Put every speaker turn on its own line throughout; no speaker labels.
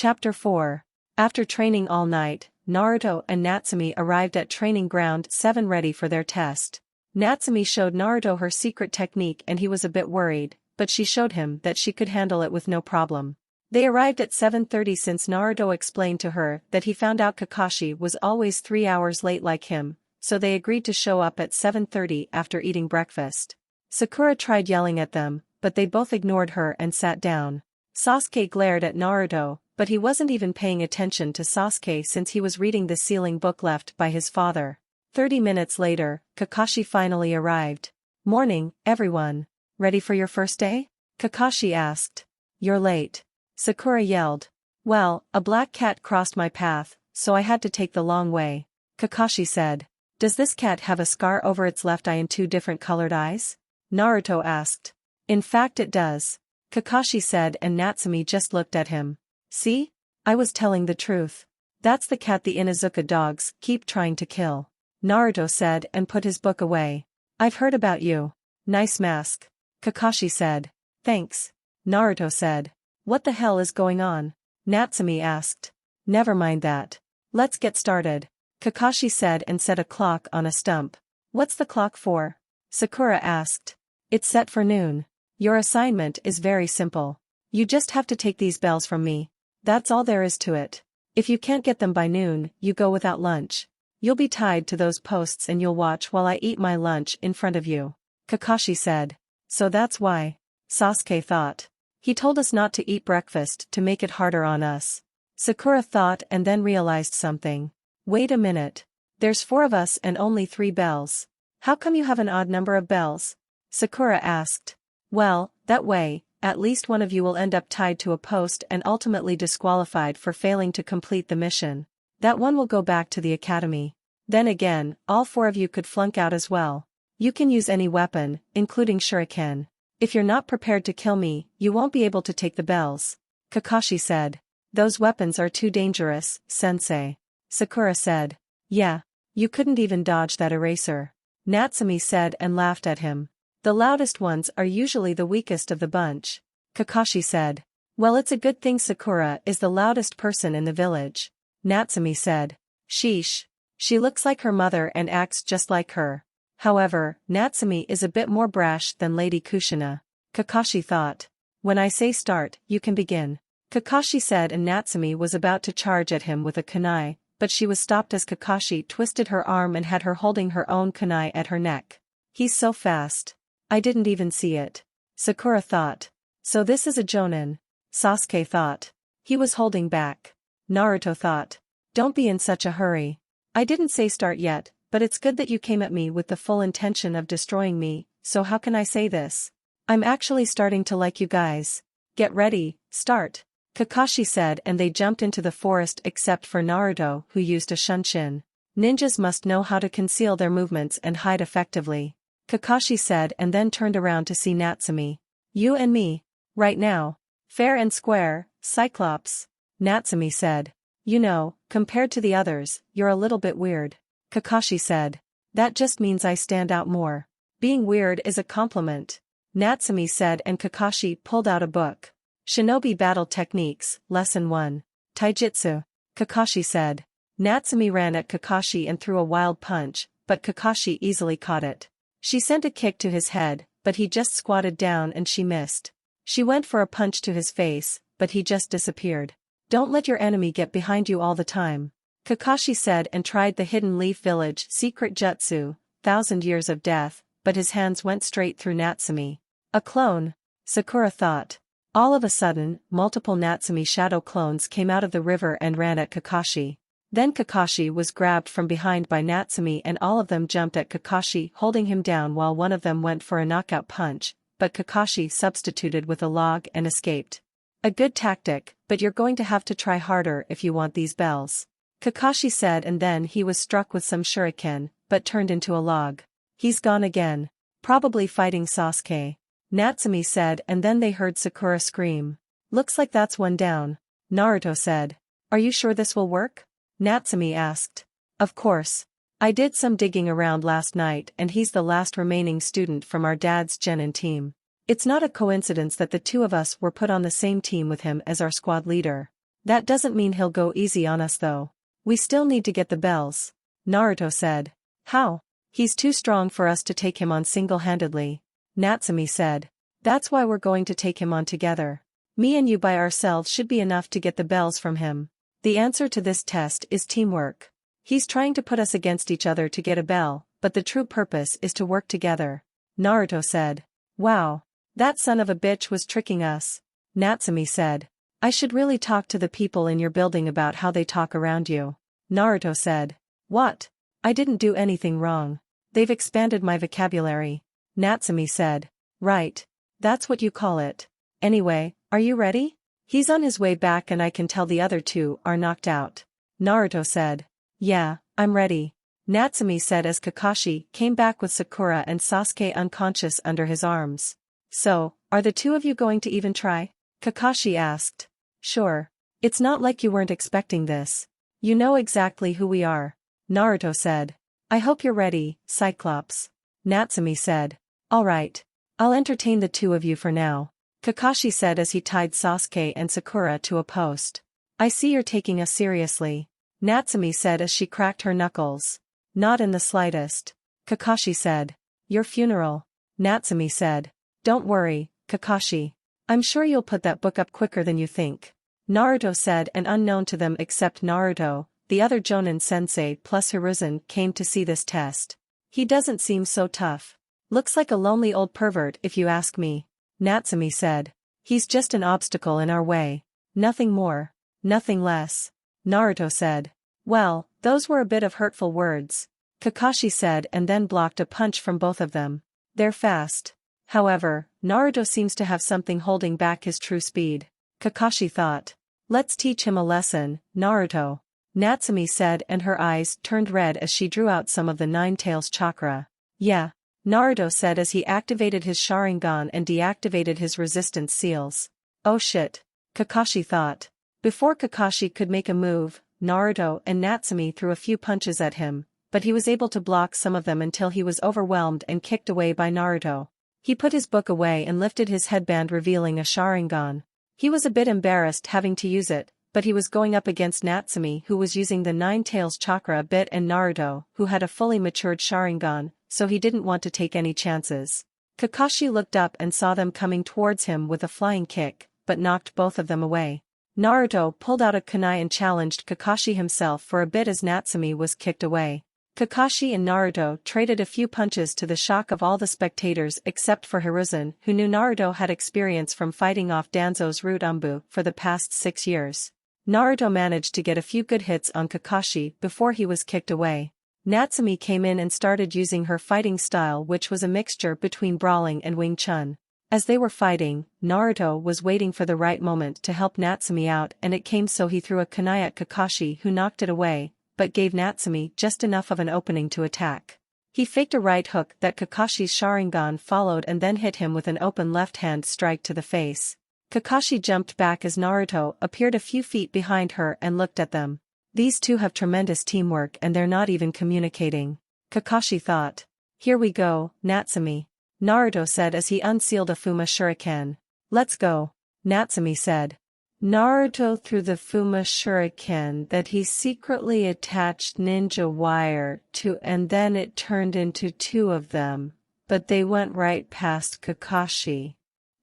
Chapter 4. After training all night, Naruto and Natsumi arrived at Training Ground 7 ready for their test. Natsumi showed Naruto her secret technique and he was a bit worried, but she showed him that she could handle it with no problem. They arrived at 7:30 since Naruto explained to her that he found out Kakashi was always 3 hours late like him, so they agreed to show up at 7:30 after eating breakfast. Sakura tried yelling at them, but they both ignored her and sat down. Sasuke glared at Naruto, but he wasn't even paying attention to Sasuke since he was reading the sealing book left by his father. 30 minutes later, Kakashi finally arrived. "Morning, everyone. Ready for your first day?" Kakashi asked. "You're late." Sakura yelled. "Well, a black cat crossed my path, so I had to take the long way." Kakashi said. "Does this cat have a scar over its left eye and 2 different colored eyes?" Naruto asked. "In fact it does," Kakashi said, and Natsumi just looked at him. "See? I was telling the truth. That's the cat the Inuzuka dogs keep trying to kill," Naruto said and put his book away. "I've heard about you. Nice mask," Kakashi said. "Thanks," Naruto said. "What the hell is going on?" Natsumi asked. "Never mind that. Let's get started," Kakashi said and set a clock on a stump. "What's the clock for?" Sakura asked. "It's set for noon. Your assignment is very simple. You just have to take these bells from me. That's all there is to it. If you can't get them by noon, you go without lunch. You'll be tied to those posts and you'll watch while I eat my lunch in front of you," Kakashi said. "So that's why," Sasuke thought. "He told us not to eat breakfast to make it harder on us." Sakura thought and then realized something. "Wait a minute. There's 4 of us and only 3 bells. How come you have an odd number of bells?" Sakura asked. "Well, that way, at least one of you will end up tied to a post and ultimately disqualified for failing to complete the mission. That one will go back to the academy. Then again, all 4 of you could flunk out as well. You can use any weapon, including shuriken. If you're not prepared to kill me, you won't be able to take the bells," Kakashi said. "Those weapons are too dangerous, sensei," Sakura said. "Yeah. You couldn't even dodge that eraser," Natsumi said and laughed at him. "The loudest ones are usually the weakest of the bunch," Kakashi said. "Well, it's a good thing Sakura is the loudest person in the village," Natsumi said. "Sheesh. She looks like her mother and acts just like her. However, Natsumi is a bit more brash than Lady Kushina," Kakashi thought. "When I say start, you can begin," Kakashi said, and Natsumi was about to charge at him with a kunai, but she was stopped as Kakashi twisted her arm and had her holding her own kunai at her neck. "He's so fast. I didn't even see it," Sakura thought. "So this is a jonin," Sasuke thought. He was holding back. Naruto thought. "Don't be in such a hurry. I didn't say start yet, but it's good that you came at me with the full intention of destroying me, so how can I say this? I'm actually starting to like you guys. Get ready, start," Kakashi said, and they jumped into the forest except for Naruto, who used a shunshin. "Ninjas must know how to conceal their movements and hide effectively," Kakashi said and then turned around to see Natsumi. "You and me. Right now. Fair and square, Cyclops," Natsumi said. "You know, compared to the others, you're a little bit weird," Kakashi said. "That just means I stand out more. Being weird is a compliment," Natsumi said, and Kakashi pulled out a book. "Shinobi Battle Techniques, Lesson 1. Taijutsu," Kakashi said. Natsumi ran at Kakashi and threw a wild punch, but Kakashi easily caught it. She sent a kick to his head, but he just squatted down and she missed. She went for a punch to his face, but he just disappeared. "Don't let your enemy get behind you all the time," Kakashi said and tried the Hidden Leaf Village secret jutsu, 1,000 Years of Death, but his hands went straight through Natsumi. A clone, Sakura thought. All of a sudden, multiple Natsumi shadow clones came out of the river and ran at Kakashi. Then Kakashi was grabbed from behind by Natsumi and all of them jumped at Kakashi, holding him down while one of them went for a knockout punch, but Kakashi substituted with a log and escaped. "A good tactic, but you're going to have to try harder if you want these bells," Kakashi said, and then he was struck with some shuriken, but turned into a log. "He's gone again. Probably fighting Sasuke," Natsumi said, and then they heard Sakura scream. "Looks like that's one down," Naruto said. "Are you sure this will work?" Natsumi asked. "Of course. I did some digging around last night and he's the last remaining student from our dad's genin team. It's not a coincidence that the 2 of us were put on the same team with him as our squad leader." That doesn't mean he'll go easy on us though. We still need to get the bells. Naruto said. How? He's too strong for us to take him on single-handedly. Natsumi said. That's why we're going to take him on together. Me and you by ourselves should be enough to get the bells from him. The answer to this test is teamwork. He's trying to put us against each other to get a bell, but the true purpose is to work together. Naruto said. Wow. That son of a bitch was tricking us. Natsumi said. I should really talk to the people in your building about how they talk around you. Naruto said. What? I didn't do anything wrong. They've expanded my vocabulary. Natsumi said. Right. That's what you call it. Anyway, are you ready? He's on his way back and I can tell the other two are knocked out. Naruto said. Yeah, I'm ready. Natsumi said as Kakashi came back with Sakura and Sasuke unconscious under his arms. So, are the two of you going to even try? Kakashi asked. Sure. It's not like you weren't expecting this. You know exactly who we are. Naruto said. I hope you're ready, Cyclops. Natsumi said. Alright. I'll entertain the two of you for now. Kakashi said as he tied Sasuke and Sakura to a post. I see you're taking us seriously. Natsumi said as she cracked her knuckles. Not in the slightest. Kakashi said. Your funeral. Natsumi said. Don't worry, Kakashi. I'm sure you'll put that book up quicker than you think. Naruto said, and unknown to them except Naruto, the other Jonin sensei plus Hiruzen came to see this test. He doesn't seem so tough. Looks like a lonely old pervert if you ask me. Natsumi said. He's just an obstacle in our way. Nothing more. Nothing less. Naruto said. Well, those were a bit of hurtful words. Kakashi said and then blocked a punch from both of them. They're fast. However, Naruto seems to have something holding back his true speed. Kakashi thought. Let's teach him a lesson, Naruto. Natsumi said and her eyes turned red as she drew out some of the Nine Tails chakra. Yeah. Naruto said as he activated his Sharingan and deactivated his resistance seals. Oh shit. Kakashi thought. Before Kakashi could make a move, Naruto and Natsumi threw a few punches at him, but he was able to block some of them until he was overwhelmed and kicked away by Naruto. He put his book away and lifted his headband revealing a Sharingan. He was a bit embarrassed having to use it, but he was going up against Natsumi who was using the Nine Tails chakra a bit and Naruto who had a fully matured Sharingan, so he didn't want to take any chances. Kakashi looked up and saw them coming towards him with a flying kick, but knocked both of them away. Naruto pulled out a kunai and challenged Kakashi himself for a bit as Natsumi was kicked away. Kakashi and Naruto traded a few punches to the shock of all the spectators except for Hiruzen who knew Naruto had experience from fighting off Danzo's root Umbu for the past 6 years. Naruto managed to get a few good hits on Kakashi before he was kicked away. Natsumi came in and started using her fighting style which was a mixture between brawling and Wing Chun. As they were fighting, Naruto was waiting for the right moment to help Natsumi out and it came so he threw a kunai at Kakashi who knocked it away, but gave Natsumi just enough of an opening to attack. He faked a right hook that Kakashi's Sharingan followed and then hit him with an open left-hand strike to the face. Kakashi jumped back as Naruto appeared a few feet behind her and looked at them. These two have tremendous teamwork and they're not even communicating. Kakashi thought. Here we go, Natsumi. Naruto said as he unsealed a Fuma Shuriken. Let's go. Natsumi said. Naruto threw the Fuma Shuriken that he secretly attached ninja wire to and then it turned into 2 of them, but they went right past Kakashi.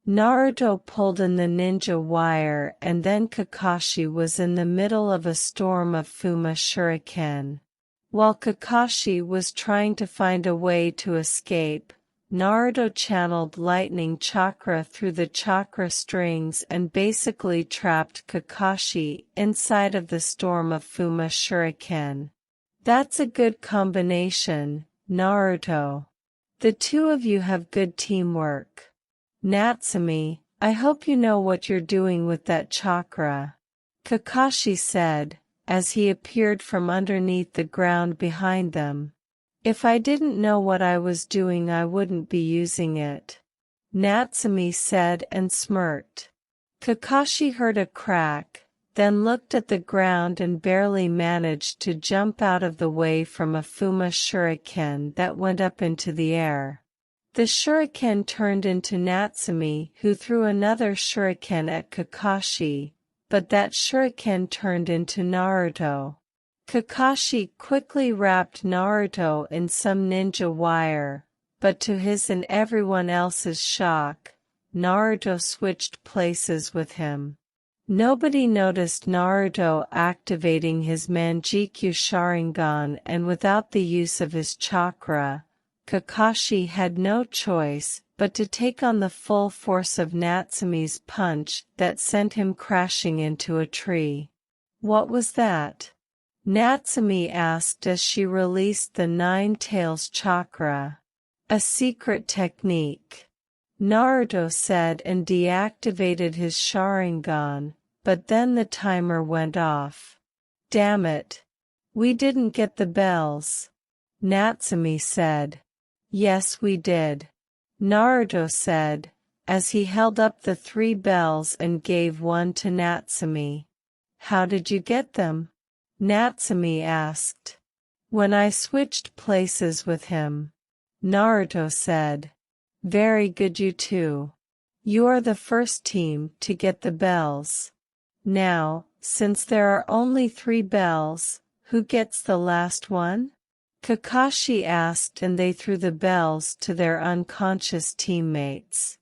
Naruto pulled in the ninja wire and then Kakashi was in the middle of a storm of Fuma Shuriken. While Kakashi was trying to find a way to escape, Naruto channeled lightning chakra through the chakra strings and basically trapped Kakashi inside of the storm of Fuma Shuriken. That's a good combination, Naruto. The two of you have good teamwork. Natsumi, I hope you know what you're doing with that chakra. Kakashi said, as he appeared from underneath the ground behind them. If I didn't know what I was doing I wouldn't be using it. Natsumi said and smirked. Kakashi heard a crack, then looked at the ground and barely managed to jump out of the way from a Fuma Shuriken that went up into the air. The shuriken turned into Natsumi who threw another shuriken at Kakashi, but that shuriken turned into Naruto. Kakashi quickly wrapped Naruto in some ninja wire, but to his and everyone else's shock, Naruto switched places with him. Nobody noticed Naruto activating his Manjikyu Sharingan, and without the use of his chakra, Kakashi had no choice but to take on the full force of Natsume's punch that sent him crashing into a tree. "What was that?" Natsume asked as she released the Nine Tails chakra. "A secret technique," Naruto said, and deactivated his Sharingan, but then the timer went off. "Damn it. We didn't get the bells," Natsume said. "Yes, we did," Naruto said, as he held up the 3 bells and gave one to Natsume. "How did you get them?" Natsume asked. "When I switched places with him," Naruto said. "Very good, you two. You are the first team to get the bells. Now, since there are only 3 bells, who gets the last one?" Kakashi asked, and they threw the bells to their unconscious teammates.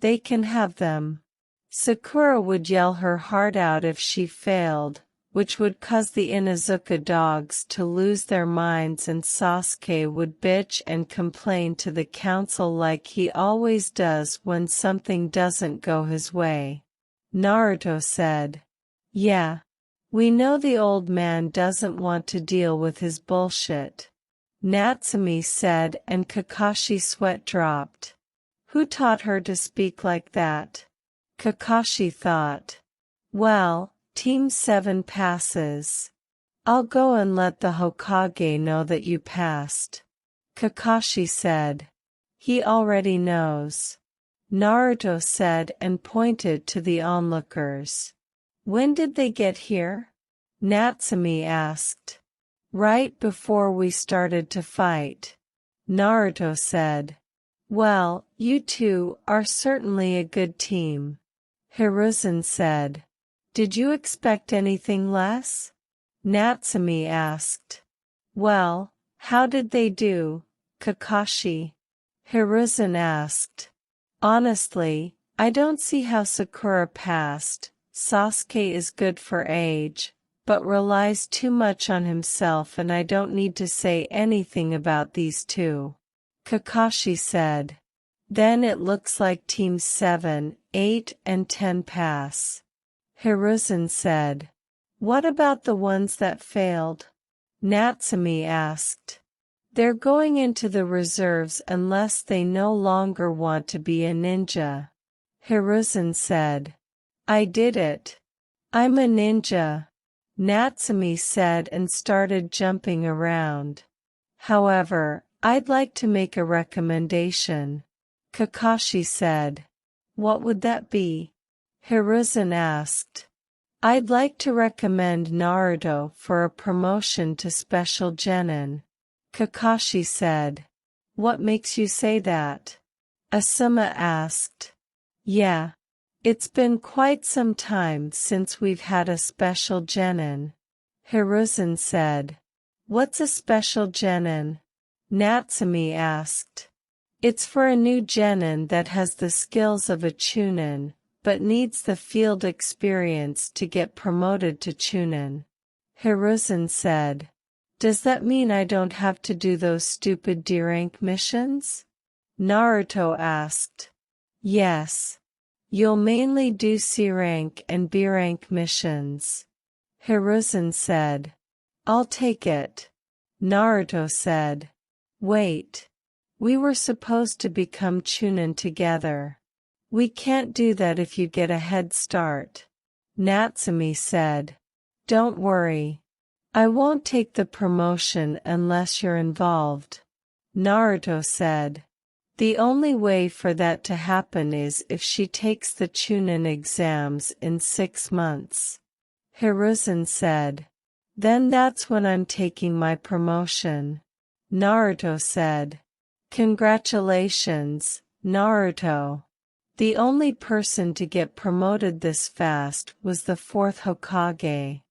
"They can have them." Sakura would yell her heart out if she failed, which would cause the Inuzuka dogs to lose their minds, and Sasuke would bitch and complain to the council like he always does when something doesn't go his way. Naruto said, "Yeah. We know the old man doesn't want to deal with his bullshit," Natsume said, and Kakashi's sweat dropped. Who taught her to speak like that? Kakashi thought. Well, Team 7 passes. I'll go and let the Hokage know that you passed, Kakashi said. He already knows, Naruto said, and pointed to the onlookers. When did they get here? Natsume asked. Right before we started to fight, Naruto said. Well, you two are certainly a good team, Hiruzen said. Did you expect anything less? Natsume asked. Well, how did they do, Kakashi? Hiruzen asked. Honestly, I don't see how Sakura passed. Sasuke is good for age, but relies too much on himself, and I don't need to say anything about these two, Kakashi said. Then it looks like Teams 7, 8, and 10 pass, Hiruzen said. What about the ones that failed? Natsume asked. They're going into the reserves unless they no longer want to be a ninja, Hiruzen said. I did it. I'm a ninja, Natsume said, and started jumping around. However, I'd like to make a recommendation, Kakashi said. What would that be? Hiruzen asked. I'd like to recommend Naruto for a promotion to Special Genin, Kakashi said. What makes you say that? Asuma asked. Yeah. It's been quite some time since we've had a Special Genin, Hiruzen said. What's a Special Genin? Natsume asked. It's for a new Genin that has the skills of a Chunin, but needs the field experience to get promoted to Chunin, Hiruzen said. Does that mean I don't have to do those stupid D-rank missions? Naruto asked. Yes. You'll mainly do C-rank and B-rank missions, Hiruzen said. I'll take it, Naruto said. Wait. We were supposed to become Chunin together. We can't do that if you get a head start, Natsume said. Don't worry. I won't take the promotion unless you're involved, Naruto said. The only way for that to happen is if she takes the Chunin exams in 6 months, Hiruzen said. Then that's when I'm taking my promotion, Naruto said. Congratulations, Naruto. The only person to get promoted this fast was the fourth Hokage.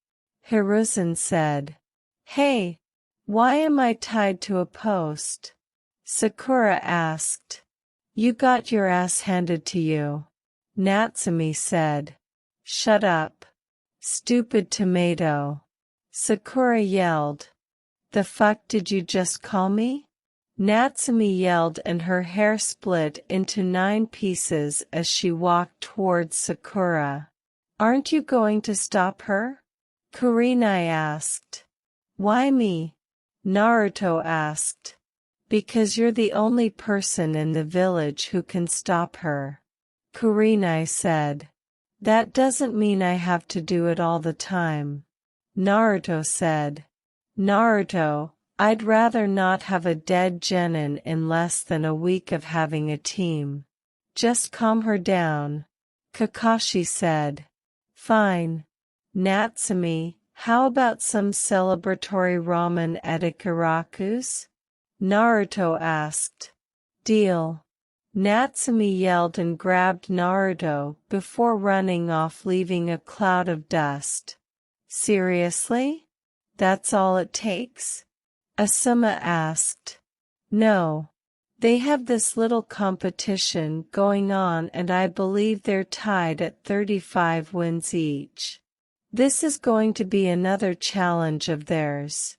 Hiruzen said. Hey! Why am I tied to a post? Sakura asked. You got your ass handed to you. Natsumi said. Shut up. Stupid tomato. Sakura yelled. The fuck did you just call me? Natsumi yelled and her hair split into 9 pieces as she walked towards Sakura. Aren't you going to stop her? Kurenai asked. Why me? Naruto asked. Because you're the only person in the village who can stop her. Kurenai said. That doesn't mean I have to do it all the time. Naruto said. Naruto, I'd rather not have a dead genin in less than a week of having a team. Just calm her down. Kakashi said. Fine. Natsumi, how about some celebratory ramen at Ikaraku's? Naruto asked. Deal. Natsumi yelled and grabbed Naruto before running off, leaving a cloud of dust. Seriously? That's all it takes? Asuma asked. No. They have this little competition going on and I believe they're tied at 35 wins each. This is going to be another challenge of theirs.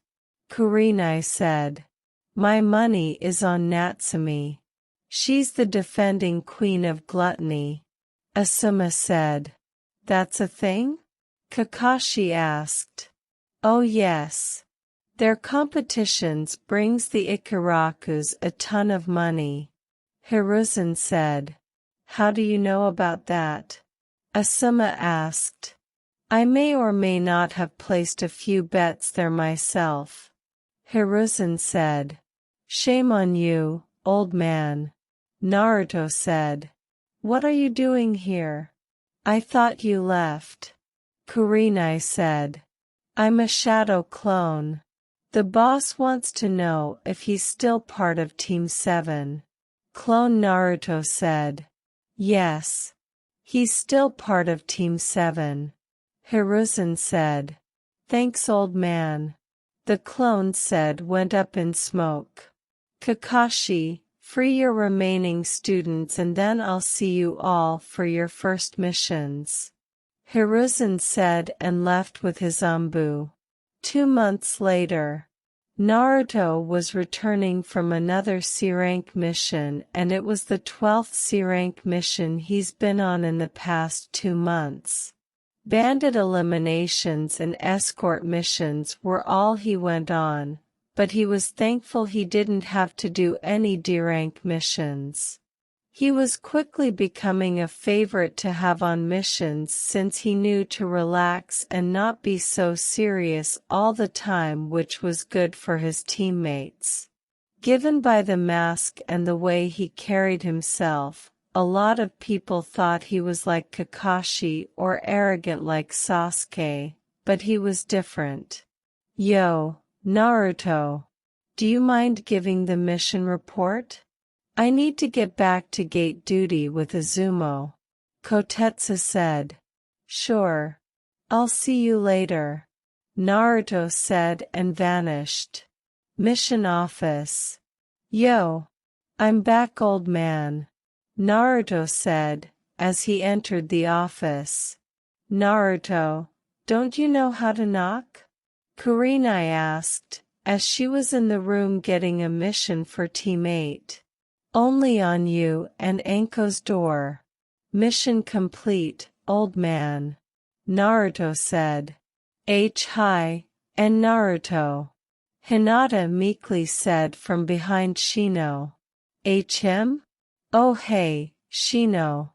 Kurenai said. My money is on Natsumi. She's the defending queen of gluttony. Asuma said. That's a thing? Kakashi asked. Oh yes. Their competitions brings the Ikarakus a ton of money. Hiruzen said. How do you know about that? Asuma asked. I may or may not have placed a few bets there myself. Hiruzen said. Shame on you, old man. Naruto said. What are you doing here? I thought you left. Kurenai said. I'm a shadow clone. The boss wants to know if he's still part of Team 7. Clone Naruto said. Yes. He's still part of Team 7. Hiruzen said. Thanks, old man. The clone said went up in smoke. Kakashi, free your remaining students and then I'll see you all for your first missions. Hiruzen said and left with his Anbu. 2 months later, Naruto was returning from another C-rank mission and it was the 12th C-rank mission he's been on in the past 2 months. Bandit eliminations and escort missions were all he went on, but he was thankful he didn't have to do any D-rank missions. He was quickly becoming a favorite to have on missions since he knew to relax and not be so serious all the time, which was good for his teammates. Given by the mask and the way he carried himself, a lot of people thought he was like Kakashi or arrogant like Sasuke, but he was different. Yo, Naruto. Do you mind giving the mission report? I need to get back to gate duty with Izumo. Kotetsu said. Sure. I'll see you later. Naruto said and vanished. Mission office. Yo. I'm back, old man. Naruto said, as he entered the office. Naruto, don't you know how to knock? Kurenai asked, as she was in the room getting a mission for Team 8. Only on you and Anko's door. Mission complete, old man. Naruto said. Hi, and Naruto. Hinata meekly said from behind Shino. Him? Oh hey, Shino.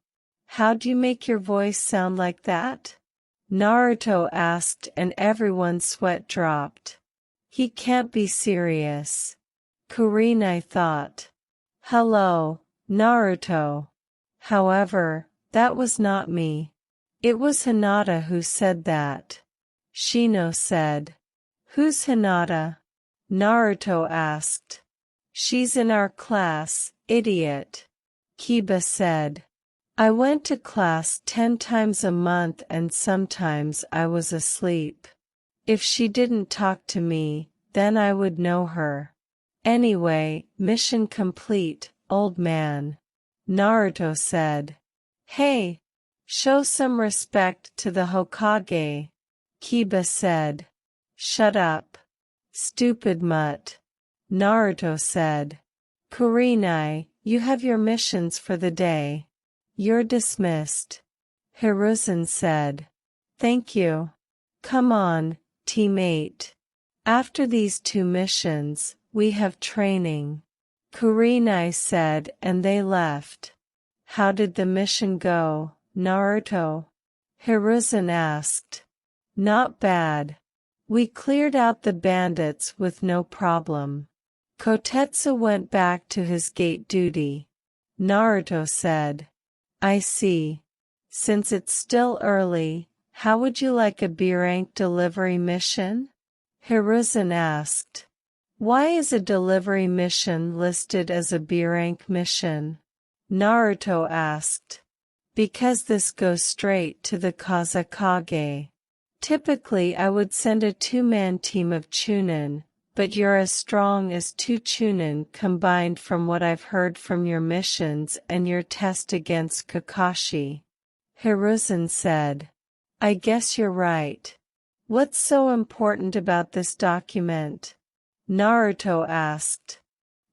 How'd you make your voice sound like that? Naruto asked and everyone's sweat dropped. He can't be serious. Kurenai thought. Hello, Naruto. However, that was not me. It was Hinata who said that. Shino said. Who's Hinata? Naruto asked. She's in our class, idiot. Kiba said. I went to class 10 times a month and sometimes I was asleep. If she didn't talk to me, then I would know her. Anyway, mission complete, old man. Naruto said. Hey! Show some respect to the Hokage. Kiba said. Shut up. Stupid mutt. Naruto said. Kurenai, you have your missions for the day. You're dismissed. Hiruzen said. Thank you. Come on, teammate. After these 2 missions, we have training. Kurenai said and they left. How did the mission go, Naruto? Hiruzen asked. Not bad. We cleared out the bandits with no problem. Kotetsu went back to his gate duty. Naruto said. I see. Since it's still early, how would you like a B-rank delivery mission? Hiruzen asked. Why is a delivery mission listed as a B-rank mission? Naruto asked. Because this goes straight to the Kazekage. Typically I would send a 2-man team of Chunin, but you're as strong as 2 Chunin combined from what I've heard from your missions and your test against Kakashi. Hiruzen said. I guess you're right. What's so important about this document? Naruto asked.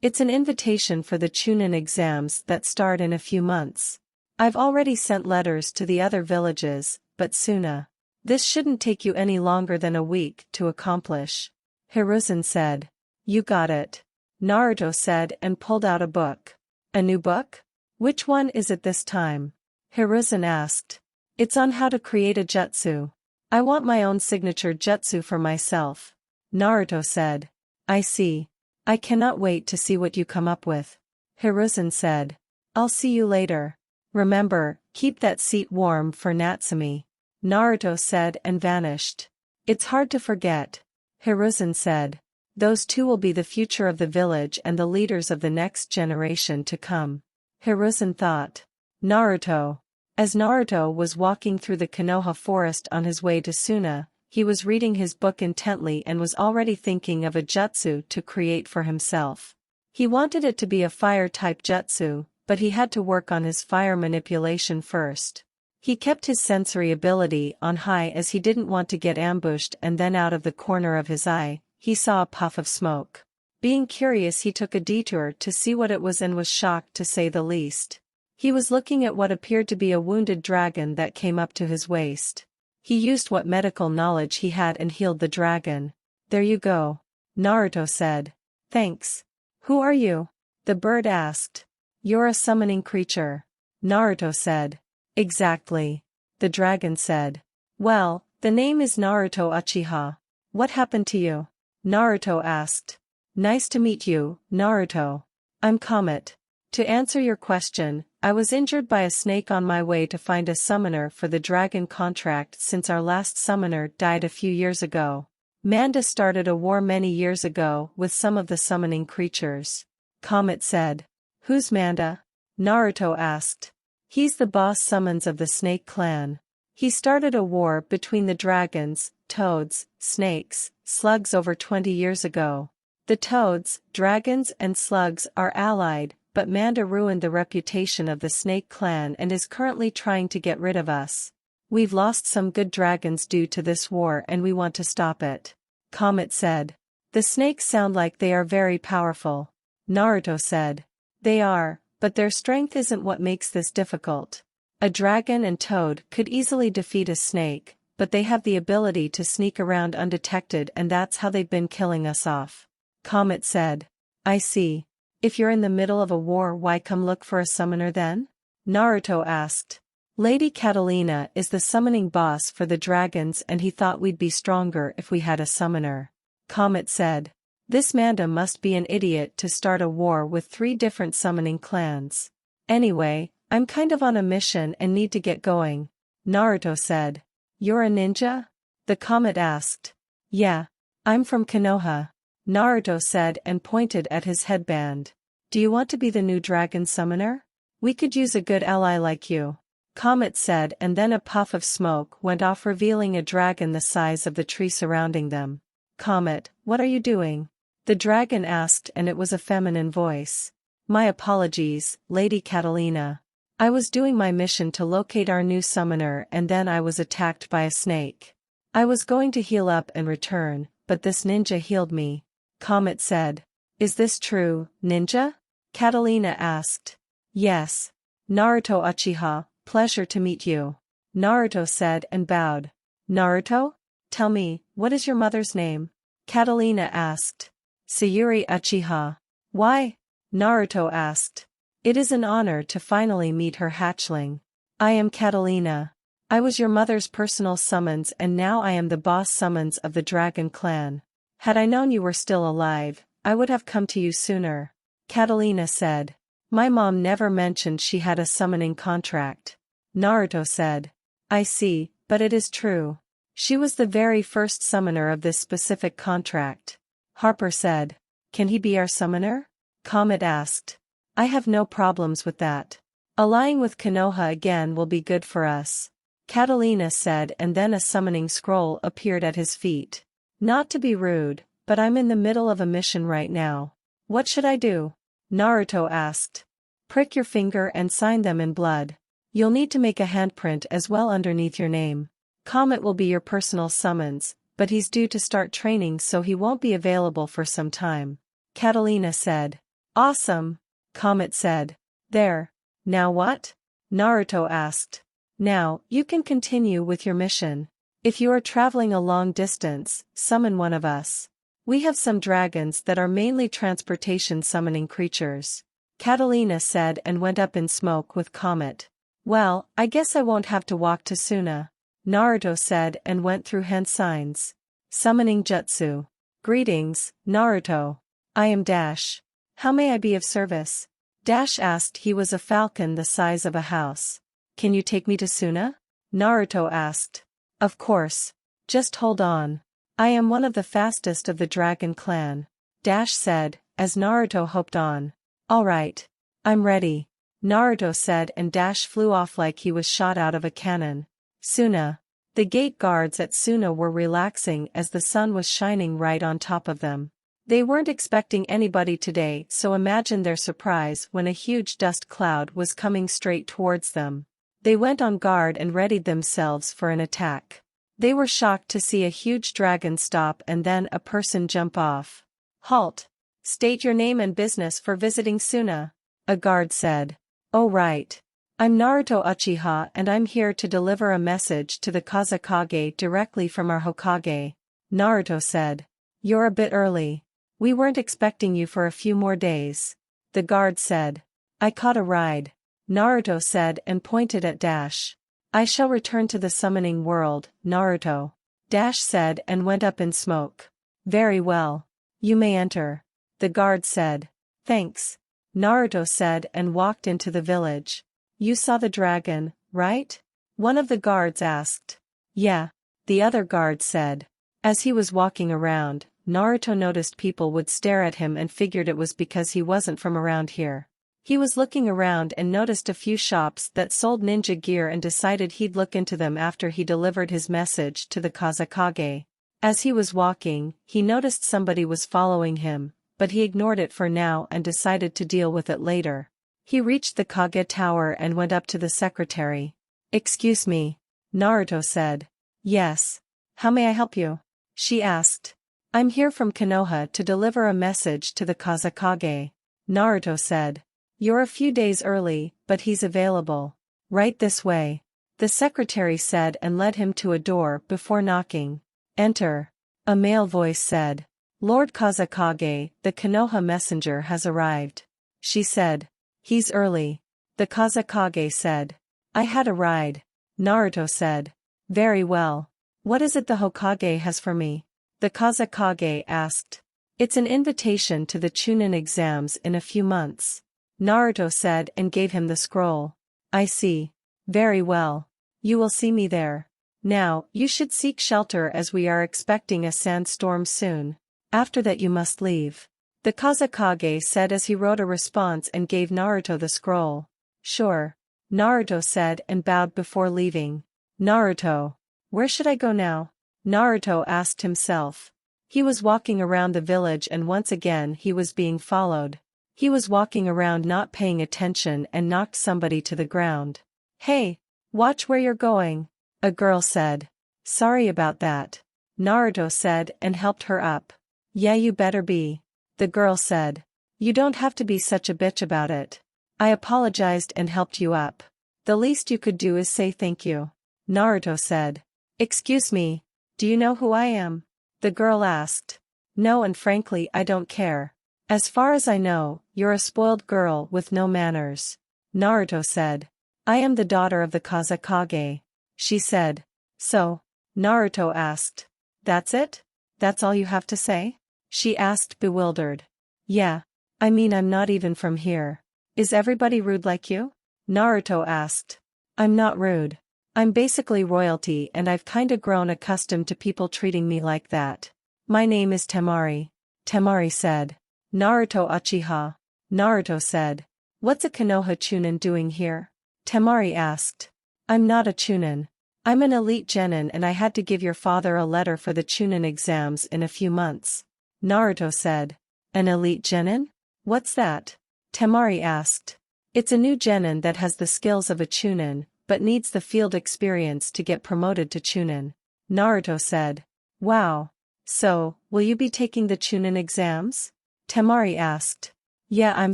It's an invitation for the Chunin exams that start in a few months. I've already sent letters to the other villages, but Suna. This shouldn't take you any longer than a week to accomplish. Hiruzen said. You got it. Naruto said and pulled out a book. A new book? Which one is it this time? Hiruzen asked. It's on how to create a jutsu. I want my own signature jutsu for myself. Naruto said. I see. I cannot wait to see what you come up with. Hiruzen said. I'll see you later. Remember, keep that seat warm for Natsumi. Naruto said and vanished. It's hard to forget. Hiruzen said. Those 2 will be the future of the village and the leaders of the next generation to come. Hiruzen thought. Naruto. As Naruto was walking through the Konoha forest on his way to Suna, he was reading his book intently and was already thinking of a jutsu to create for himself. He wanted it to be a fire-type jutsu, but he had to work on his fire manipulation first. He kept his sensory ability on high as he didn't want to get ambushed, and then out of the corner of his eye, he saw a puff of smoke. Being curious, he took a detour to see what it was and was shocked to say the least. He was looking at what appeared to be a wounded dragon that came up to his waist. He used what medical knowledge he had and healed the dragon. There you go. Naruto said. Thanks. Who are you? The bird asked. You're a summoning creature. Naruto said. Exactly. The dragon said. Well, the name is Naruto Uchiha. What happened to you? Naruto asked. Nice to meet you, Naruto. I'm Comet. To answer your question, I was injured by a snake on my way to find a summoner for the dragon contract since our last summoner died a few years ago. Manda started a war many years ago with some of the summoning creatures. Comet said. Who's Manda? Naruto asked. He's the boss summons of the Snake Clan. He started a war between the dragons, toads, snakes, slugs over 20 years ago. The toads, dragons and slugs are allied, but Manda ruined the reputation of the Snake Clan and is currently trying to get rid of us. We've lost some good dragons due to this war and we want to stop it. Comet said. The snakes sound like they are very powerful. Naruto said. They are, but their strength isn't what makes this difficult. A dragon and toad could easily defeat a snake, but they have the ability to sneak around undetected, and that's how they've been killing us off. Comet said. I see. If you're in the middle of a war, why come look for a summoner then? Naruto asked. Lady Catalina is the summoning boss for the dragons and he thought we'd be stronger if we had a summoner. Comet said. This Manda must be an idiot to start a war with 3 different summoning clans. Anyway, I'm kind of on a mission and need to get going. Naruto said. You're a ninja? The Comet asked. Yeah. I'm from Konoha. Naruto said and pointed at his headband. Do you want to be the new dragon summoner? We could use a good ally like you. Comet said, and then a puff of smoke went off, revealing a dragon the size of the tree surrounding them. Comet, what are you doing? The dragon asked, and it was a feminine voice. My apologies, Lady Catalina. I was doing my mission to locate our new summoner, and then I was attacked by a snake. I was going to heal up and return, but this ninja healed me. Comet said. Is this true, ninja? Catalina asked. Yes. Naruto Uchiha, pleasure to meet you. Naruto said and bowed. Naruto? Tell me, what is your mother's name? Catalina asked. Sayuri Uchiha. Why? Naruto asked. It is an honor to finally meet her hatchling. I am Catalina. I was your mother's personal summons, and now I am the boss summons of the Dragon Clan. Had I known you were still alive, I would have come to you sooner. Catalina said. My mom never mentioned she had a summoning contract. Naruto said. I see, but it is true. She was the very first summoner of this specific contract. Harper said. Can he be our summoner? Comet asked. I have no problems with that. Allying with Konoha again will be good for us. Catalina said, and then a summoning scroll appeared at his feet. Not to be rude, but I'm in the middle of a mission right now. What should I do? Naruto asked. Prick your finger and sign them in blood. You'll need to make a handprint as well underneath your name. Comet will be your personal summons, but he's due to start training, so he won't be available for some time. Catalina said. Awesome. Comet said. There. Now what? Naruto asked. Now, you can continue with your mission. If you are traveling a long distance, summon one of us. We have some dragons that are mainly transportation summoning creatures. Catalina said and went up in smoke with Comet. Well, I guess I won't have to walk to Suna. Naruto said and went through hand signs. Summoning Jutsu. Greetings, Naruto. I am Dash. How may I be of service? Dash asked. He was a falcon the size of a house. Can you take me to Suna? Naruto asked. Of course. Just hold on. I am one of the fastest of the Dragon Clan. Dash said, as Naruto hopped on. Alright. I'm ready. Naruto said, and Dash flew off like he was shot out of a cannon. Suna. The gate guards at Suna were relaxing as the sun was shining right on top of them. They weren't expecting anybody today, so imagine their surprise when a huge dust cloud was coming straight towards them. They went on guard and readied themselves for an attack. They were shocked to see a huge dragon stop and then a person jump off. Halt! State your name and business for visiting Suna, a guard said. Oh right. I'm Naruto Uchiha and I'm here to deliver a message to the Kazekage directly from our Hokage, Naruto said. You're a bit early. We weren't expecting you for a few more days. The guard said. I caught a ride. Naruto said and pointed at Dash. I shall return to the summoning world, Naruto. Dash said and went up in smoke. Very well. You may enter. The guard said. Thanks. Naruto said and walked into the village. You saw the dragon, right? One of the guards asked. Yeah. The other guard said. As he was walking around, Naruto noticed people would stare at him and figured it was because he wasn't from around here. He was looking around and noticed a few shops that sold ninja gear and decided he'd look into them after he delivered his message to the Kazekage. As he was walking, he noticed somebody was following him, but he ignored it for now and decided to deal with it later. He reached the Kage Tower and went up to the secretary. Excuse me, Naruto said. Yes. How may I help you? She asked. I'm here from Konoha to deliver a message to the Kazekage, Naruto said. You're a few days early, but he's available. Right this way. The secretary said and led him to a door before knocking. Enter. A male voice said. Lord Kazekage, the Konoha messenger has arrived. She said. He's early. The Kazekage said. I had a ride. Naruto said. Very well. What is it the Hokage has for me? The Kazekage asked. It's an invitation to the Chunin exams in a few months. Naruto said and gave him the scroll. I see. Very well. You will see me there. Now, you should seek shelter as we are expecting a sandstorm soon. After that you must leave. The Kazekage said as he wrote a response and gave Naruto the scroll. Sure. Naruto said and bowed before leaving. Naruto. Where should I go now? Naruto asked himself. He was walking around the village and once again he was being followed. He was walking around not paying attention and knocked somebody to the ground. Hey! Watch where you're going, a girl said. Sorry about that, Naruto said and helped her up. Yeah, you better be, the girl said. You don't have to be such a bitch about it. I apologized and helped you up. The least you could do is say thank you, Naruto said. Excuse me, do you know who I am? The girl asked. No, and frankly I don't care. As far as I know, you're a spoiled girl with no manners, Naruto said. I am the daughter of the Kazekage, she said. So? Naruto asked. That's it? That's all you have to say? She asked bewildered. Yeah. I mean I'm not even from here. Is everybody rude like you? Naruto asked. I'm not rude. I'm basically royalty and I've kinda grown accustomed to people treating me like that. My name is Temari. Temari said. Naruto Uchiha. Naruto said. What's a Konoha Chunin doing here? Temari asked. I'm not a Chunin. I'm an elite genin and I had to give your father a letter for the Chunin exams in a few months. Naruto said. An elite genin? What's that? Temari asked. It's a new genin that has the skills of a Chunin, but needs the field experience to get promoted to Chunin. Naruto said. Wow. So, will you be taking the Chunin exams? Temari asked. Yeah, I'm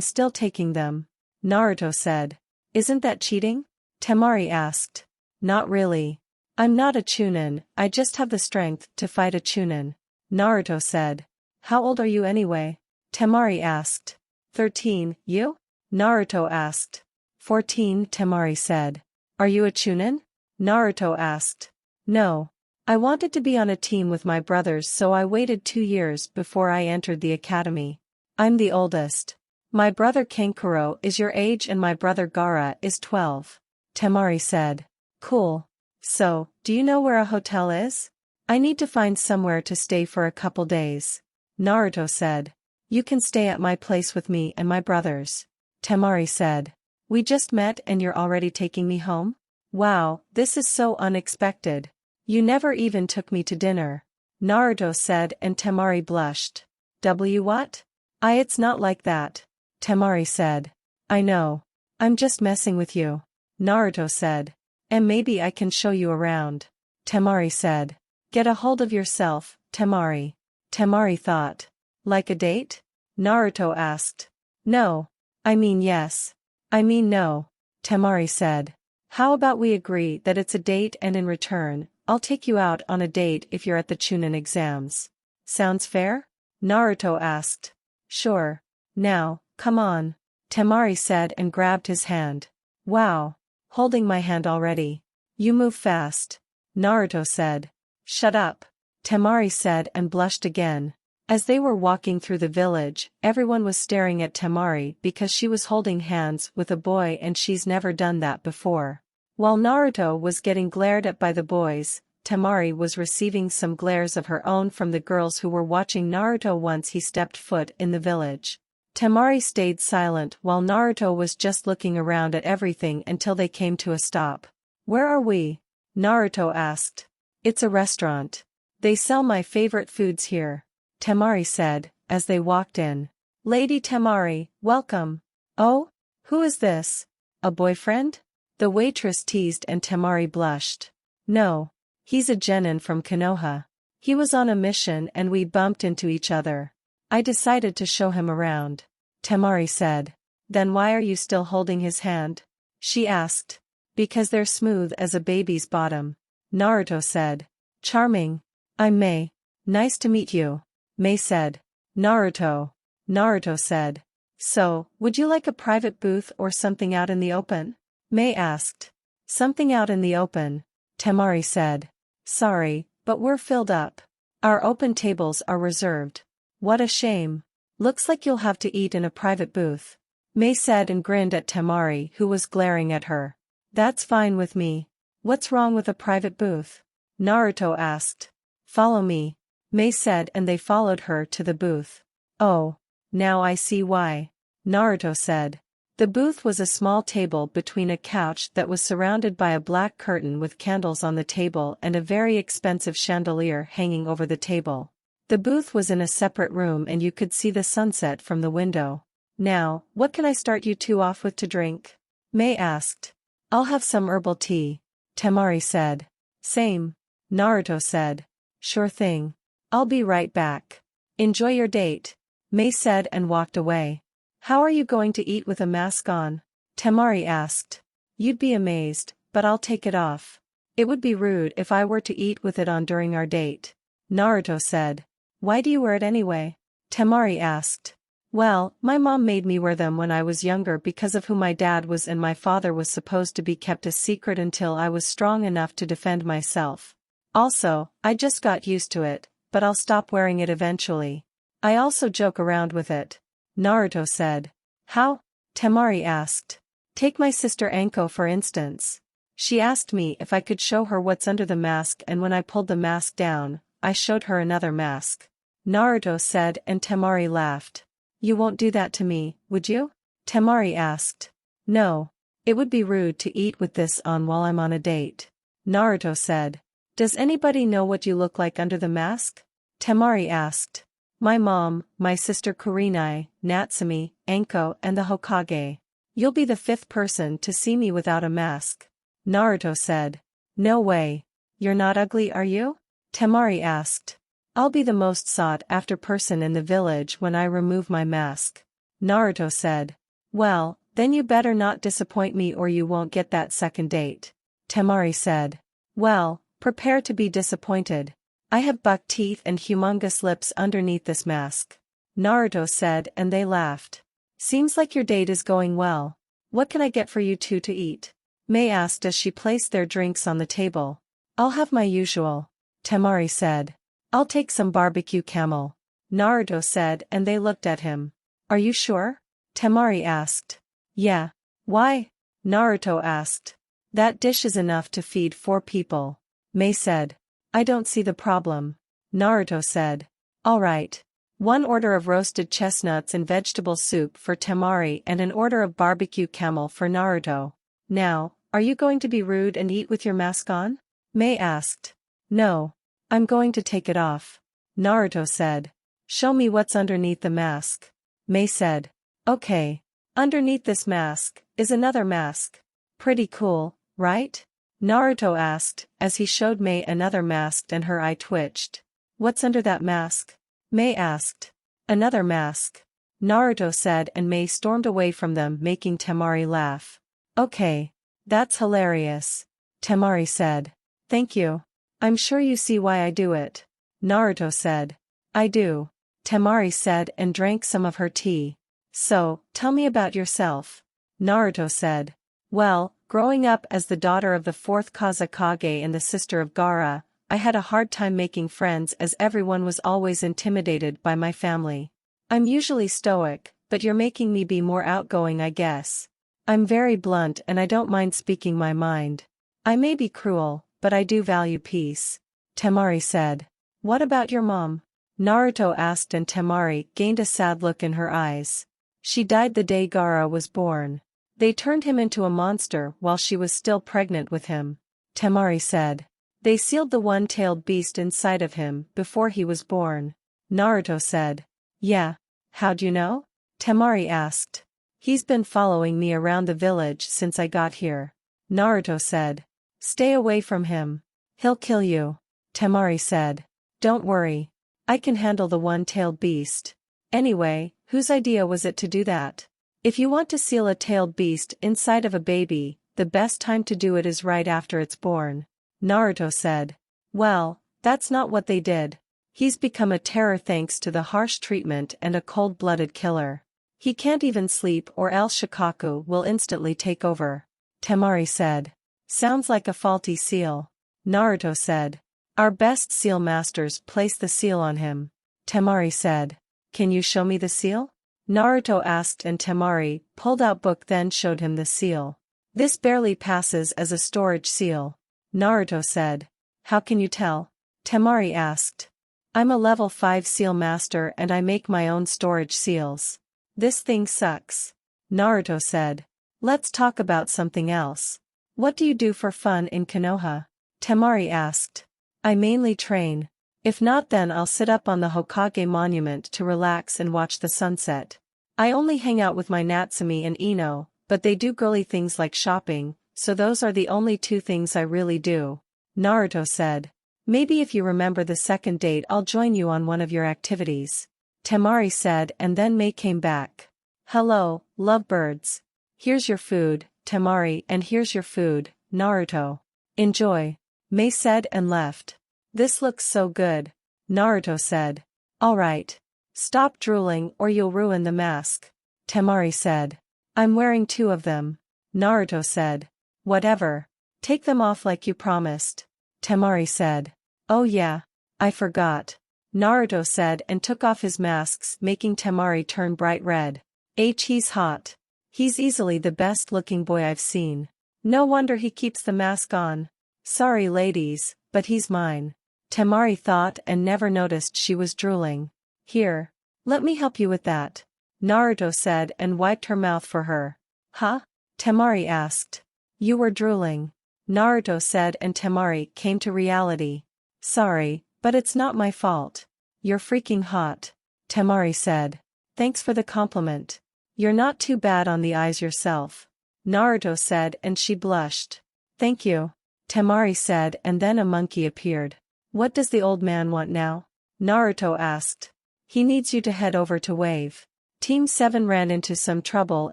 still taking them. Naruto said. Isn't that cheating? Temari asked. Not really. I'm not a Chunin, I just have the strength to fight a Chunin. Naruto said. How old are you anyway? Temari asked. 13, you? Naruto asked. 14, Temari said. Are you a Chunin? Naruto asked. No. I wanted to be on a team with my brothers so I waited 2 years before I entered the academy. I'm the oldest. My brother Kankuro is your age and my brother Gaara is 12. Temari said. Cool. So, do you know where a hotel is? I need to find somewhere to stay for a couple days. Naruto said. You can stay at my place with me and my brothers. Temari said. We just met and you're already taking me home? Wow, this is so unexpected. You never even took me to dinner. Naruto said and Temari blushed. What? It's not like that. Temari said. I know. I'm just messing with you. Naruto said. And maybe I can show you around. Temari said. Get a hold of yourself, Temari. Temari thought. Like a date? Naruto asked. No. I mean yes. I mean no. Temari said. How about we agree that it's a date and in return, I'll take you out on a date if you're at the Chunin exams. Sounds fair? Naruto asked. Sure. Now, come on. Temari said and grabbed his hand. Wow. Holding my hand already. You move fast. Naruto said. Shut up. Temari said and blushed again. As they were walking through the village, everyone was staring at Temari because she was holding hands with a boy and she's never done that before. While Naruto was getting glared at by the boys, Temari was receiving some glares of her own from the girls who were watching Naruto once he stepped foot in the village. Temari stayed silent while Naruto was just looking around at everything until they came to a stop. Where are we? Naruto asked. It's a restaurant. They sell my favorite foods here. Temari said, as they walked in. Lady Temari, welcome. Oh? Who is this? A boyfriend? The waitress teased and Temari blushed. No. He's a genin from Konoha. He was on a mission and we bumped into each other. I decided to show him around. Temari said. Then why are you still holding his hand? She asked. Because they're smooth as a baby's bottom. Naruto said. Charming. I'm Mei. Nice to meet you. Mei said. Naruto. Naruto said. So, would you like a private booth or something out in the open? Mei asked. Something out in the open. Temari said. Sorry, but we're filled up. Our open tables are reserved. What a shame. Looks like you'll have to eat in a private booth. Mei said and grinned at Temari who was glaring at her. That's fine with me. What's wrong with a private booth? Naruto asked. Follow me. Mei said and they followed her to the booth. Oh. Now I see why. Naruto said. The booth was a small table between a couch that was surrounded by a black curtain with candles on the table and a very expensive chandelier hanging over the table. The booth was in a separate room and you could see the sunset from the window. Now, what can I start you two off with to drink? Mei asked. I'll have some herbal tea, Temari said. Same, Naruto said. Sure thing. I'll be right back. Enjoy your date, Mei said and walked away. How are you going to eat with a mask on? Temari asked. You'd be amazed, but I'll take it off. It would be rude if I were to eat with it on during our date, Naruto said. Why do you wear it anyway? Temari asked. Well, my mom made me wear them when I was younger because of who my dad was and my father was supposed to be kept a secret until I was strong enough to defend myself. Also, I just got used to it, but I'll stop wearing it eventually. I also joke around with it, Naruto said. How? Temari asked. Take my sister Anko for instance. She asked me if I could show her what's under the mask and when I pulled the mask down, I showed her another mask. Naruto said and Temari laughed. You won't do that to me, would you? Temari asked. No. It would be rude to eat with this on while I'm on a date, Naruto said. Does anybody know what you look like under the mask? Temari asked. My mom, my sister Kurenai, Natsumi, Anko and the Hokage. You'll be the 5th person to see me without a mask, Naruto said. No way. You're not ugly, are you? Temari asked. I'll be the most sought-after person in the village when I remove my mask, Naruto said. Well, then you better not disappoint me or you won't get that second date, Temari said. Well, prepare to be disappointed. I have buck teeth and humongous lips underneath this mask, Naruto said and they laughed. Seems like your date is going well. What can I get for you two to eat? Mei asked as she placed their drinks on the table. I'll have my usual, Temari said. I'll take some barbecue camel, Naruto said and they looked at him. Are you sure? Temari asked. Yeah. Why? Naruto asked. That dish is enough to feed 4 people, Mei said. I don't see the problem, Naruto said. All right. 1 order of roasted chestnuts and vegetable soup for Temari and an order of barbecue camel for Naruto. Now, are you going to be rude and eat with your mask on? Mei asked. No. I'm going to take it off, Naruto said. Show me what's underneath the mask, Mei said. Okay. Underneath this mask is another mask. Pretty cool, right? Naruto asked, as he showed Mei another mask and her eye twitched. What's under that mask? Mei asked. Another mask, Naruto said and Mei stormed away from them making Temari laugh. Okay. That's hilarious, Temari said. Thank you. I'm sure you see why I do it, Naruto said. I do, Temari said and drank some of her tea. So, tell me about yourself, Naruto said. Well, growing up as the daughter of the 4th Kazekage and the sister of Gaara, I had a hard time making friends as everyone was always intimidated by my family. I'm usually stoic, but you're making me be more outgoing I guess. I'm very blunt and I don't mind speaking my mind. I may be cruel, but I do value peace, Temari said. What about your mom? Naruto asked and Temari gained a sad look in her eyes. She died the day Gaara was born. They turned him into a monster while she was still pregnant with him, Temari said. They sealed the one-tailed beast inside of him before he was born, Naruto said. Yeah. How'd you know? Temari asked. He's been following me around the village since I got here, Naruto said. Stay away from him. He'll kill you, Temari said. Don't worry. I can handle the one-tailed beast. Anyway, whose idea was it to do that? If you want to seal a tailed beast inside of a baby, the best time to do it is right after it's born, Naruto said. Well, that's not what they did. He's become a terror thanks to the harsh treatment and a cold-blooded killer. He can't even sleep or else Shikaku will instantly take over, Temari said. Sounds like a faulty seal, Naruto said. Our best seal masters place the seal on him, Temari said. Can you show me the seal? Naruto asked and Temari pulled out book then showed him the seal. This barely passes as a storage seal, Naruto said. How can you tell? Temari asked. I'm a level 5 seal master and I make my own storage seals. This thing sucks. Naruto said. Let's talk about something else. What do you do for fun in Konoha? Temari asked. I mainly train. If not, then I'll sit up on the Hokage monument to relax and watch the sunset. I only hang out with my Natsumi and Ino, but they do girly things like shopping, so those are the only two things I really do. Naruto said. Maybe if you remember the second date I'll join you on one of your activities. Temari said, and then Mei came back. Hello, lovebirds. Here's your food, Temari, and here's your food, Naruto. Enjoy. Mei said and left. This looks so good. Naruto said. Alright. Stop drooling or you'll ruin the mask. Temari said. I'm wearing two of them. Naruto said. Whatever. Take them off like you promised. Temari said. Oh yeah. I forgot. Naruto said and took off his masks, making Temari turn bright red. He's hot. He's easily the best looking boy I've seen. No wonder he keeps the mask on. Sorry ladies, but he's mine. Temari thought and never noticed she was drooling. Here. Let me help you with that. Naruto said and wiped her mouth for her. Huh? Temari asked. You were drooling. Naruto said and Temari came to reality. Sorry, but it's not my fault. You're freaking hot. Temari said. Thanks for the compliment. You're not too bad on the eyes yourself. Naruto said and she blushed. Thank you. Temari said and then a monkey appeared. What does the old man want now? Naruto asked. He needs you to head over to Wave. Team 7 ran into some trouble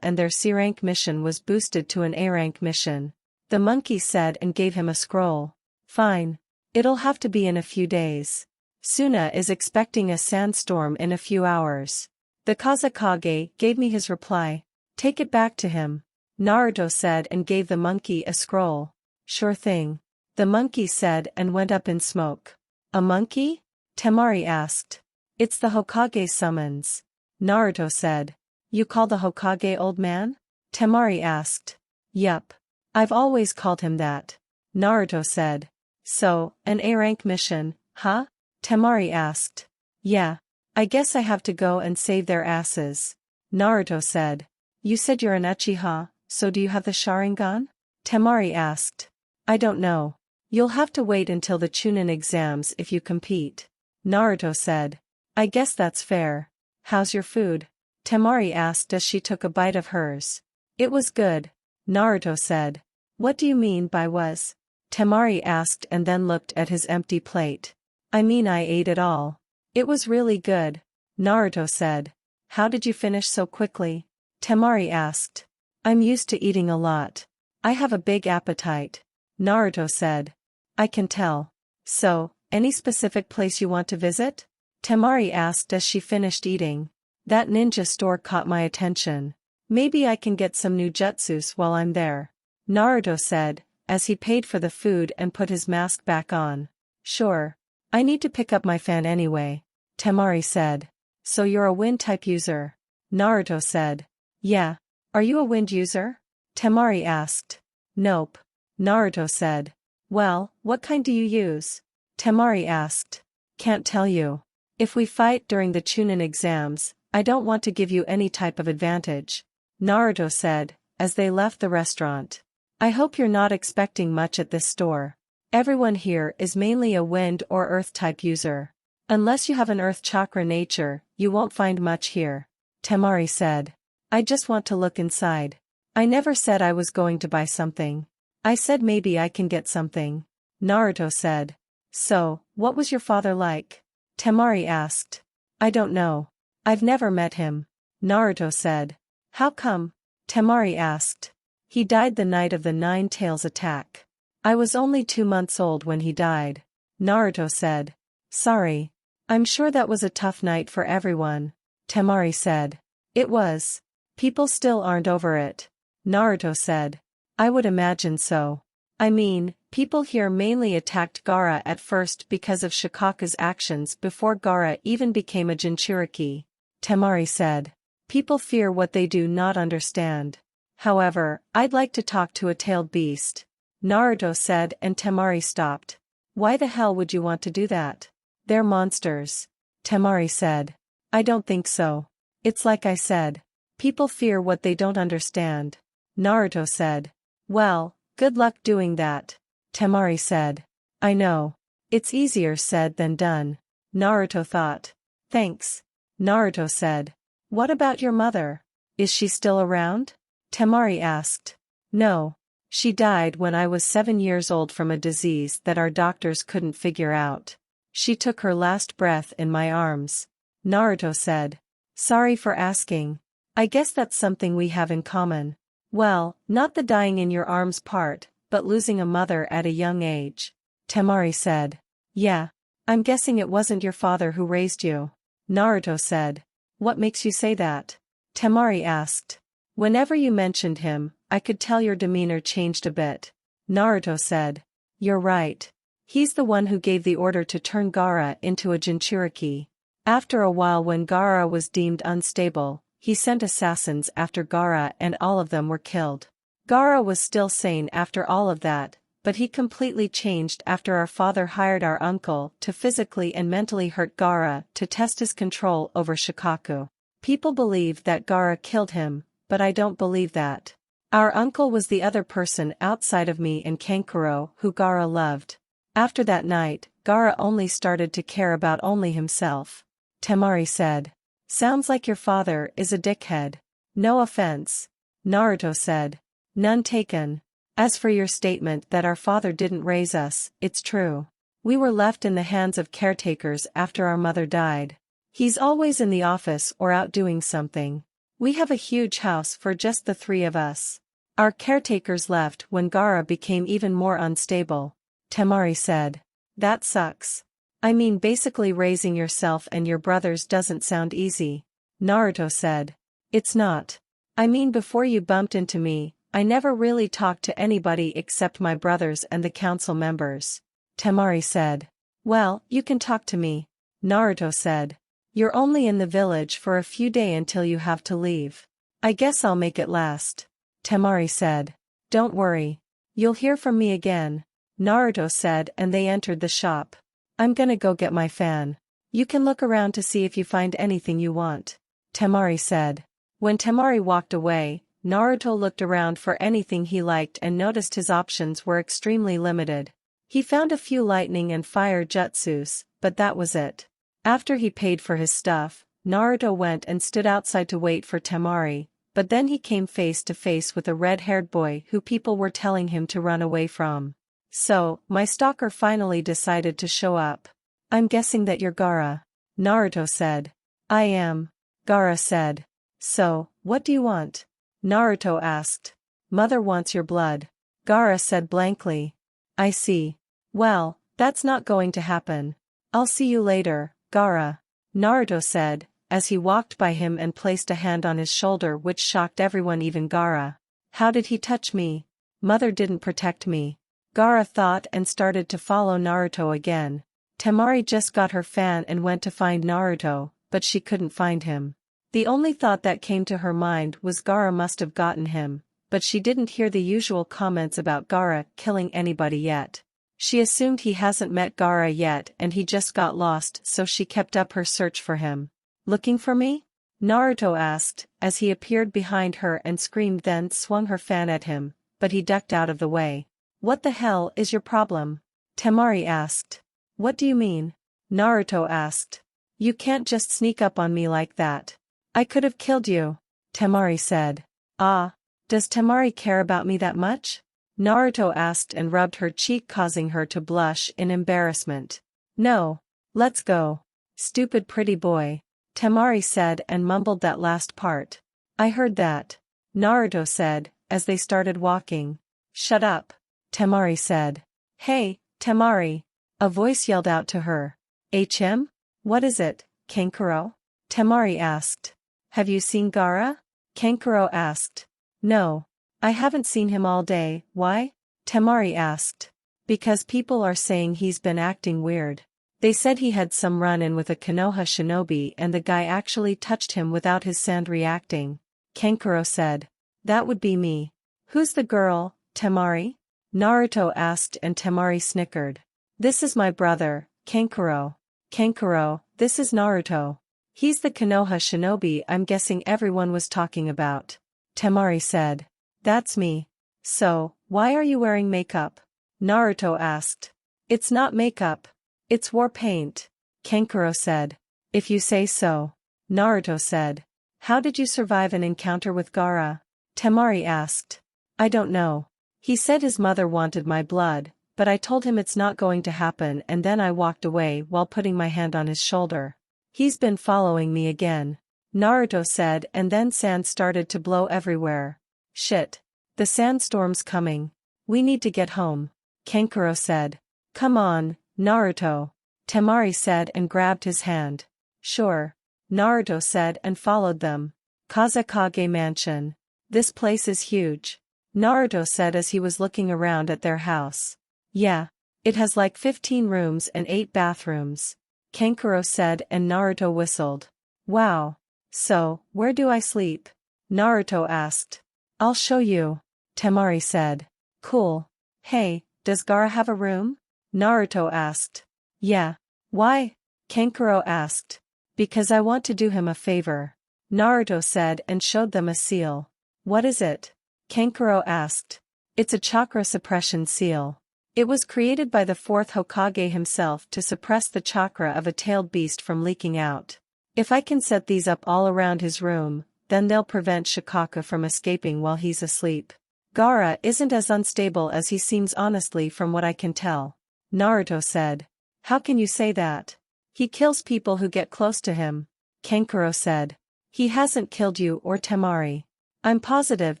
and their C-rank mission was boosted to an A-rank mission. The monkey said and gave him a scroll. Fine. It'll have to be in a few days. Suna is expecting a sandstorm in a few hours. The Kazekage gave me his reply. Take it back to him. Naruto said and gave the monkey a scroll. Sure thing. The monkey said and went up in smoke. A monkey? Temari asked. It's the Hokage summons. Naruto said. You call the Hokage old man? Temari asked. Yup. I've always called him that. Naruto said. So, an A-rank mission, huh? Temari asked. Yeah. I guess I have to go and save their asses. Naruto said. You said you're an Uchiha, so do you have the Sharingan? Temari asked. I don't know. You'll have to wait until the Chunin exams if you compete. Naruto said. I guess that's fair. How's your food? Temari asked as she took a bite of hers. It was good. Naruto said. What do you mean by was? Temari asked and then looked at his empty plate. I mean I ate it all. It was really good. Naruto said. How did you finish so quickly? Temari asked. I'm used to eating a lot. I have a big appetite. Naruto said. I can tell. So, any specific place you want to visit? Temari asked as she finished eating. That ninja store caught my attention. Maybe I can get some new jutsus while I'm there. Naruto said, as he paid for the food and put his mask back on. Sure. I need to pick up my fan anyway. Temari said. So you're a wind type user? Naruto said. Yeah. Are you a wind user? Temari asked. Nope. Naruto said. Well, what kind do you use? Temari asked. Can't tell you. If we fight during the Chunin exams, I don't want to give you any type of advantage. Naruto said, as they left the restaurant. I hope you're not expecting much at this store. Everyone here is mainly a wind or earth type user. Unless you have an earth chakra nature, you won't find much here. Temari said. I just want to look inside. I never said I was going to buy something. I said maybe I can get something. Naruto said. So, what was your father like? Temari asked. I don't know. I've never met him. Naruto said. How come? Temari asked. He died the night of the Nine Tails attack. I was only 2 months old when he died. Naruto said. Sorry. I'm sure that was a tough night for everyone. Temari said. It was. People still aren't over it. Naruto said. I would imagine so. I mean, people here mainly attacked Gaara at first because of Shikaka's actions before Gaara even became a Jinchuriki. Temari said. People fear what they do not understand. However, I'd like to talk to a tailed beast. Naruto said and Temari stopped. Why the hell would you want to do that? They're monsters. Temari said. I don't think so. It's like I said. People fear what they don't understand. Naruto said. Well, good luck doing that. Temari said. I know. It's easier said than done. Naruto thought. Thanks. Naruto said. What about your mother? Is she still around? Temari asked. No. She died when I was 7 years old from a disease that our doctors couldn't figure out. She took her last breath in my arms. Naruto said. Sorry for asking. I guess that's something we have in common. Well, not the dying in your arms part, but losing a mother at a young age. Temari said. Yeah. I'm guessing it wasn't your father who raised you. Naruto said. What makes you say that? Temari asked. Whenever you mentioned him, I could tell your demeanor changed a bit. Naruto said. You're right. He's the one who gave the order to turn Gaara into a Jinchuriki. After a while, when Gaara was deemed unstable, he sent assassins after Gaara and all of them were killed. Gaara was still sane after all of that, but he completely changed after our father hired our uncle to physically and mentally hurt Gaara to test his control over Shikaku. People believe that Gaara killed him, but I don't believe that. Our uncle was the other person outside of me and Kankuro who Gaara loved. After that night, Gaara only started to care about only himself. Temari said. Sounds like your father is a dickhead. No offense. Naruto said. None taken. As for your statement that our father didn't raise us, it's true. We were left in the hands of caretakers after our mother died. He's always in the office or out doing something. We have a huge house for just the 3 of us. Our caretakers left when Gaara became even more unstable. Temari said. That sucks. I mean, basically raising yourself and your brothers doesn't sound easy. Naruto said. It's not. I mean, before you bumped into me, I never really talked to anybody except my brothers and the council members. Temari said. Well, you can talk to me. Naruto said. You're only in the village for a few days until you have to leave. I guess I'll make it last. Temari said. Don't worry. You'll hear from me again. Naruto said, and they entered the shop. I'm gonna go get my fan. You can look around to see if you find anything you want. Temari said. When Temari walked away, Naruto looked around for anything he liked and noticed his options were extremely limited. He found a few lightning and fire jutsus, but that was it. After he paid for his stuff, Naruto went and stood outside to wait for Temari, but then he came face to face with a red-haired boy who people were telling him to run away from. So, my stalker finally decided to show up. I'm guessing that you're Gaara. Naruto said. I am. Gaara said. So, what do you want? Naruto asked. Mother wants your blood. Gaara said blankly. I see. Well, that's not going to happen. I'll see you later, Gaara. Naruto said, as he walked by him and placed a hand on his shoulder, which shocked everyone, even Gaara. How did he touch me? Mother didn't protect me. Gaara thought and started to follow Naruto again. Temari just got her fan and went to find Naruto, but she couldn't find him. The only thought that came to her mind was Gaara must have gotten him, but she didn't hear the usual comments about Gaara killing anybody yet. She assumed he hasn't met Gaara yet and he just got lost, so she kept up her search for him. Looking for me? Naruto asked, as he appeared behind her and screamed, then swung her fan at him, but he ducked out of the way. What the hell is your problem? Temari asked. What do you mean? Naruto asked. You can't just sneak up on me like that. I could have killed you. Temari said. Ah, does Temari care about me that much? Naruto asked and rubbed her cheek, causing her to blush in embarrassment. No. Let's go. Stupid pretty boy. Temari said and mumbled that last part. I heard that. Naruto said, as they started walking. Shut up. Temari said. Hey, Temari. A voice yelled out to her. HM? What is it, Kankuro? Temari asked. Have you seen Gaara? Kankuro asked. No. I haven't seen him all day. Why? Temari asked. Because people are saying he's been acting weird. They said he had some run-in with a Konoha shinobi and the guy actually touched him without his sand reacting. Kankuro said. That would be me. Who's the girl, Temari? Naruto asked and Temari snickered. This is my brother, Kankuro. Kankuro, this is Naruto. He's the Konoha shinobi I'm guessing everyone was talking about. Temari said. That's me. So, why are you wearing makeup? Naruto asked. It's not makeup. It's war paint. Kankuro said. If you say so. Naruto said. How did you survive an encounter with Gaara? Temari asked. I don't know. He said his mother wanted my blood, but I told him it's not going to happen and then I walked away while putting my hand on his shoulder. He's been following me again. Naruto said, and then sand started to blow everywhere. Shit. The sandstorm's coming. We need to get home. Kankuro said. Come on, Naruto. Temari said and grabbed his hand. Sure. Naruto said and followed them. Kazekage Mansion. This place is huge. Naruto said as he was looking around at their house. Yeah. It has like 15 rooms and 8 bathrooms. Kankuro said and Naruto whistled. Wow. So, where do I sleep? Naruto asked. I'll show you. Temari said. Cool. Hey, does Gaara have a room? Naruto asked. Yeah. Why? Kankuro asked. Because I want to do him a favor. Naruto said and showed them a seal. What is it? Kankuro asked. It's a chakra suppression seal. It was created by the 4th Hokage himself to suppress the chakra of a tailed beast from leaking out. If I can set these up all around his room, then they'll prevent Shikaka from escaping while he's asleep. Gaara isn't as unstable as he seems honestly from what I can tell. Naruto said. How can you say that? He kills people who get close to him. Kankuro said. He hasn't killed you or Temari. I'm positive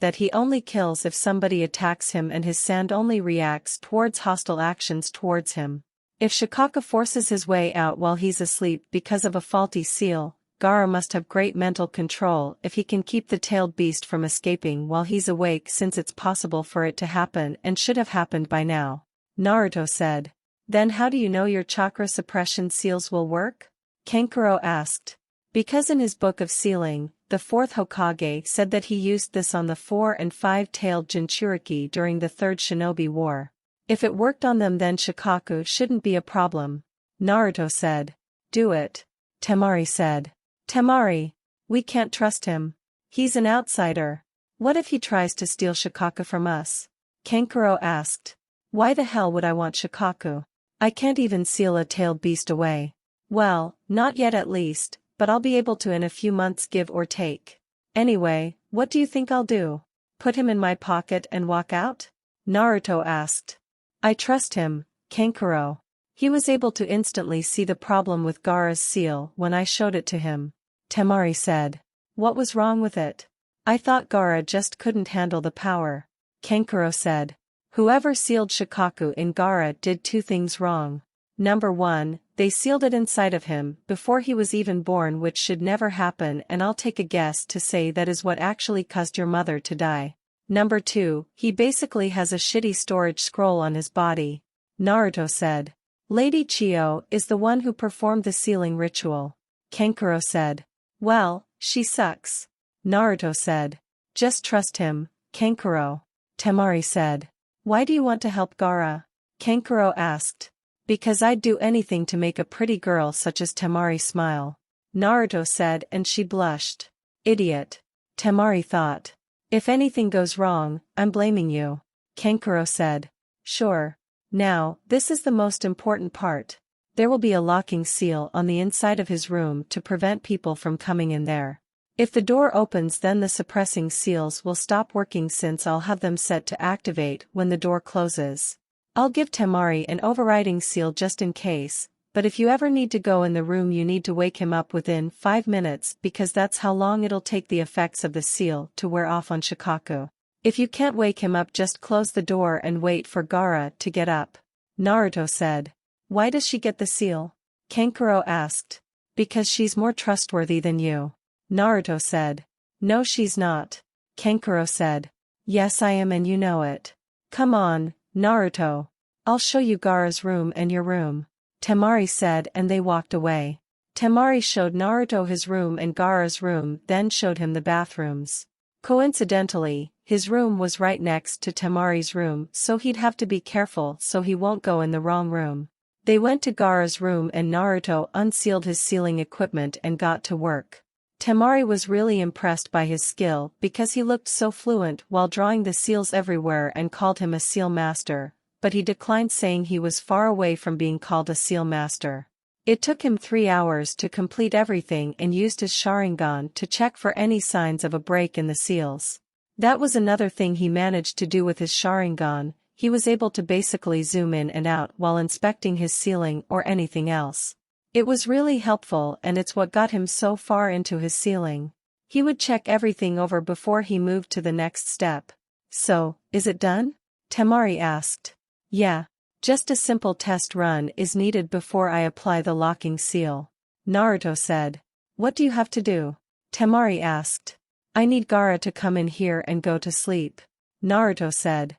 that he only kills if somebody attacks him and his sand only reacts towards hostile actions towards him. If Shikaka forces his way out while he's asleep because of a faulty seal, Gaara must have great mental control if he can keep the tailed beast from escaping while he's awake since it's possible for it to happen and should have happened by now. Naruto said. Then how do you know your chakra suppression seals will work? Kankuro asked. Because in his book of sealing, the 4th Hokage said that he used this on the 4 and 5-tailed Jinchuriki during the 3rd Shinobi War. If it worked on them then Shikaku shouldn't be a problem. Naruto said. Do it. Temari said. Temari. We can't trust him. He's an outsider. What if he tries to steal Shikaka from us? Kankuro asked. Why the hell would I want Shikaku? I can't even seal a tailed beast away. Well, not yet at least, but I'll be able to in a few months give or take. Anyway, what do you think I'll do? Put him in my pocket and walk out? Naruto asked. I trust him, Kankuro. He was able to instantly see the problem with Gaara's seal when I showed it to him. Temari said. What was wrong with it? I thought Gaara just couldn't handle the power. Kankuro said. Whoever sealed Shikaku in Gaara did 2 things wrong. Number 1, they sealed it inside of him before he was even born, which should never happen, and I'll take a guess to say that is what actually caused your mother to die. Number 2, he basically has a shitty storage scroll on his body. Naruto said. Lady Chiyo is the one who performed the sealing ritual. Kankuro said. Well, she sucks. Naruto said. Just trust him, Kankuro. Temari said. Why do you want to help Gaara? Kankuro asked. Because I'd do anything to make a pretty girl such as Temari smile. Naruto said and she blushed. Idiot. Temari thought. If anything goes wrong, I'm blaming you. Kankuro said. Sure. Now, this is the most important part. There will be a locking seal on the inside of his room to prevent people from coming in there. If the door opens then the suppressing seals will stop working since I'll have them set to activate when the door closes. I'll give Temari an overriding seal just in case, but if you ever need to go in the room you need to wake him up within 5 minutes because that's how long it'll take the effects of the seal to wear off on Shikaku. If you can't wake him up just close the door and wait for Gaara to get up. Naruto said. Why does she get the seal? Kankuro asked. Because she's more trustworthy than you. Naruto said. No she's not. Kankuro said. Yes I am and you know it. Come on, Naruto. I'll show you Gaara's room and your room. Temari said and they walked away. Temari showed Naruto his room and Gaara's room, then showed him the bathrooms. Coincidentally, his room was right next to Temari's room, so he'd have to be careful so he won't go in the wrong room. They went to Gaara's room and Naruto unsealed his sealing equipment and got to work. Temari was really impressed by his skill because he looked so fluent while drawing the seals everywhere and called him a seal master, but he declined, saying he was far away from being called a seal master. It took him 3 hours to complete everything and used his Sharingan to check for any signs of a break in the seals. That was another thing he managed to do with his Sharingan. He was able to basically zoom in and out while inspecting his sealing or anything else. It was really helpful, and it's what got him so far into his sealing. He would check everything over before he moved to the next step. "So, is it done?" Temari asked. "Yeah. Just a simple test run is needed before I apply the locking seal," Naruto said. "What do you have to do?" Temari asked. "I need Gaara to come in here and go to sleep," Naruto said.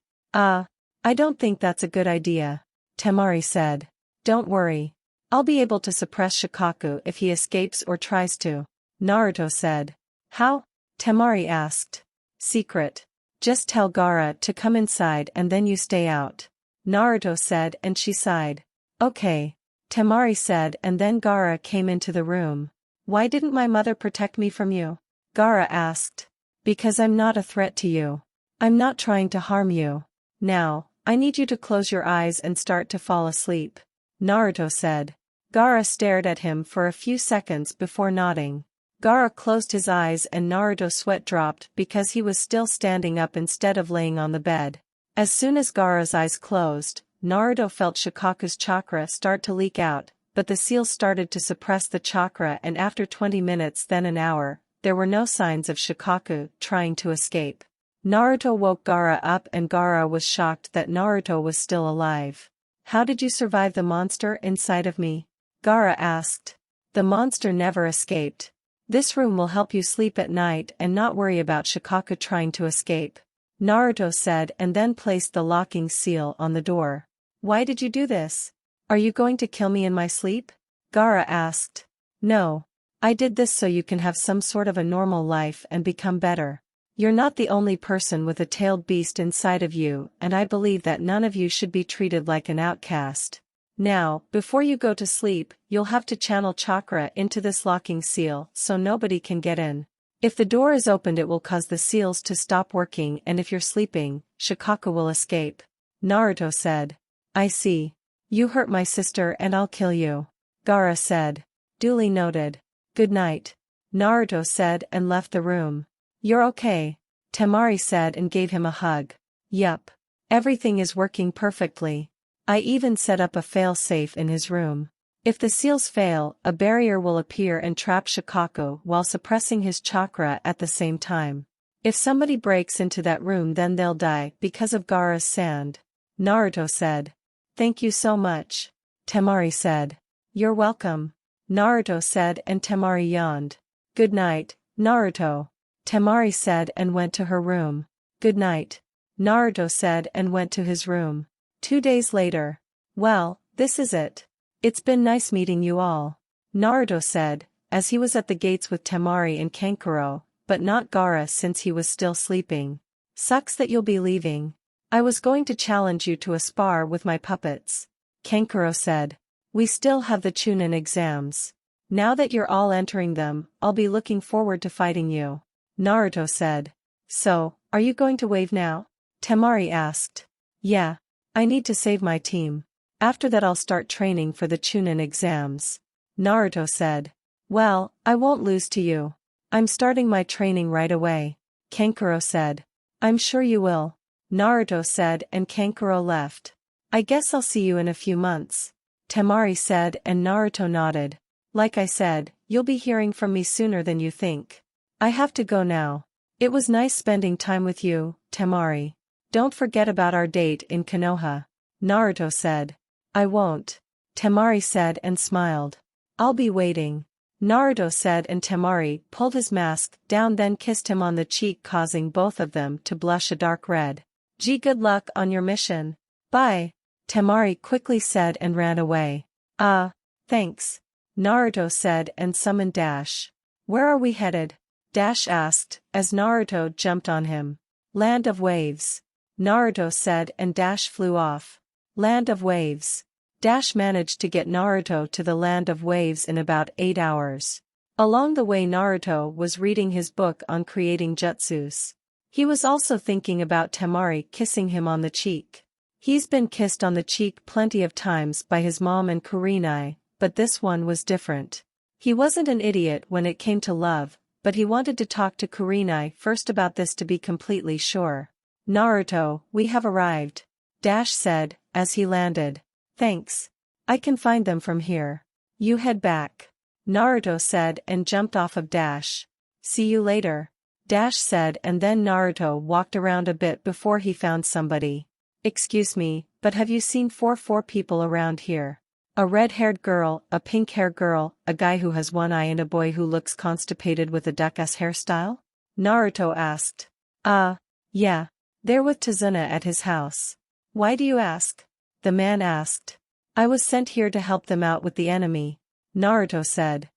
I don't think that's a good idea," Temari said. "Don't worry. I'll be able to suppress Shikaku if he escapes or tries to," Naruto said. "How?" Temari asked. "Secret. Just tell Gaara to come inside and then you stay out," Naruto said, and she sighed. "Okay," Temari said, and then Gaara came into the room. "Why didn't my mother protect me from you?" Gaara asked. "Because I'm not a threat to you. I'm not trying to harm you. Now, I need you to close your eyes and start to fall asleep," Naruto said. Gaara stared at him for a few seconds before nodding. Gaara closed his eyes and Naruto's sweat dropped because he was still standing up instead of laying on the bed. As soon as Gaara's eyes closed, Naruto felt Shikaku's chakra start to leak out, but the seals started to suppress the chakra, and after 20 minutes, then an hour, there were no signs of Shikaku trying to escape. Naruto woke Gaara up and Gaara was shocked that Naruto was still alive. "How did you survive the monster inside of me?" Gaara asked. "The monster never escaped. This room will help you sleep at night and not worry about Shikaku trying to escape," Naruto said, and then placed the locking seal on the door. "Why did you do this? Are you going to kill me in my sleep?" Gaara asked. "No. I did this so you can have some sort of a normal life and become better. You're not the only person with a tailed beast inside of you, and I believe that none of you should be treated like an outcast. Now, before you go to sleep, you'll have to channel chakra into this locking seal so nobody can get in. If the door is opened, it will cause the seals to stop working, and if you're sleeping, Shikaku will escape," Naruto said. "I see. You hurt my sister and I'll kill you," Gaara said. "Duly noted. Good night," Naruto said and left the room. "You're okay," Temari said and gave him a hug. "Yup. Everything is working perfectly. I even set up a fail-safe in his room. If the seals fail, a barrier will appear and trap Shikaku while suppressing his chakra at the same time. If somebody breaks into that room, then they'll die because of Gaara's sand," Naruto said. "Thank you so much," Temari said. "You're welcome," Naruto said, and Temari yawned. "Good night, Naruto," Temari said and went to her room. "Good night," Naruto said and went to his room. 2 days later. "Well, this is it. It's been nice meeting you all," Naruto said, as he was at the gates with Temari and Kankuro, but not Gaara since he was still sleeping. "Sucks that you'll be leaving. I was going to challenge you to a spar with my puppets," Kankuro said. "We still have the Chunin exams. Now that you're all entering them, I'll be looking forward to fighting you," Naruto said. "So, are you going to wave now?" Temari asked. "Yeah. I need to save my team. After that I'll start training for the Chunin exams," Naruto said. "Well, I won't lose to you. I'm starting my training right away," Kankuro said. "I'm sure you will," Naruto said, and Kankuro left. "I guess I'll see you in a few months," Temari said, and Naruto nodded. "Like I said, you'll be hearing from me sooner than you think. I have to go now. It was nice spending time with you, Temari. Don't forget about our date in Konoha," Naruto said. "I won't," Temari said and smiled. "I'll be waiting," Naruto said, and Temari pulled his mask down, then kissed him on the cheek, causing both of them to blush a dark red. "Gee, good luck on your mission. Bye," Temari quickly said and ran away. Thanks," Naruto said and summoned Dash. "Where are we headed?" Dash asked, as Naruto jumped on him. "Land of Waves," Naruto said, and Dash flew off. "Land of Waves. Dash managed to get Naruto to the land of waves in about 8 hours. Along the way Naruto was reading his book on creating jutsus. He was also thinking about Temari kissing him on the cheek. He's been kissed on the cheek plenty of times by his mom and Kurenai, but this one was different. He wasn't an idiot when it came to love, but he wanted to talk to Kurenai first about this to be completely sure. Naruto, we have arrived, Dash said, as he landed. Thanks. I can find them from here. You head back, Naruto said and jumped off of Dash. See you later, Dash said, and then Naruto walked around a bit before he found somebody. Excuse me, but have you seen four people around here? A red-haired girl, a pink-haired girl, a guy who has one eye and a boy who looks constipated with a duck-ass hairstyle? Naruto asked. Yeah. They're with Tazuna at his house. Why do you ask? The man asked. I was sent here to help them out with the enemy, Naruto said.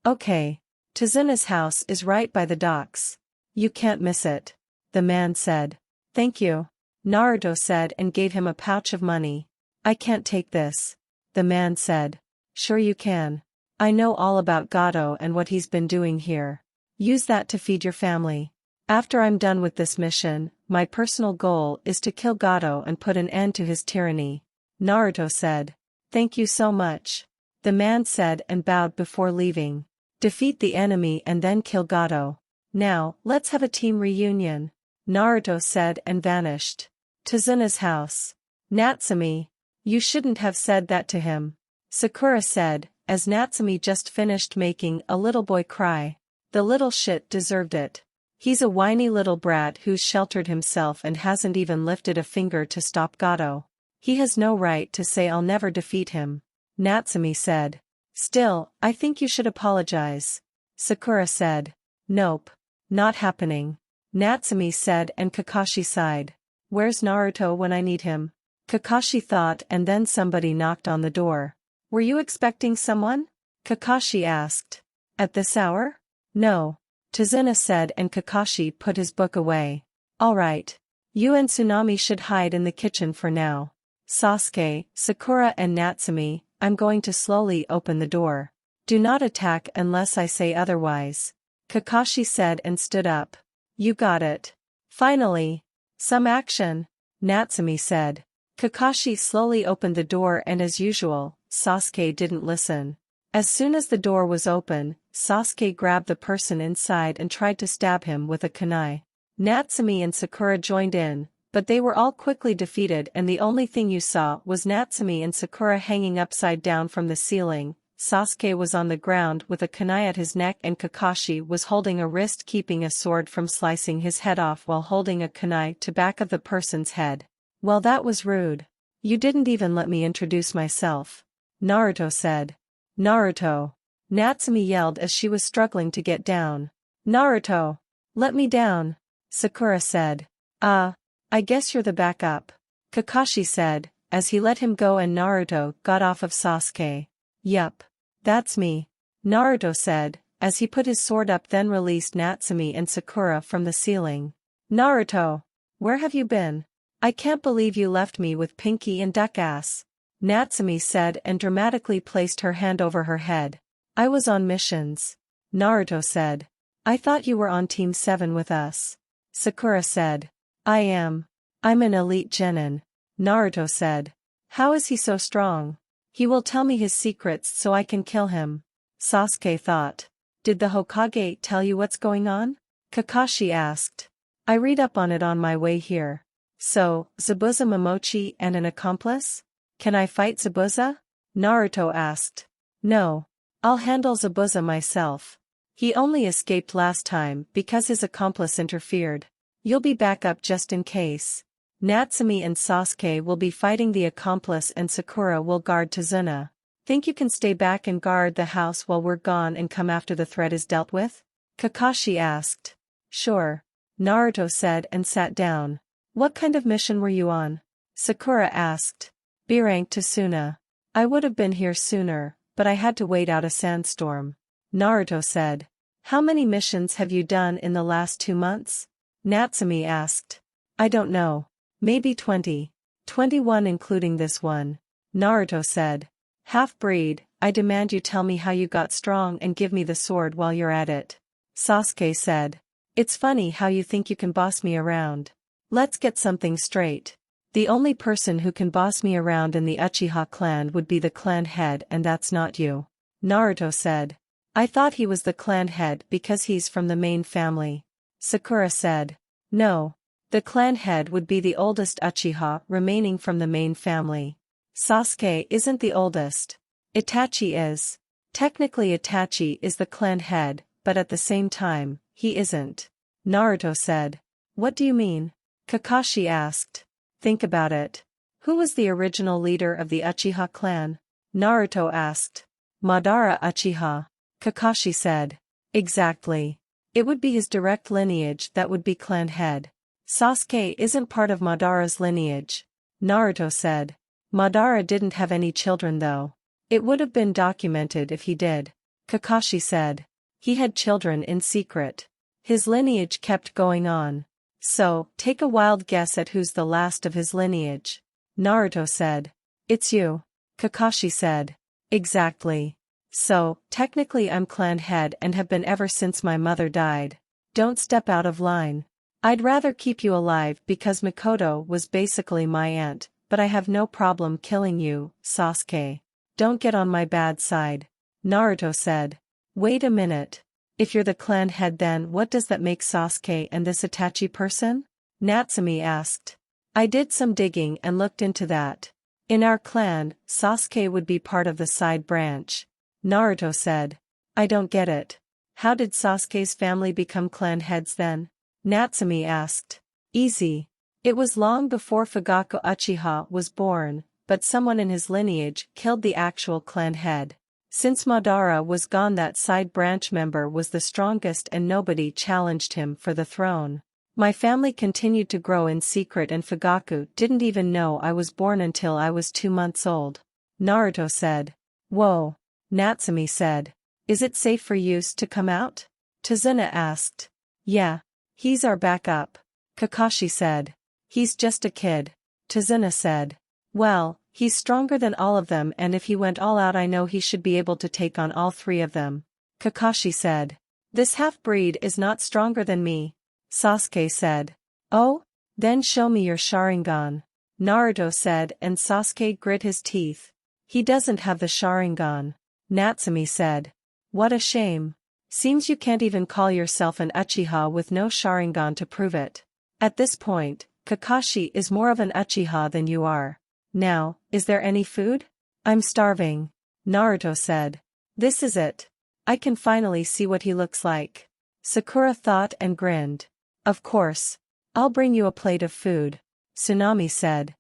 Okay. Tazuna's house is right by the docks. You can't miss it, the man said. Thank you, Naruto said and gave him a pouch of money. I can't take this, the man said. Sure you can. I know all about Gato and what he's been doing here. Use that to feed your family. After I'm done with this mission, my personal goal is to kill Gato and put an end to his tyranny, Naruto said. Thank you so much, the man said and bowed before leaving. Defeat the enemy and then kill Gato. Now, let's have a team reunion, Naruto said and vanished. Tazuna's house. Natsumi. You shouldn't have said that to him, Sakura said, as Natsumi just finished making a little boy cry. The little shit deserved it. He's a whiny little brat who's sheltered himself and hasn't even lifted a finger to stop Gato. He has no right to say I'll never defeat him, Natsumi said. Still, I think you should apologize, Sakura said. Nope. Not happening, Natsumi said and Kakashi sighed. Where's Naruto when I need him? Kakashi thought and then somebody knocked on the door. Were you expecting someone? Kakashi asked. At this hour? No, Tazuna said and Kakashi put his book away. Alright. You and Tsunami should hide in the kitchen for now. Sasuke, Sakura and Natsumi, I'm going to slowly open the door. Do not attack unless I say otherwise, Kakashi said and stood up. You got it. Finally. Some action, Natsumi said. Kakashi slowly opened the door and as usual, Sasuke didn't listen. As soon as the door was open, Sasuke grabbed the person inside and tried to stab him with a kunai. Natsumi and Sakura joined in, but they were all quickly defeated and the only thing you saw was Natsumi and Sakura hanging upside down from the ceiling. Sasuke was on the ground with a kunai at his neck and Kakashi was holding a wrist keeping a sword from slicing his head off while holding a kunai to back of the person's head. Well, that was rude. You didn't even let me introduce myself, Naruto said. Naruto. Natsumi yelled as she was struggling to get down. Naruto. Let me down, Sakura said. I guess you're the backup, Kakashi said, as he let him go and Naruto got off of Sasuke. Yup. That's me, Naruto said, as he put his sword up then released Natsumi and Sakura from the ceiling. Naruto. Where have you been? I can't believe you left me with Pinky and Duck Ass, Natsumi said and dramatically placed her hand over her head. I was on missions, Naruto said. I thought you were on Team 7 with us, Sakura said. I am. I'm an elite genin, Naruto said. How is he so strong? He will tell me his secrets so I can kill him, Sasuke thought. Did the Hokage tell you what's going on? Kakashi asked. I read up on it on my way here. So, Zabuza Momochi and an accomplice? Can I fight Zabuza? Naruto asked. No. I'll handle Zabuza myself. He only escaped last time because his accomplice interfered. You'll be back up just in case. Natsumi and Sasuke will be fighting the accomplice and Sakura will guard Tazuna. Think you can stay back and guard the house while we're gone and come after the threat is dealt with? Kakashi asked. Sure, Naruto said and sat down. What kind of mission were you on? Sakura asked. B-rank to Suna. I would have been here sooner, but I had to wait out a sandstorm, Naruto said. How many missions have you done in the last 2 months? Natsumi asked. I don't know. Maybe 20. 21 including this one, Naruto said. Half-breed, I demand you tell me how you got strong and give me the sword while you're at it. Sasuke said. It's funny how you think you can boss me around. Let's get something straight. The only person who can boss me around in the Uchiha clan would be the clan head, and that's not you. Naruto said. I thought he was the clan head because he's from the main family. Sakura said. No. The clan head would be the oldest Uchiha remaining from the main family. Sasuke isn't the oldest. Itachi is. Technically Itachi is the clan head, but at the same time, he isn't. Naruto said. What do you mean? Kakashi asked. Think about it. Who was the original leader of the Uchiha clan? Naruto asked. Madara Uchiha. Kakashi said. Exactly. It would be his direct lineage that would be clan head. Sasuke isn't part of Madara's lineage. Naruto said. Madara didn't have any children though. It would have been documented if he did. Kakashi said. He had children in secret. His lineage kept going on. So, take a wild guess at who's the last of his lineage. Naruto said. It's you. Kakashi said. Exactly. So, technically I'm clan head and have been ever since my mother died. Don't step out of line. I'd rather keep you alive because Mikoto was basically my aunt, but I have no problem killing you, Sasuke. Don't get on my bad side. Naruto said. Wait a minute. If you're the clan head then what does that make Sasuke and this Itachi person? Natsumi asked. I did some digging and looked into that. In our clan, Sasuke would be part of the side branch. Naruto said. I don't get it. How did Sasuke's family become clan heads then? Natsumi asked. Easy. It was long before Fugaku Uchiha was born, but someone in his lineage killed the actual clan head. Since Madara was gone that side branch member was the strongest and nobody challenged him for the throne. My family continued to grow in secret and Fugaku didn't even know I was born until I was 2 months old. Naruto said. Whoa. Natsumi said. Is it safe for use to come out? Tazuna asked. Yeah. He's our backup. Kakashi said. He's just a kid. Tazuna said. Well, he's stronger than all of them and if he went all out I know he should be able to take on all 3 of them. Kakashi said. This half-breed is not stronger than me. Sasuke said. Oh? Then show me your Sharingan. Naruto said and Sasuke grit his teeth. He doesn't have the Sharingan. Natsumi said. What a shame. Seems you can't even call yourself an Uchiha with no Sharingan to prove it. At this point, Kakashi is more of an Uchiha than you are. Now, is there any food? I'm starving. Naruto said. This is it. I can finally see what he looks like. Sakura thought and grinned. Of course. I'll bring you a plate of food. Tsunami said.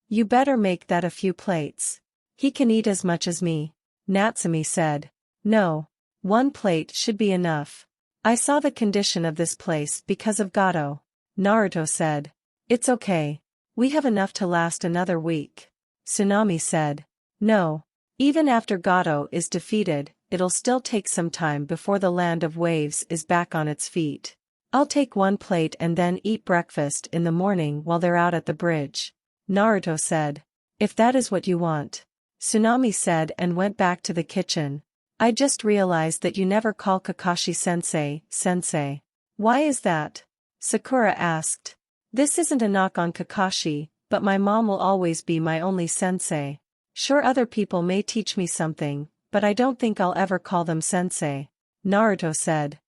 You better make that a few plates. He can eat as much as me. Natsumi said. No. 1 plate should be enough. I saw the condition of this place because of Gato. Naruto said. It's okay. We have enough to last another week. Tsunami said. No. Even after Gato is defeated, it'll still take some time before the land of waves is back on its feet. I'll take 1 plate and then eat breakfast in the morning while they're out at the bridge. Naruto said. If that is what you want. Tsunami said and went back to the kitchen. I just realized that you never call Kakashi-sensei, sensei. Why is that? Sakura asked. This isn't a knock on Kakashi, but my mom will always be my only sensei. Sure other people may teach me something, but I don't think I'll ever call them sensei. Naruto said.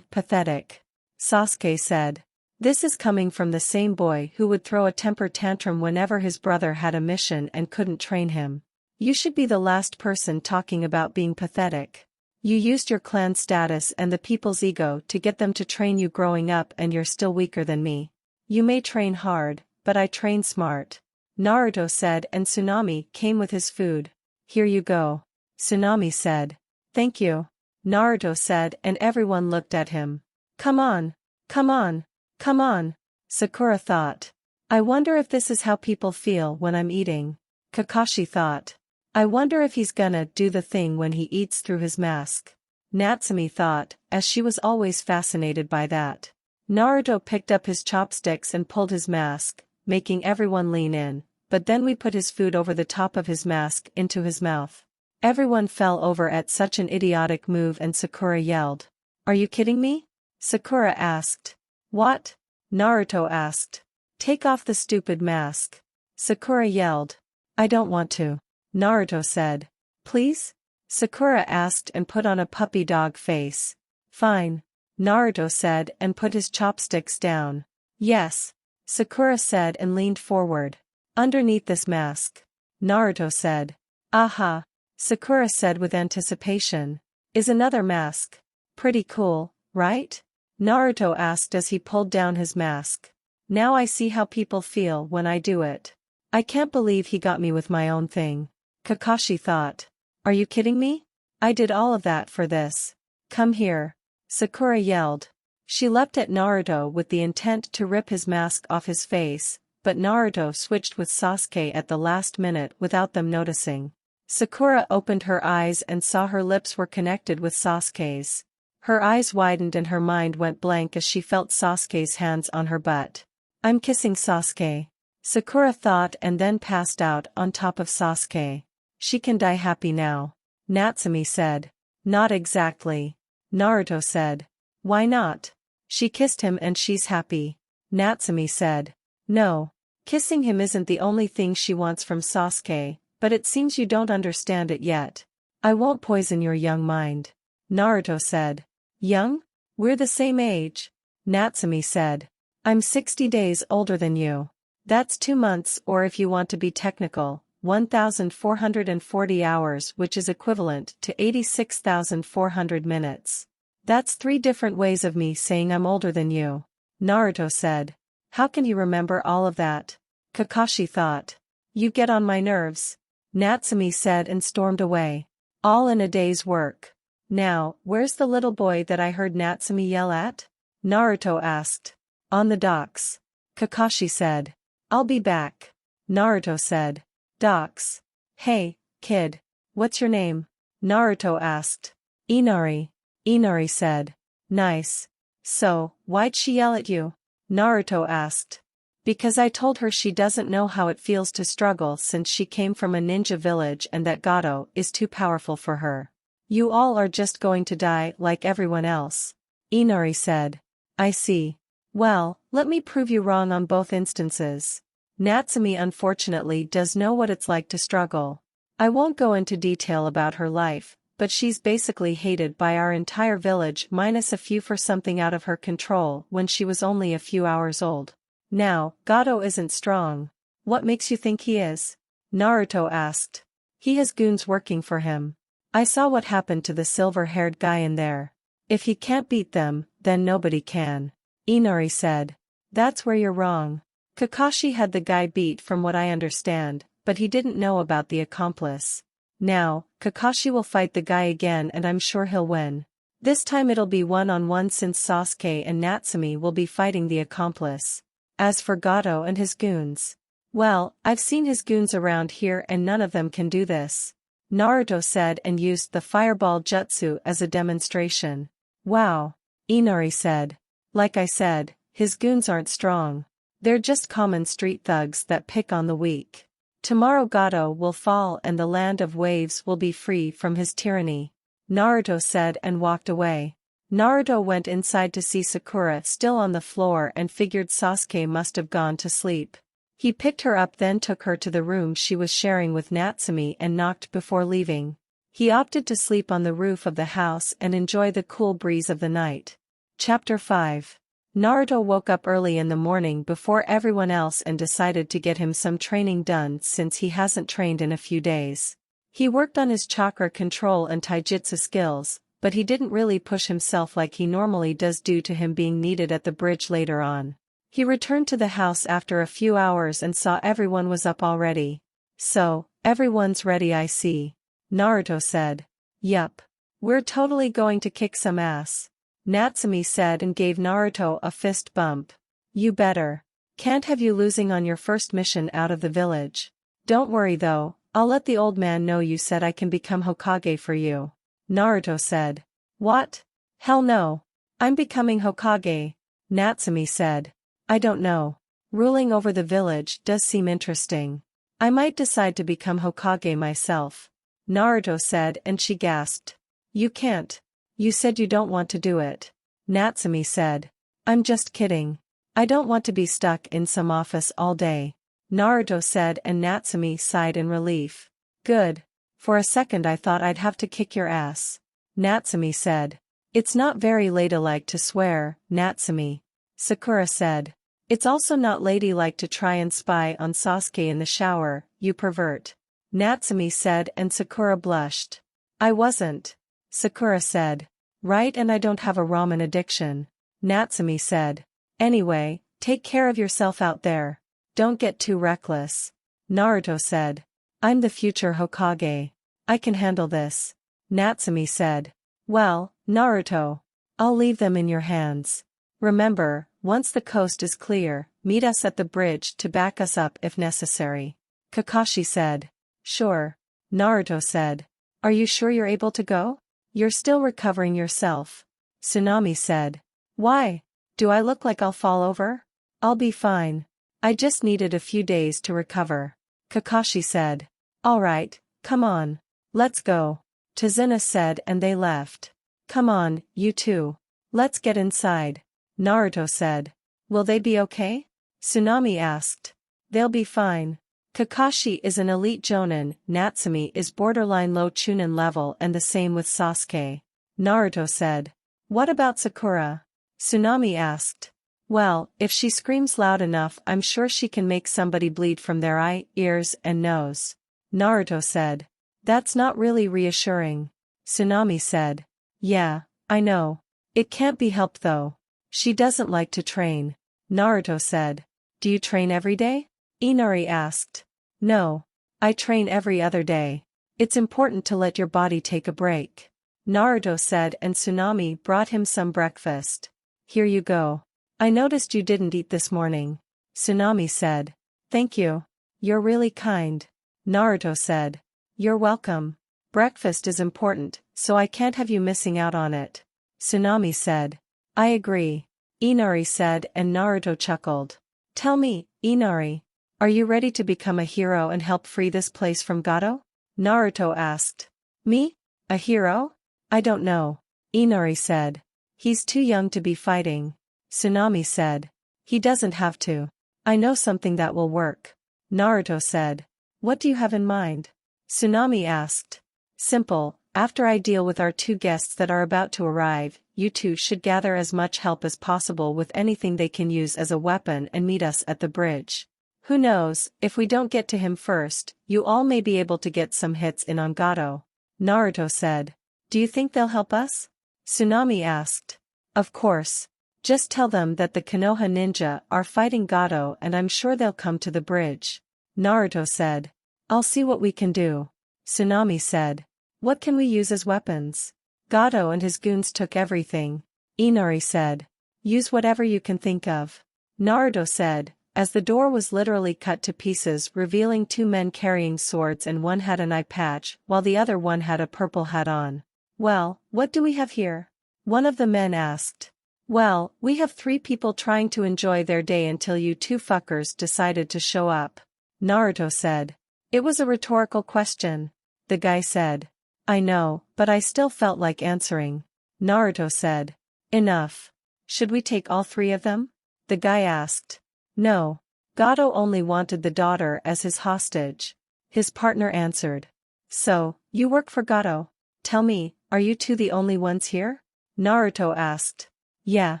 Pathetic. Sasuke said. This is coming from the same boy who would throw a temper tantrum whenever his brother had a mission and couldn't train him. You should be the last person talking about being pathetic. You used your clan status and the people's ego to get them to train you growing up and you're still weaker than me. You may train hard, but I train smart. Naruto said and Tsunami came with his food. Here you go. Tsunami said. Thank you. Naruto said and everyone looked at him. Come on. Come on. Come on. Sakura thought. I wonder if this is how people feel when I'm eating. Kakashi thought. I wonder if he's gonna do the thing when he eats through his mask. Natsumi thought, as she was always fascinated by that. Naruto picked up his chopsticks and pulled his mask, making everyone lean in, but then we put his food over the top of his mask into his mouth. Everyone fell over at such an idiotic move and Sakura yelled. Are you kidding me? Sakura asked. What? Naruto asked. Take off the stupid mask. Sakura yelled. I don't want to. Naruto said. Please? Sakura asked and put on a puppy dog face. Fine. Naruto said and put his chopsticks down. Yes. Sakura said and leaned forward. Underneath this mask. Naruto said. Aha. Sakura said with anticipation. Is another mask. Pretty cool, right? Naruto asked as he pulled down his mask. Now I see how people feel when I do it. I can't believe he got me with my own thing. Kakashi thought. Are you kidding me? I did all of that for this. Come here. Sakura yelled. She leapt at Naruto with the intent to rip his mask off his face, but Naruto switched with Sasuke at the last minute without them noticing. Sakura opened her eyes and saw her lips were connected with Sasuke's. Her eyes widened and her mind went blank as she felt Sasuke's hands on her butt. I'm kissing Sasuke. Sakura thought and then passed out on top of Sasuke. She can die happy now. Natsumi said. Not exactly. Naruto said. Why not? She kissed him and she's happy. Natsumi said. No. Kissing him isn't the only thing she wants from Sasuke, but it seems you don't understand it yet. I won't poison your young mind. Naruto said. Young? We're the same age. Natsumi said. I'm 60 days older than you. That's 2 months or if you want to be technical, 1,440 hours which is equivalent to 86,400 minutes. That's 3 different ways of me saying I'm older than you. Naruto said. How can you remember all of that? Kakashi thought. You get on my nerves. Natsumi said and stormed away. All in a day's work. Now, where's the little boy that I heard Natsumi yell at? Naruto asked. On the docks. Kakashi said. I'll be back. Naruto said. Docks. Hey, kid. What's your name? Naruto asked. Inari. Inari said. Nice. So, why'd she yell at you? Naruto asked. Because I told her she doesn't know how it feels to struggle since she came from a ninja village and that Gato is too powerful for her. You all are just going to die like everyone else. Inari said. I see. Well, let me prove you wrong on both instances. Natsumi unfortunately does know what it's like to struggle. I won't go into detail about her life, but she's basically hated by our entire village minus a few for something out of her control when she was only a few hours old. Now, Gato isn't strong. What makes you think he is? Naruto asked. He has goons working for him. I saw what happened to the silver-haired guy in there. If he can't beat them, then nobody can. Inari said. That's where you're wrong. Kakashi had the guy beat from what I understand, but he didn't know about the accomplice. Now, Kakashi will fight the guy again and I'm sure he'll win. This time it'll be one-on-one since Sasuke and Natsumi will be fighting the accomplice. As for Gato and his goons. Well, I've seen his goons around here and none of them can do this. Naruto said and used the fireball jutsu as a demonstration. Wow. Inari said. Like I said, his goons aren't strong. They're just common street thugs that pick on the weak. Tomorrow Gato will fall and the land of waves will be free from his tyranny. Naruto said and walked away. Naruto went inside to see Sakura still on the floor and figured Sasuke must have gone to sleep. He picked her up then took her to the room she was sharing with Natsumi and knocked before leaving. He opted to sleep on the roof of the house and enjoy the cool breeze of the night. Chapter 5. Naruto woke up early in the morning before everyone else and decided to get him some training done since he hasn't trained in a few days. He worked on his chakra control and taijutsu skills, but he didn't really push himself like he normally does due to him being needed at the bridge later on. He returned to the house after a few hours and saw everyone was up already. So, everyone's ready I see. Naruto said. Yup. We're totally going to kick some ass. Natsumi said and gave Naruto a fist bump. You better. Can't have you losing on your first mission out of the village. Don't worry though, I'll let the old man know you said I can become Hokage for you. Naruto said. What? Hell no. I'm becoming Hokage. Natsumi said. I don't know. Ruling over the village does seem interesting. I might decide to become Hokage myself. Naruto said, and she gasped. You can't. You said you don't want to do it. Natsumi said. I'm just kidding. I don't want to be stuck in some office all day. Naruto said, and Natsumi sighed in relief. Good. For a second I thought I'd have to kick your ass. Natsumi said. It's not very ladylike to swear, Natsumi. Sakura said. It's also not ladylike to try and spy on Sasuke in the shower, you pervert. Natsumi said, and Sakura blushed. I wasn't. Sakura said. Right, and I don't have a ramen addiction. Natsumi said. Anyway, take care of yourself out there. Don't get too reckless. Naruto said. I'm the future Hokage. I can handle this. Natsumi said. Well, Naruto. I'll leave them in your hands. Remember, once the coast is clear, meet us at the bridge to back us up if necessary. Kakashi said. Sure. Naruto said. Are you sure you're able to go? You're still recovering yourself. Tsunami said. Why? Do I look like I'll fall over? I'll be fine. I just needed a few days to recover. Kakashi said. All right, come on. Let's go. Tazuna said, and they left. Come on, you two. Let's get inside. Naruto said. Will they be okay? Tsunami asked. They'll be fine. Kakashi is an elite jonin, Natsumi is borderline low chunin level, and the same with Sasuke. Naruto said. What about Sakura? Tsunami asked. Well, if she screams loud enough, I'm sure she can make somebody bleed from their eye, ears, and nose. Naruto said. That's not really reassuring. Tsunami said. Yeah, I know. It can't be helped though. She doesn't like to train. Naruto said. Do you train every day? Inari asked. No. I train every other day. It's important to let your body take a break. Naruto said, and Tsunami brought him some breakfast. Here you go. I noticed you didn't eat this morning. Tsunami said. Thank you. You're really kind. Naruto said. You're welcome. Breakfast is important, so I can't have you missing out on it. Tsunami said. I agree. Inari said, and Naruto chuckled. Tell me, Inari. Are you ready to become a hero and help free this place from Gato? Naruto asked. Me? A hero? I don't know. Inari said. He's too young to be fighting. Tsunami said. He doesn't have to. I know something that will work. Naruto said. What do you have in mind? Tsunami asked. Simple, after I deal with our two guests that are about to arrive, you two should gather as much help as possible with anything they can use as a weapon and meet us at the bridge. Who knows, if we don't get to him first, you all may be able to get some hits in on Gato. Naruto said. Do you think they'll help us? Tsunami asked. Of course. Just tell them that the Konoha ninja are fighting Gato and I'm sure they'll come to the bridge. Naruto said. I'll see what we can do. Tsunami said. What can we use as weapons? Gato and his goons took everything. Inari said. Use whatever you can think of. Naruto said, as the door was literally cut to pieces, revealing two men carrying swords, and one had an eye patch, while the other one had a purple hat on. Well, what do we have here? One of the men asked. Well, we have 3 people trying to enjoy their day until you two fuckers decided to show up. Naruto said. It was a rhetorical question. The guy said. I know, but I still felt like answering. Naruto said. Enough. Should we take all 3 of them? The guy asked. No. Gato only wanted the daughter as his hostage. His partner answered. So, you work for Gato? Tell me, are you two the only ones here? Naruto asked. Yeah.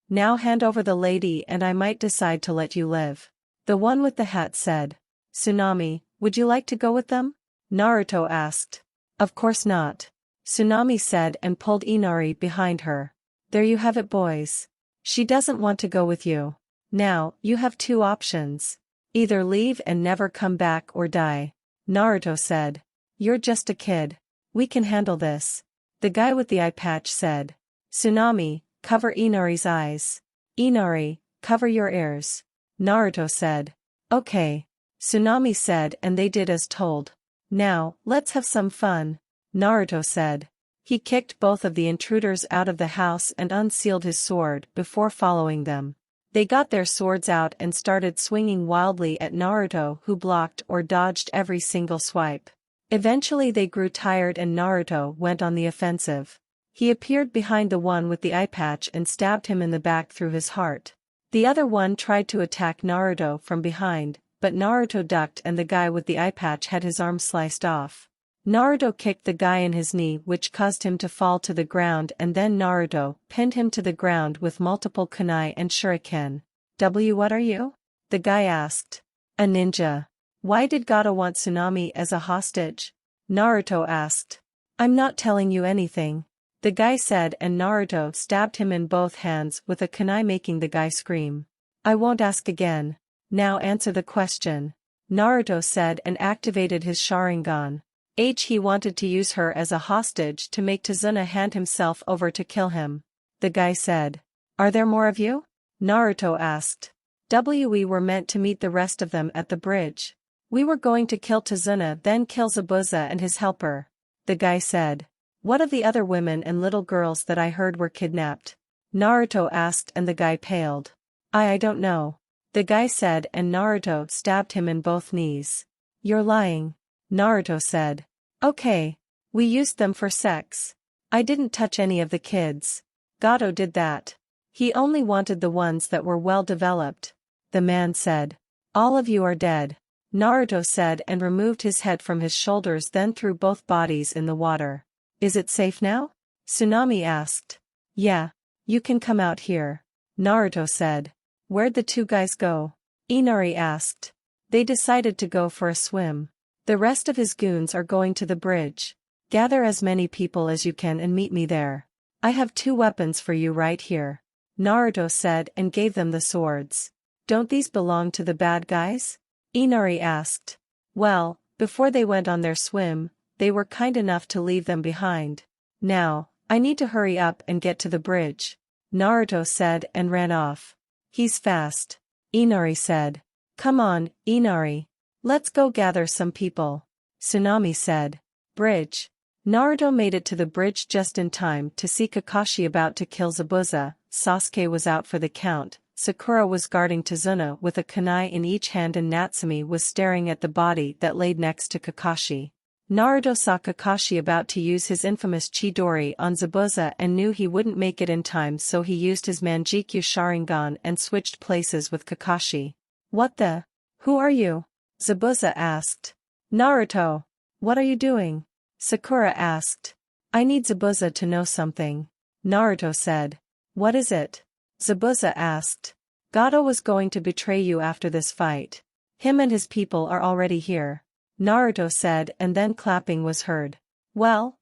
Now hand over the lady and I might decide to let you live. The one with the hat said. Tsunami, would you like to go with them? Naruto asked. Of course not. Tsunami said and pulled Inari behind her. There you have it, boys. She doesn't want to go with you. Now, you have 2 options. Either leave and never come back or die. Naruto said. You're just a kid. We can handle this. The guy with the eye patch said. Tsunami, cover Inari's eyes. Inari, cover your ears. Naruto said. Okay. Tsunami said, and they did as told. Now, let's have some fun. Naruto said. He kicked both of the intruders out of the house and unsealed his sword before following them. They got their swords out and started swinging wildly at Naruto, who blocked or dodged every single swipe. Eventually they grew tired and Naruto went on the offensive. He appeared behind the one with the eye patch and stabbed him in the back through his heart. The other one tried to attack Naruto from behind, but Naruto ducked and the guy with the eye patch had his arm sliced off. Naruto kicked the guy in his knee, which caused him to fall to the ground, and then Naruto pinned him to the ground with multiple kunai and shuriken. What are you? The guy asked. A ninja. Why did Gato want Tsunami as a hostage? Naruto asked. I'm not telling you anything. The guy said, and Naruto stabbed him in both hands with a kunai, making the guy scream. I won't ask again. Now answer the question. Naruto said and activated his Sharingan. He wanted to use her as a hostage to make Tazuna hand himself over to kill him. The guy said. Are there more of you? Naruto asked. We were meant to meet the rest of them at the bridge. We were going to kill Tazuna, then kill Zabuza and his helper. The guy said. What of the other women and little girls that I heard were kidnapped? Naruto asked, and the guy paled. I don't know. The guy said, and Naruto stabbed him in both knees. You're lying. Naruto said. Okay. We used them for sex. I didn't touch any of the kids. Gato did that. He only wanted the ones that were well developed. The man said. All of you are dead. Naruto said and removed his head from his shoulders, then threw both bodies in the water. Is it safe now? Tsunami asked. Yeah. You can come out here. Naruto said. Where'd the two guys go? Inari asked. They decided to go for a swim. The rest of his goons are going to the bridge. Gather as many people as you can and meet me there. I have 2 weapons for you right here. Naruto said and gave them the swords. Don't these belong to the bad guys? Inari asked. Well, before they went on their swim, they were kind enough to leave them behind. Now, I need to hurry up and get to the bridge. Naruto said and ran off. He's fast. Inari said. Come on, Inari. Let's go gather some people. Tsunami said. Bridge. Naruto made it to the bridge just in time to see Kakashi about to kill Zabuza. Sasuke was out for the count, Sakura was guarding Tazuna with a kunai in each hand, and Natsumi was staring at the body that laid next to Kakashi. Naruto saw Kakashi about to use his infamous Chidori on Zabuza and knew he wouldn't make it in time, so he used his Manjikyu Sharingan and switched places with Kakashi. What the? Who are you? Zabuza asked. Naruto. What are you doing? Sakura asked. I need Zabuza to know something. Naruto said. What is it? Zabuza asked. Gato was going to betray you after this fight. Him and his people are already here. Naruto said, and then clapping was heard. Well,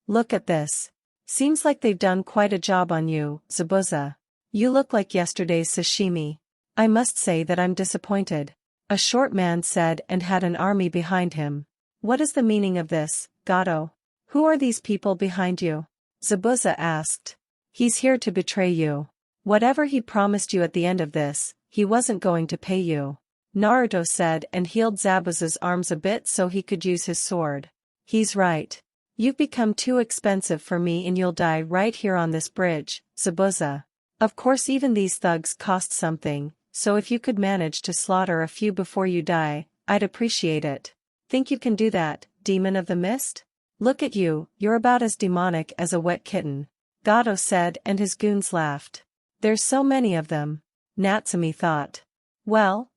look at this. Seems like they've done quite a job on you, Zabuza. You look like yesterday's sashimi. I must say that I'm disappointed. A short man said and had an army behind him. What is the meaning of this, Gato? Who are these people behind you? Zabuza asked. He's here to betray you. Whatever he promised you at the end of this, he wasn't going to pay you. Naruto said and healed Zabuza's arms a bit so he could use his sword. He's right. You've become too expensive for me and you'll die right here on this bridge, Zabuza. Of course even these thugs cost something, so if you could manage to slaughter a few before you die, I'd appreciate it. Think you can do that, Demon of the Mist? Look at you, you're about as demonic as a wet kitten. Gato said and his goons laughed. There's so many of them. Natsumi thought. Well,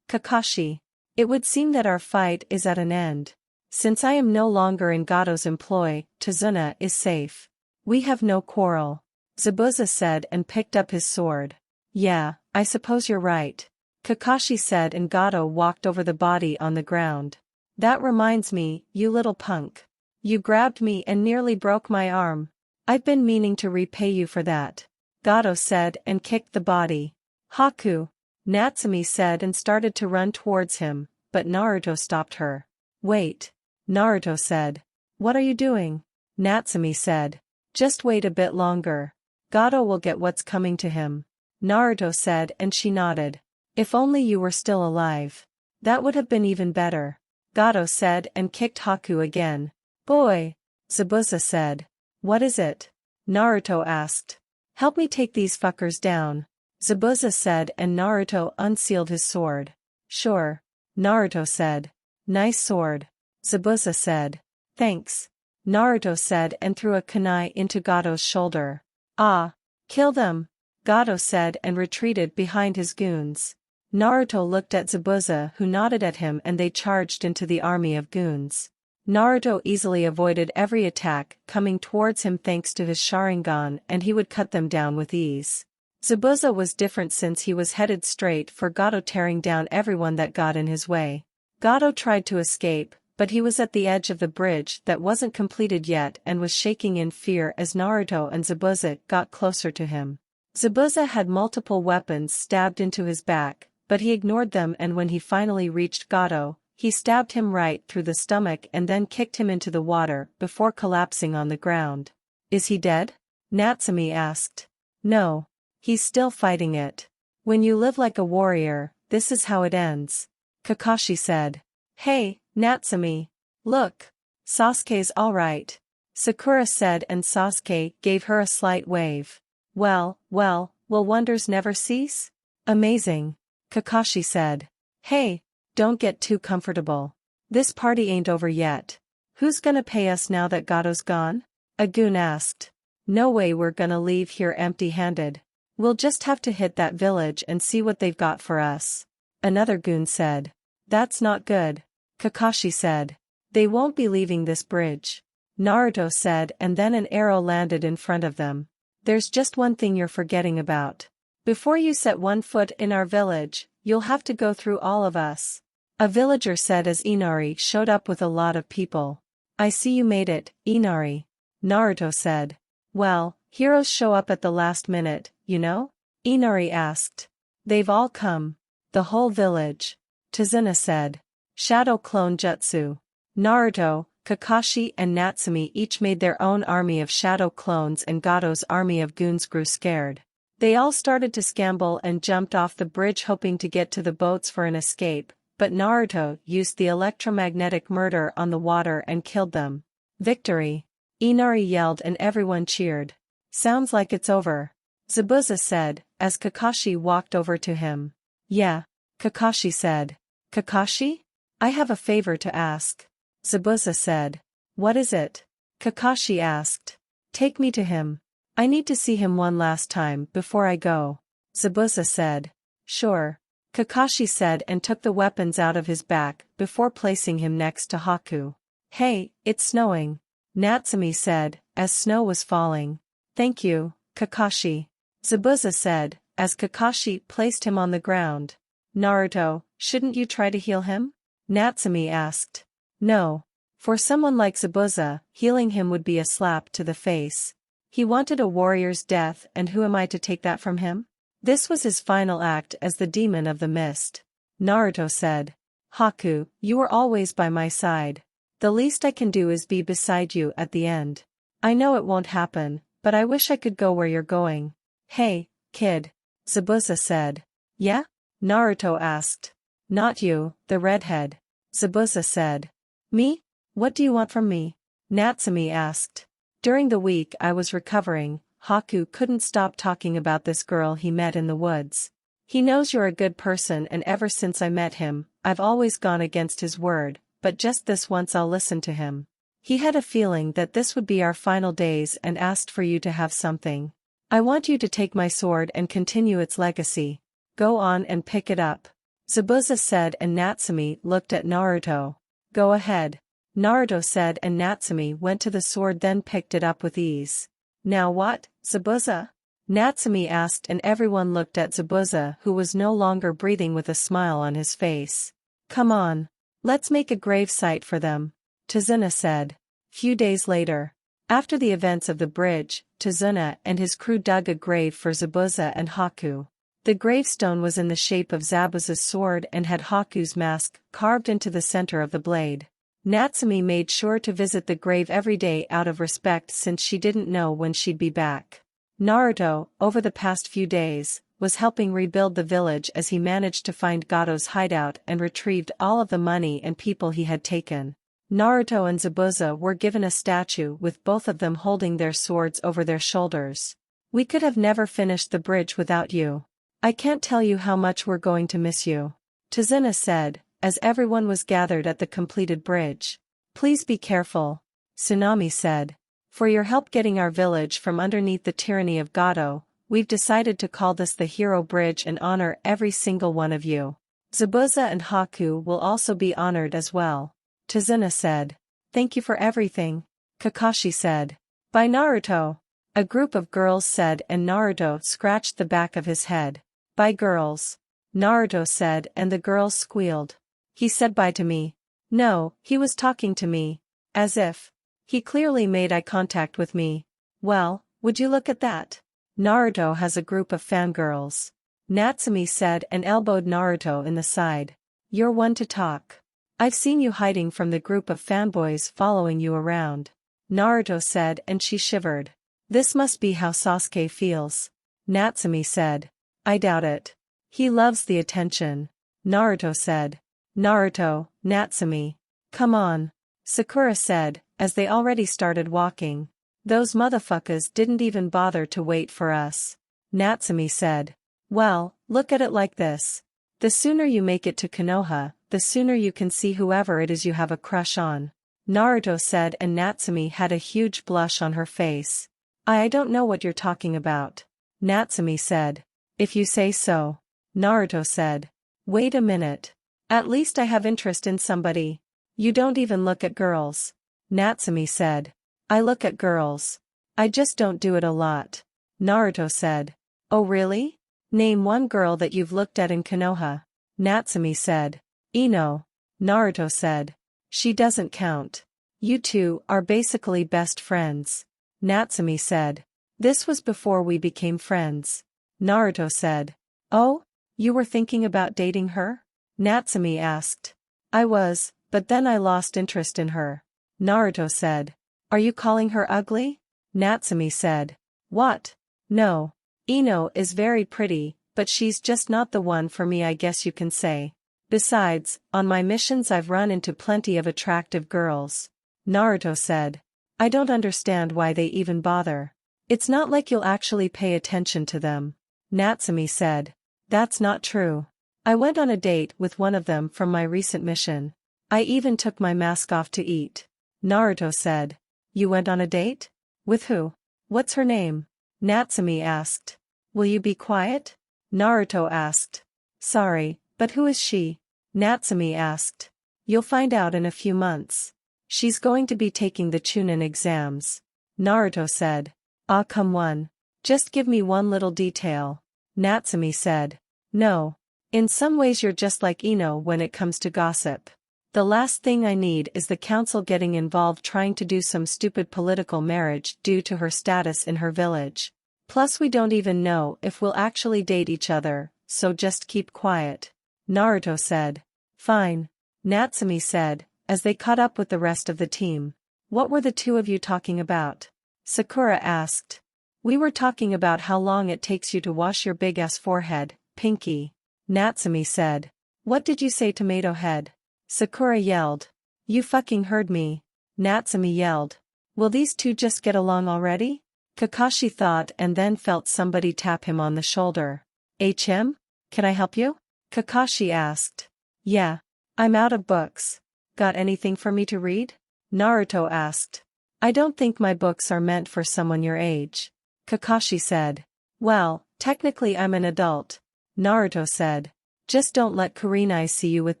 Kakashi. It would seem that our fight is at an end. Since I am no longer in Gato's employ, Tazuna is safe. We have no quarrel. Zabuza said and picked up his sword. Yeah, I suppose you're right. Kakashi said, and Gato walked over the body on the ground. That reminds me, you little punk. You grabbed me and nearly broke my arm. I've been meaning to repay you for that. Gato said and kicked the body. Haku. Natsumi said and started to run towards him, but Naruto stopped her. Wait. Naruto said. What are you doing? Natsumi said. Just wait a bit longer. Gato will get what's coming to him. Naruto said, and she nodded. If only you were still alive. That would have been even better. Gato said and kicked Haku again. Boy. Zabuza said. What is it? Naruto asked. Help me take these fuckers down. Zabuza said, and Naruto unsealed his sword. Sure. Naruto said. Nice sword. Zabuza said. Thanks. Naruto said and threw a kunai into Gato's shoulder. Ah! Kill them! Gato said and retreated behind his goons. Naruto looked at Zabuza, who nodded at him, and they charged into the army of goons. Naruto easily avoided every attack coming towards him thanks to his Sharingan, and he would cut them down with ease. Zabuza was different since he was headed straight for Gato, tearing down everyone that got in his way. Gato tried to escape, but he was at the edge of the bridge that wasn't completed yet and was shaking in fear as Naruto and Zabuza got closer to him. Zabuza had multiple weapons stabbed into his back, but he ignored them, and when he finally reached Gato, he stabbed him right through the stomach and then kicked him into the water before collapsing on the ground. Is he dead? Natsumi asked. No. He's still fighting it. When you live like a warrior, this is how it ends. Kakashi said. Hey, Natsumi. Look. Sasuke's alright. Sakura said, and Sasuke gave her a slight wave. Well, will wonders never cease? Amazing. Kakashi said. Hey, don't get too comfortable. This party ain't over yet. Who's gonna pay us now that Gato's gone? A goon asked. No way we're gonna leave here empty-handed. We'll just have to hit that village and see what they've got for us. Another goon said. That's not good. Kakashi said. They won't be leaving this bridge. Naruto said, and then an arrow landed in front of them. There's just one thing you're forgetting about. Before you set one foot in our village, you'll have to go through all of us. A villager said as Inari showed up with a lot of people. I see you made it, Inari. Naruto said. Well, heroes show up at the last minute, you know? Inari asked. They've all come. The whole village. Tazuna said. Shadow clone jutsu. Naruto, Kakashi and Natsumi each made their own army of shadow clones, and Gato's army of goons grew scared. They all started to scamble and jumped off the bridge hoping to get to the boats for an escape, but Naruto used the electromagnetic murder on the water and killed them. Victory! Inari yelled and everyone cheered. Sounds like it's over. Zabuza said, as Kakashi walked over to him. Yeah. Kakashi said. Kakashi? I have a favor to ask. Zabuza said. What is it? Kakashi asked. Take me to him. I need to see him one last time before I go. Zabuza said. Sure. Kakashi said and took the weapons out of his back before placing him next to Haku. Hey, it's snowing. Natsumi said, as snow was falling. Thank you, Kakashi. Zabuza said, as Kakashi placed him on the ground. Naruto, shouldn't you try to heal him? Natsumi asked. No. For someone like Zabuza, healing him would be a slap to the face. He wanted a warrior's death, and who am I to take that from him? This was his final act as the demon of the mist. Naruto said. Haku, you were always by my side. The least I can do is be beside you at the end. I know it won't happen, but I wish I could go where you're going. Hey, kid. Zabuza said. Yeah? Naruto asked. Not you, the redhead. Zabuza said. Me? What do you want from me? Natsumi asked. During the week I was recovering, Haku couldn't stop talking about this girl he met in the woods. He knows you're a good person, and ever since I met him, I've always gone against his word, but just this once I'll listen to him. He had a feeling that this would be our final days and asked for you to have something. I want you to take my sword and continue its legacy. Go on and pick it up. Zabuza said, and Natsumi looked at Naruto. Go ahead. Naruto said, and Natsumi went to the sword then picked it up with ease. Now what, Zabuza? Natsumi asked, and everyone looked at Zabuza, who was no longer breathing, with a smile on his face. Come on. Let's make a grave site for them. Tazuna said. Few days later. After the events of the bridge, Tazuna and his crew dug a grave for Zabuza and Haku. The gravestone was in the shape of Zabuza's sword and had Haku's mask carved into the center of the blade. Natsumi made sure to visit the grave every day out of respect since she didn't know when she'd be back. Naruto, over the past few days, was helping rebuild the village as he managed to find Gato's hideout and retrieved all of the money and people he had taken. Naruto and Zabuza were given a statue with both of them holding their swords over their shoulders. We could have never finished the bridge without you. I can't tell you how much we're going to miss you. Tazuna said, as everyone was gathered at the completed bridge. Please be careful, Tsunami said. For your help getting our village from underneath the tyranny of Gato, we've decided to call this the Hero Bridge and honor every single one of you. Zabuza and Haku will also be honored as well. Tazuna said. Thank you for everything, Kakashi said. By Naruto. A group of girls said, and Naruto scratched the back of his head. Bye girls. Naruto said, and the girls squealed. He said bye to me. No, he was talking to me. As if. He clearly made eye contact with me. Well, would you look at that? Naruto has a group of fangirls. Natsumi said and elbowed Naruto in the side. You're one to talk. I've seen you hiding from the group of fanboys following you around. Naruto said and she shivered. This must be how Sasuke feels. Natsumi said. I doubt it. He loves the attention. Naruto said. Naruto, Natsumi. Come on. Sakura said, as they already started walking. Those motherfuckers didn't even bother to wait for us. Natsumi said. Well, look at it like this. The sooner you make it to Konoha, the sooner you can see whoever it is you have a crush on. Naruto said and Natsumi had a huge blush on her face. I don't know what you're talking about. Natsumi said. If you say so. Naruto said. Wait a minute. At least I have interest in somebody. You don't even look at girls. Natsumi said. I look at girls. I just don't do it a lot. Naruto said. Oh really? Name one girl that you've looked at in Konoha. Natsumi said. Ino. Naruto said. She doesn't count. You two are basically best friends. Natsumi said. This was before we became friends. Naruto said. Oh? You were thinking about dating her? Natsumi asked. I was, but then I lost interest in her. Naruto said. Are you calling her ugly? Natsumi said. What? No. Ino is very pretty, but she's just not the one for me, I guess you can say. Besides, on my missions I've run into plenty of attractive girls. Naruto said. I don't understand why they even bother. It's not like you'll actually pay attention to them. Natsumi said. That's not true. I went on a date with one of them from my recent mission. I even took my mask off to eat. Naruto said. You went on a date? With who? What's her name? Natsumi asked. Will you be quiet? Naruto asked. Sorry, but who is she? Natsumi asked. You'll find out in a few months. She's going to be taking the Chunin exams. Naruto said. Ah, come on. Just give me one little detail. Natsumi said. No. In some ways you're just like Ino when it comes to gossip. The last thing I need is the council getting involved trying to do some stupid political marriage due to her status in her village. Plus we don't even know if we'll actually date each other, so just keep quiet. Naruto said. Fine. Natsumi said, as they caught up with the rest of the team. What were the two of you talking about? Sakura asked. We were talking about how long it takes you to wash your big-ass forehead, Pinky. Natsumi said. What did you say, tomato head? Sakura yelled. You fucking heard me. Natsumi yelled. Will these two just get along already? Kakashi thought and then felt somebody tap him on the shoulder. HM? Can I help you? Kakashi asked. Yeah. I'm out of books. Got anything for me to read? Naruto asked. I don't think my books are meant for someone your age. Kakashi said. Well, technically I'm an adult. Naruto said. Just don't let Kurenai see you with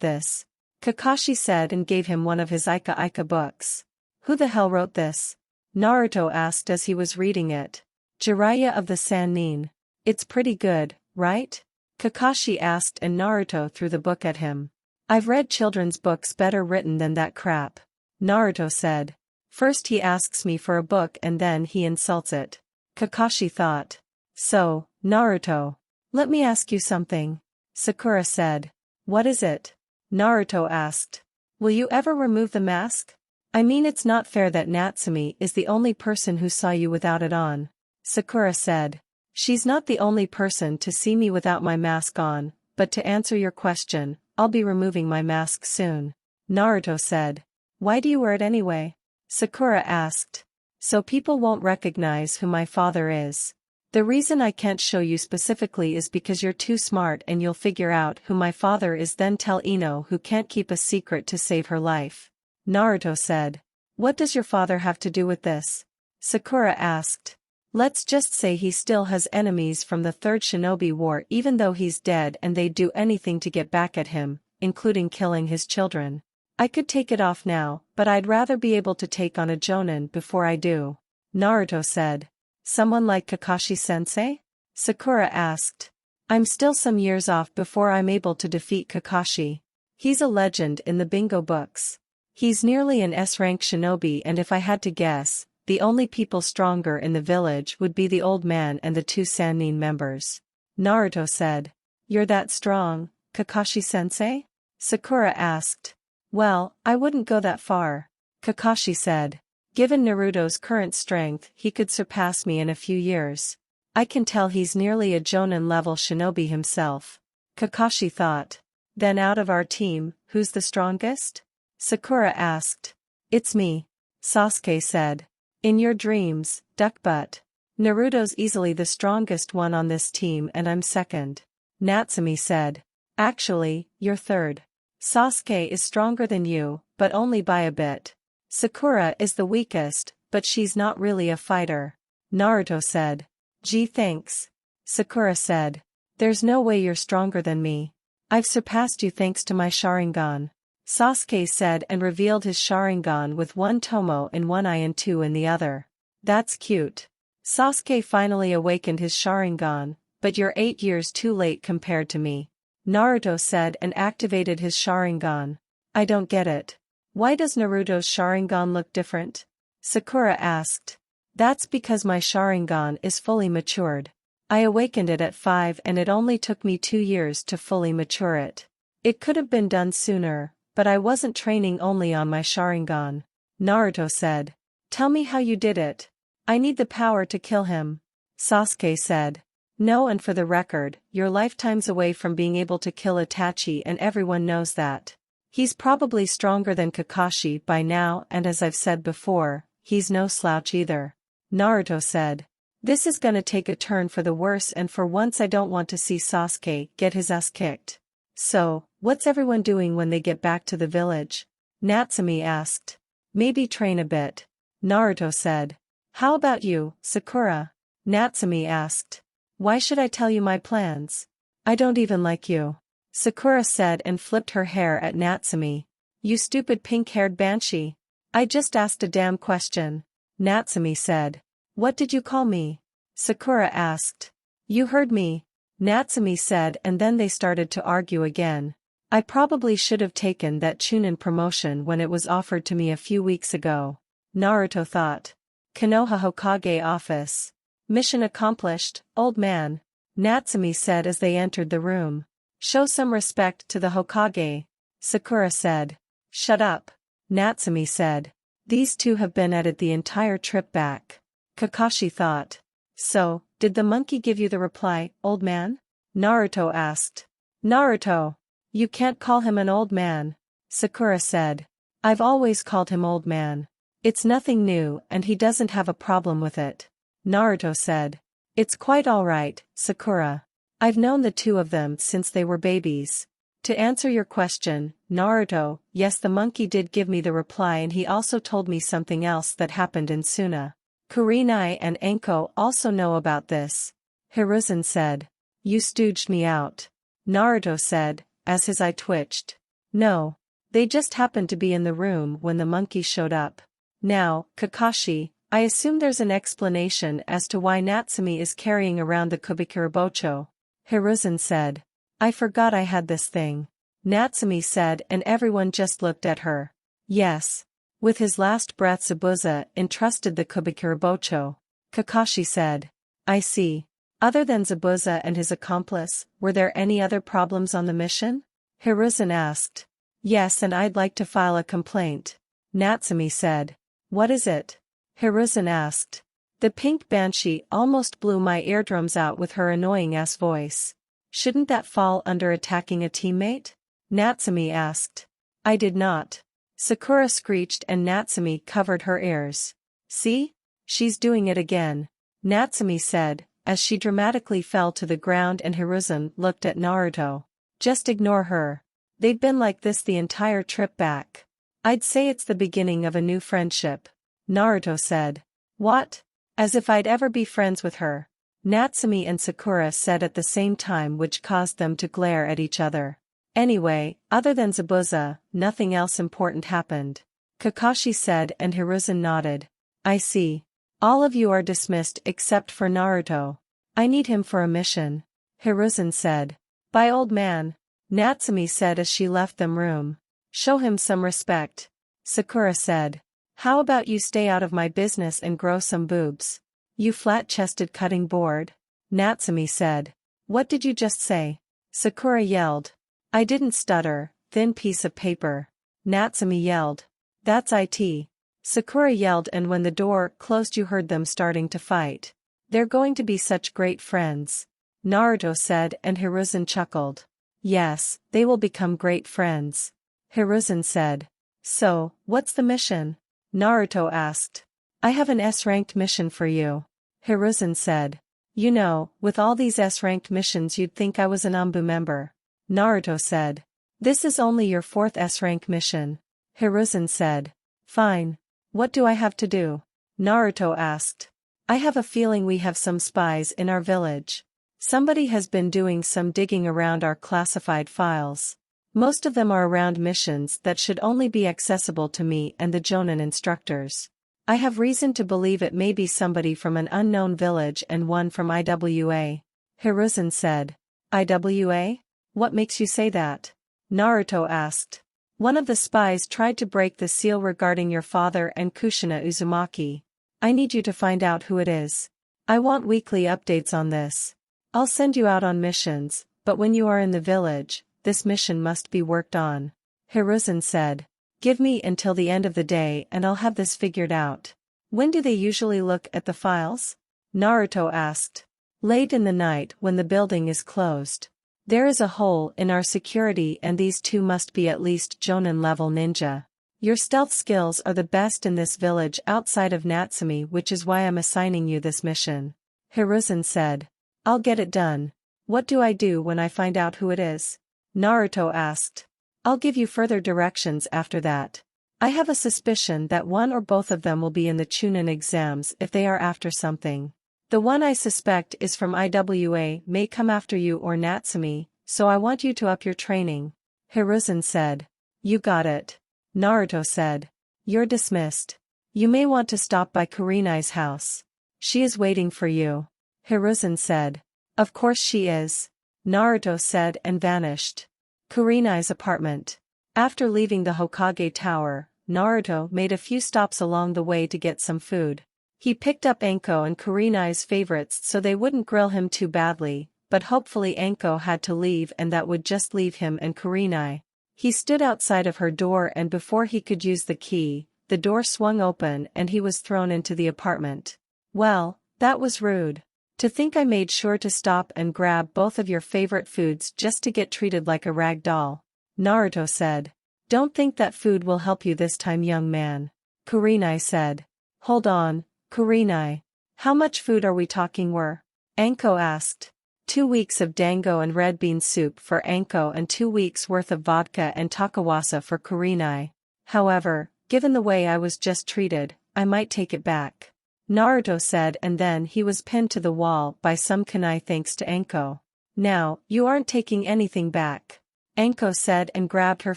this. Kakashi said and gave him one of his Ika Ika books. Who the hell wrote this? Naruto asked as he was reading it. Jiraiya of the Sannin. It's pretty good, right? Kakashi asked and Naruto threw the book at him. I've read children's books better written than that crap. Naruto said. First he asks me for a book and then he insults it. Kakashi thought. So, Naruto. Let me ask you something. Sakura said. What is it? Naruto asked. Will you ever remove the mask? I mean, it's not fair that Natsumi is the only person who saw you without it on. Sakura said. She's not the only person to see me without my mask on, but to answer your question, I'll be removing my mask soon. Naruto said. Why do you wear it anyway? Sakura asked. So people won't recognize who my father is. The reason I can't show you specifically is because you're too smart and you'll figure out who my father is, then tell Ino who can't keep a secret to save her life. Naruto said. What does your father have to do with this? Sakura asked. Let's just say he still has enemies from the Third Shinobi War even though he's dead and they'd do anything to get back at him, including killing his children. I could take it off now, but I'd rather be able to take on a Jonin before I do. Naruto said. Someone like Kakashi-sensei? Sakura asked. I'm still some years off before I'm able to defeat Kakashi. He's a legend in the bingo books. He's nearly an S-rank shinobi, and if I had to guess, the only people stronger in the village would be the old man and the 2 Sannin members. Naruto said. You're that strong, Kakashi-sensei? Sakura asked. Well, I wouldn't go that far. Kakashi said. Given Naruto's current strength, he could surpass me in a few years. I can tell he's nearly a Jonin-level shinobi himself. Kakashi thought. Then out of our team, who's the strongest? Sakura asked. It's me. Sasuke said. In your dreams, duckbutt. Naruto's easily the strongest one on this team and I'm second. Natsumi said. Actually, you're third. Sasuke is stronger than you, but only by a bit. Sakura is the weakest, but she's not really a fighter. Naruto said. Gee, thanks. Sakura said. There's no way you're stronger than me. I've surpassed you thanks to my Sharingan. Sasuke said and revealed his Sharingan with 1 tomo in one eye and 2 in the other. That's cute. Sasuke finally awakened his Sharingan, but you're 8 years too late compared to me. Naruto said and activated his Sharingan. I don't get it. Why does Naruto's Sharingan look different? Sakura asked. That's because my Sharingan is fully matured. I awakened it at 5 and it only took me 2 years to fully mature it. It could have been done sooner, but I wasn't training only on my Sharingan. Naruto said. Tell me how you did it. I need the power to kill him. Sasuke said. No, and for the record, you're lifetimes away from being able to kill Itachi and everyone knows that. He's probably stronger than Kakashi by now and as I've said before, he's no slouch either. Naruto said. This is gonna take a turn for the worse and for once I don't want to see Sasuke get his ass kicked. So, what's everyone doing when they get back to the village? Natsumi asked. Maybe train a bit. Naruto said. How about you, Sakura? Natsumi asked. Why should I tell you my plans? I don't even like you. Sakura said and flipped her hair at Natsumi. You stupid pink-haired banshee. I just asked a damn question. Natsumi said. What did you call me? Sakura asked. You heard me. Natsumi said and then they started to argue again. I probably should have taken that Chunin promotion when it was offered to me a few weeks ago. Naruto thought. Konoha Hokage office. Mission accomplished, old man. Natsumi said as they entered the room. Show some respect to the Hokage. Sakura said. Shut up. Natsumi said. These two have been at it the entire trip back. Kakashi thought. So, did the monkey give you the reply, old man? Naruto asked. Naruto! You can't call him an old man. Sakura said. I've always called him old man. It's nothing new and he doesn't have a problem with it. Naruto said. It's quite alright, Sakura. I've known the two of them since they were babies. To answer your question, Naruto, yes, the monkey did give me the reply and he also told me something else that happened in Suna. Kurenai and Enko also know about this. Hiruzen said. You stooged me out. Naruto said, as his eye twitched. No. They just happened to be in the room when the monkey showed up. Now, Kakashi, I assume there's an explanation as to why Natsumi is carrying around the Kubikurabocho. Hiruzen said. I forgot I had this thing. Natsumi said and everyone just looked at her. Yes. With his last breath Zabuza entrusted the Kubikurabocho. Kakashi said. I see. Other than Zabuza and his accomplice, were there any other problems on the mission? Hiruzen asked. Yes, and I'd like to file a complaint. Natsumi said. What is it? Hiruzen asked. The pink banshee almost blew my eardrums out with her annoying-ass voice. Shouldn't that fall under attacking a teammate? Natsumi asked. I did not. Sakura screeched and Natsumi covered her ears. See? She's doing it again. Natsumi said, as she dramatically fell to the ground and Hiruzen looked at Naruto. Just ignore her. They've been like this the entire trip back. I'd say it's the beginning of a new friendship. Naruto said. What? As if I'd ever be friends with her. Natsumi and Sakura said at the same time, which caused them to glare at each other. Anyway, other than Zabuza, nothing else important happened. Kakashi said and Hiruzen nodded. I see. All of you are dismissed except for Naruto. I need him for a mission. Hiruzen said. Bye, old man. Natsumi said as she left them room. Show him some respect. Sakura said. How about you stay out of my business and grow some boobs? You flat-chested cutting board? Natsumi said. What did you just say? Sakura yelled. I didn't stutter, thin piece of paper. Natsumi yelled. That's it. Sakura yelled, and when the door closed you heard them starting to fight. They're going to be such great friends. Naruto said and Hiruzen chuckled. Yes, they will become great friends. Hiruzen said. So, what's the mission? Naruto asked. I have an S-ranked mission for you. Hiruzen said. You know, with all these S-ranked missions you'd think I was an ANBU member. Naruto said. This is only your 4th S-rank mission. Hiruzen said. Fine. What do I have to do? Naruto asked. I have a feeling we have some spies in our village. Somebody has been doing some digging around our classified files. Most of them are around missions that should only be accessible to me and the Jonin instructors. I have reason to believe it may be somebody from an unknown village and one from IWA. Hiruzen said. IWA? What makes you say that? Naruto asked. One of the spies tried to break the seal regarding your father and Kushina Uzumaki. I need you to find out who it is. I want weekly updates on this. I'll send you out on missions, but when you are in the village, this mission must be worked on. Hiruzen said. Give me until the end of the day and I'll have this figured out. When do they usually look at the files? Naruto asked. Late in the night when the building is closed. There is a hole in our security and these two must be at least Jonin level ninja. Your stealth skills are the best in this village outside of Natsumi, which is why I'm assigning you this mission. Hiruzen said. I'll get it done. What do I do when I find out who it is? Naruto asked. I'll give you further directions after that. I have a suspicion that one or both of them will be in the Chunin exams if they are after something. The one I suspect is from IWA may come after you or Natsumi, so I want you to up your training. Hiruzen said. You got it. Naruto said. You're dismissed. You may want to stop by Kurenai's house. She is waiting for you. Hiruzen said. Of course she is. Naruto said and vanished. Kurenai's apartment. After leaving the Hokage Tower, Naruto made a few stops along the way to get some food. He picked up Anko and Kurenai's favorites so they wouldn't grill him too badly, but hopefully Anko had to leave and that would just leave him and Kurenai. He stood outside of her door and before he could use the key, the door swung open and he was thrown into the apartment. Well, that was rude. To think I made sure to stop and grab both of your favorite foods just to get treated like a rag doll. Naruto said. Don't think that food will help you this time, young man. Kurenai said. Hold on, Kurenai. How much food are we talking were? Anko asked. 2 weeks of dango and red bean soup for Anko and 2 weeks worth of vodka and takawasa for Kurenai. However, given the way I was just treated, I might take it back. Naruto said and then he was pinned to the wall by some kunai thanks to Anko. Now, you aren't taking anything back. Anko said and grabbed her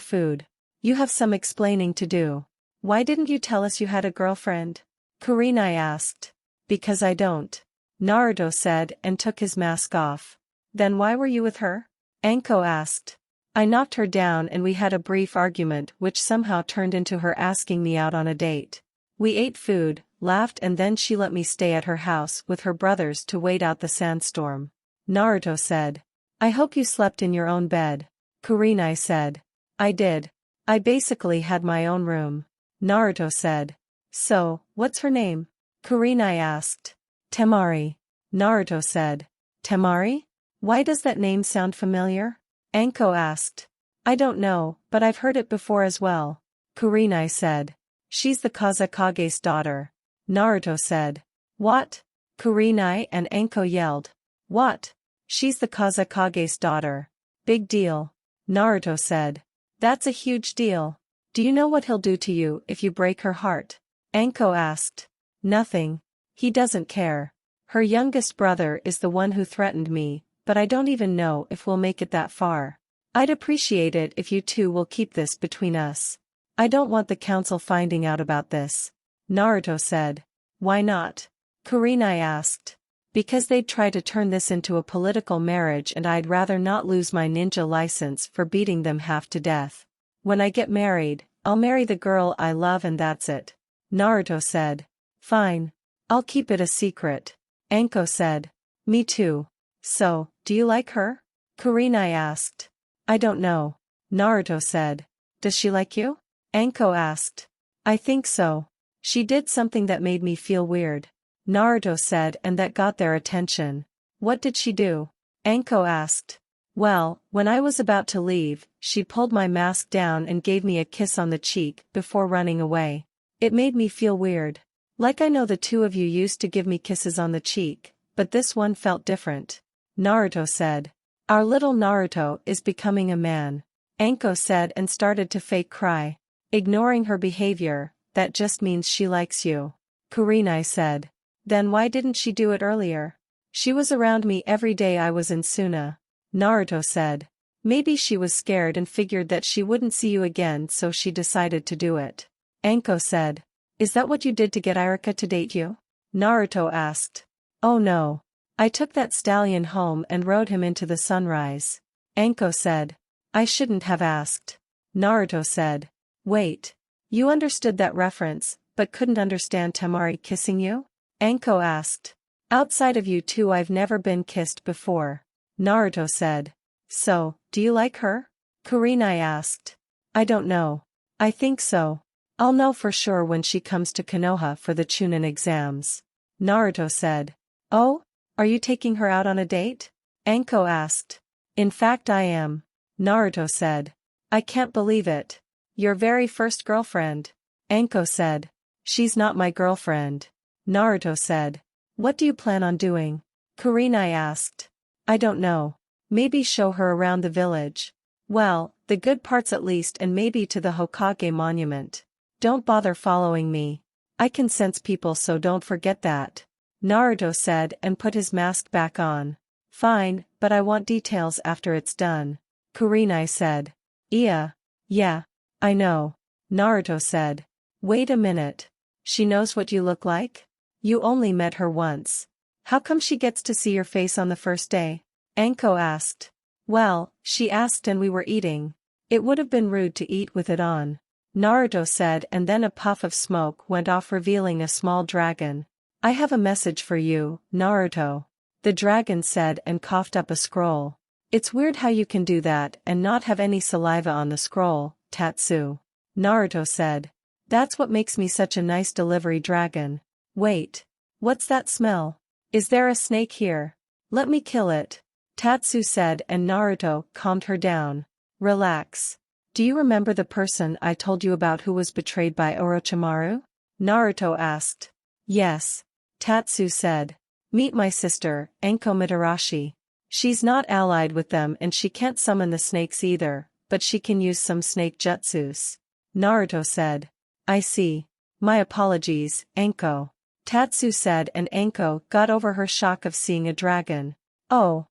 food. You have some explaining to do. Why didn't you tell us you had a girlfriend? Kurenai asked. Because I don't. Naruto said and took his mask off. Then why were you with her? Anko asked. I knocked her down and we had a brief argument which somehow turned into her asking me out on a date. We ate food, laughed and then she let me stay at her house with her brothers to wait out the sandstorm. Naruto said. I hope you slept in your own bed. Kurenai said. I did. I basically had my own room. Naruto said. So, what's her name? Kurenai asked. Temari. Naruto said. Temari? Why does that name sound familiar? Anko asked. I don't know, but I've heard it before as well. Kurenai said. She's the Kazekage's daughter. Naruto said. What? Kurenai and Anko yelled. What? She's the Kazekage's daughter. Big deal. Naruto said. That's a huge deal. Do you know what he'll do to you if you break her heart? Anko asked. Nothing. He doesn't care. Her youngest brother is the one who threatened me, but I don't even know if we'll make it that far. I'd appreciate it if you two will keep this between us. I don't want the council finding out about this. Naruto said. Why not? Kurenai asked. Because they'd try to turn this into a political marriage and I'd rather not lose my ninja license for beating them half to death. When I get married, I'll marry the girl I love and that's it. Naruto said. Fine. I'll keep it a secret. Anko said. Me too. So, do you like her? Kurenai asked. I don't know. Naruto said. Does she like you? Anko asked. I think so. She did something that made me feel weird. Naruto said, and that got their attention. What did she do? Anko asked. Well, when I was about to leave, she pulled my mask down and gave me a kiss on the cheek before running away. It made me feel weird. Like I know the two of you used to give me kisses on the cheek, but this one felt different. Naruto said. Our little Naruto is becoming a man. Anko said and started to fake cry. Ignoring her behavior, that just means she likes you. Kurenai said. Then why didn't she do it earlier? She was around me every day I was in Suna. Naruto said. Maybe she was scared and figured that she wouldn't see you again so she decided to do it. Anko said. Is that what you did to get Irika to date you? Naruto asked. Oh no. I took that stallion home and rode him into the sunrise. Anko said. I shouldn't have asked. Naruto said. Wait. You understood that reference, but couldn't understand Temari kissing you? Anko asked. Outside of you two I've never been kissed before. Naruto said. So, do you like her? Kurenai asked. I don't know. I think so. I'll know for sure when she comes to Konoha for the Chunin exams. Naruto said. Oh? Are you taking her out on a date? Anko asked. In fact I am. Naruto said. I can't believe it. Your very first girlfriend. Anko said. She's not my girlfriend. Naruto said. What do you plan on doing? Kurenai asked. I don't know. Maybe show her around the village. Well, the good parts at least, and maybe to the Hokage monument. Don't bother following me. I can sense people, so don't forget that. Naruto said and put his mask back on. Fine, but I want details after it's done. Kurenai said. Yeah, I know. Naruto said. Wait a minute. She knows what you look like? You only met her once. How come she gets to see your face on the first day? Anko asked. Well, she asked and we were eating. It would have been rude to eat with it on. Naruto said, and then a puff of smoke went off revealing a small dragon. I have a message for you, Naruto. The dragon said and coughed up a scroll. It's weird how you can do that and not have any saliva on the scroll, Tatsu. Naruto said. That's what makes me such a nice delivery dragon. Wait. What's that smell? Is there a snake here? Let me kill it. Tatsu said, and Naruto calmed her down. Relax. Do you remember the person I told you about who was betrayed by Orochimaru? Naruto asked. Yes. Tatsu said. Meet my sister, Anko Mitarashi. She's not allied with them and she can't summon the snakes either, but she can use some snake jutsus. Naruto said. I see. My apologies, Anko. Tatsu said, and Anko got over her shock of seeing a dragon. Oh.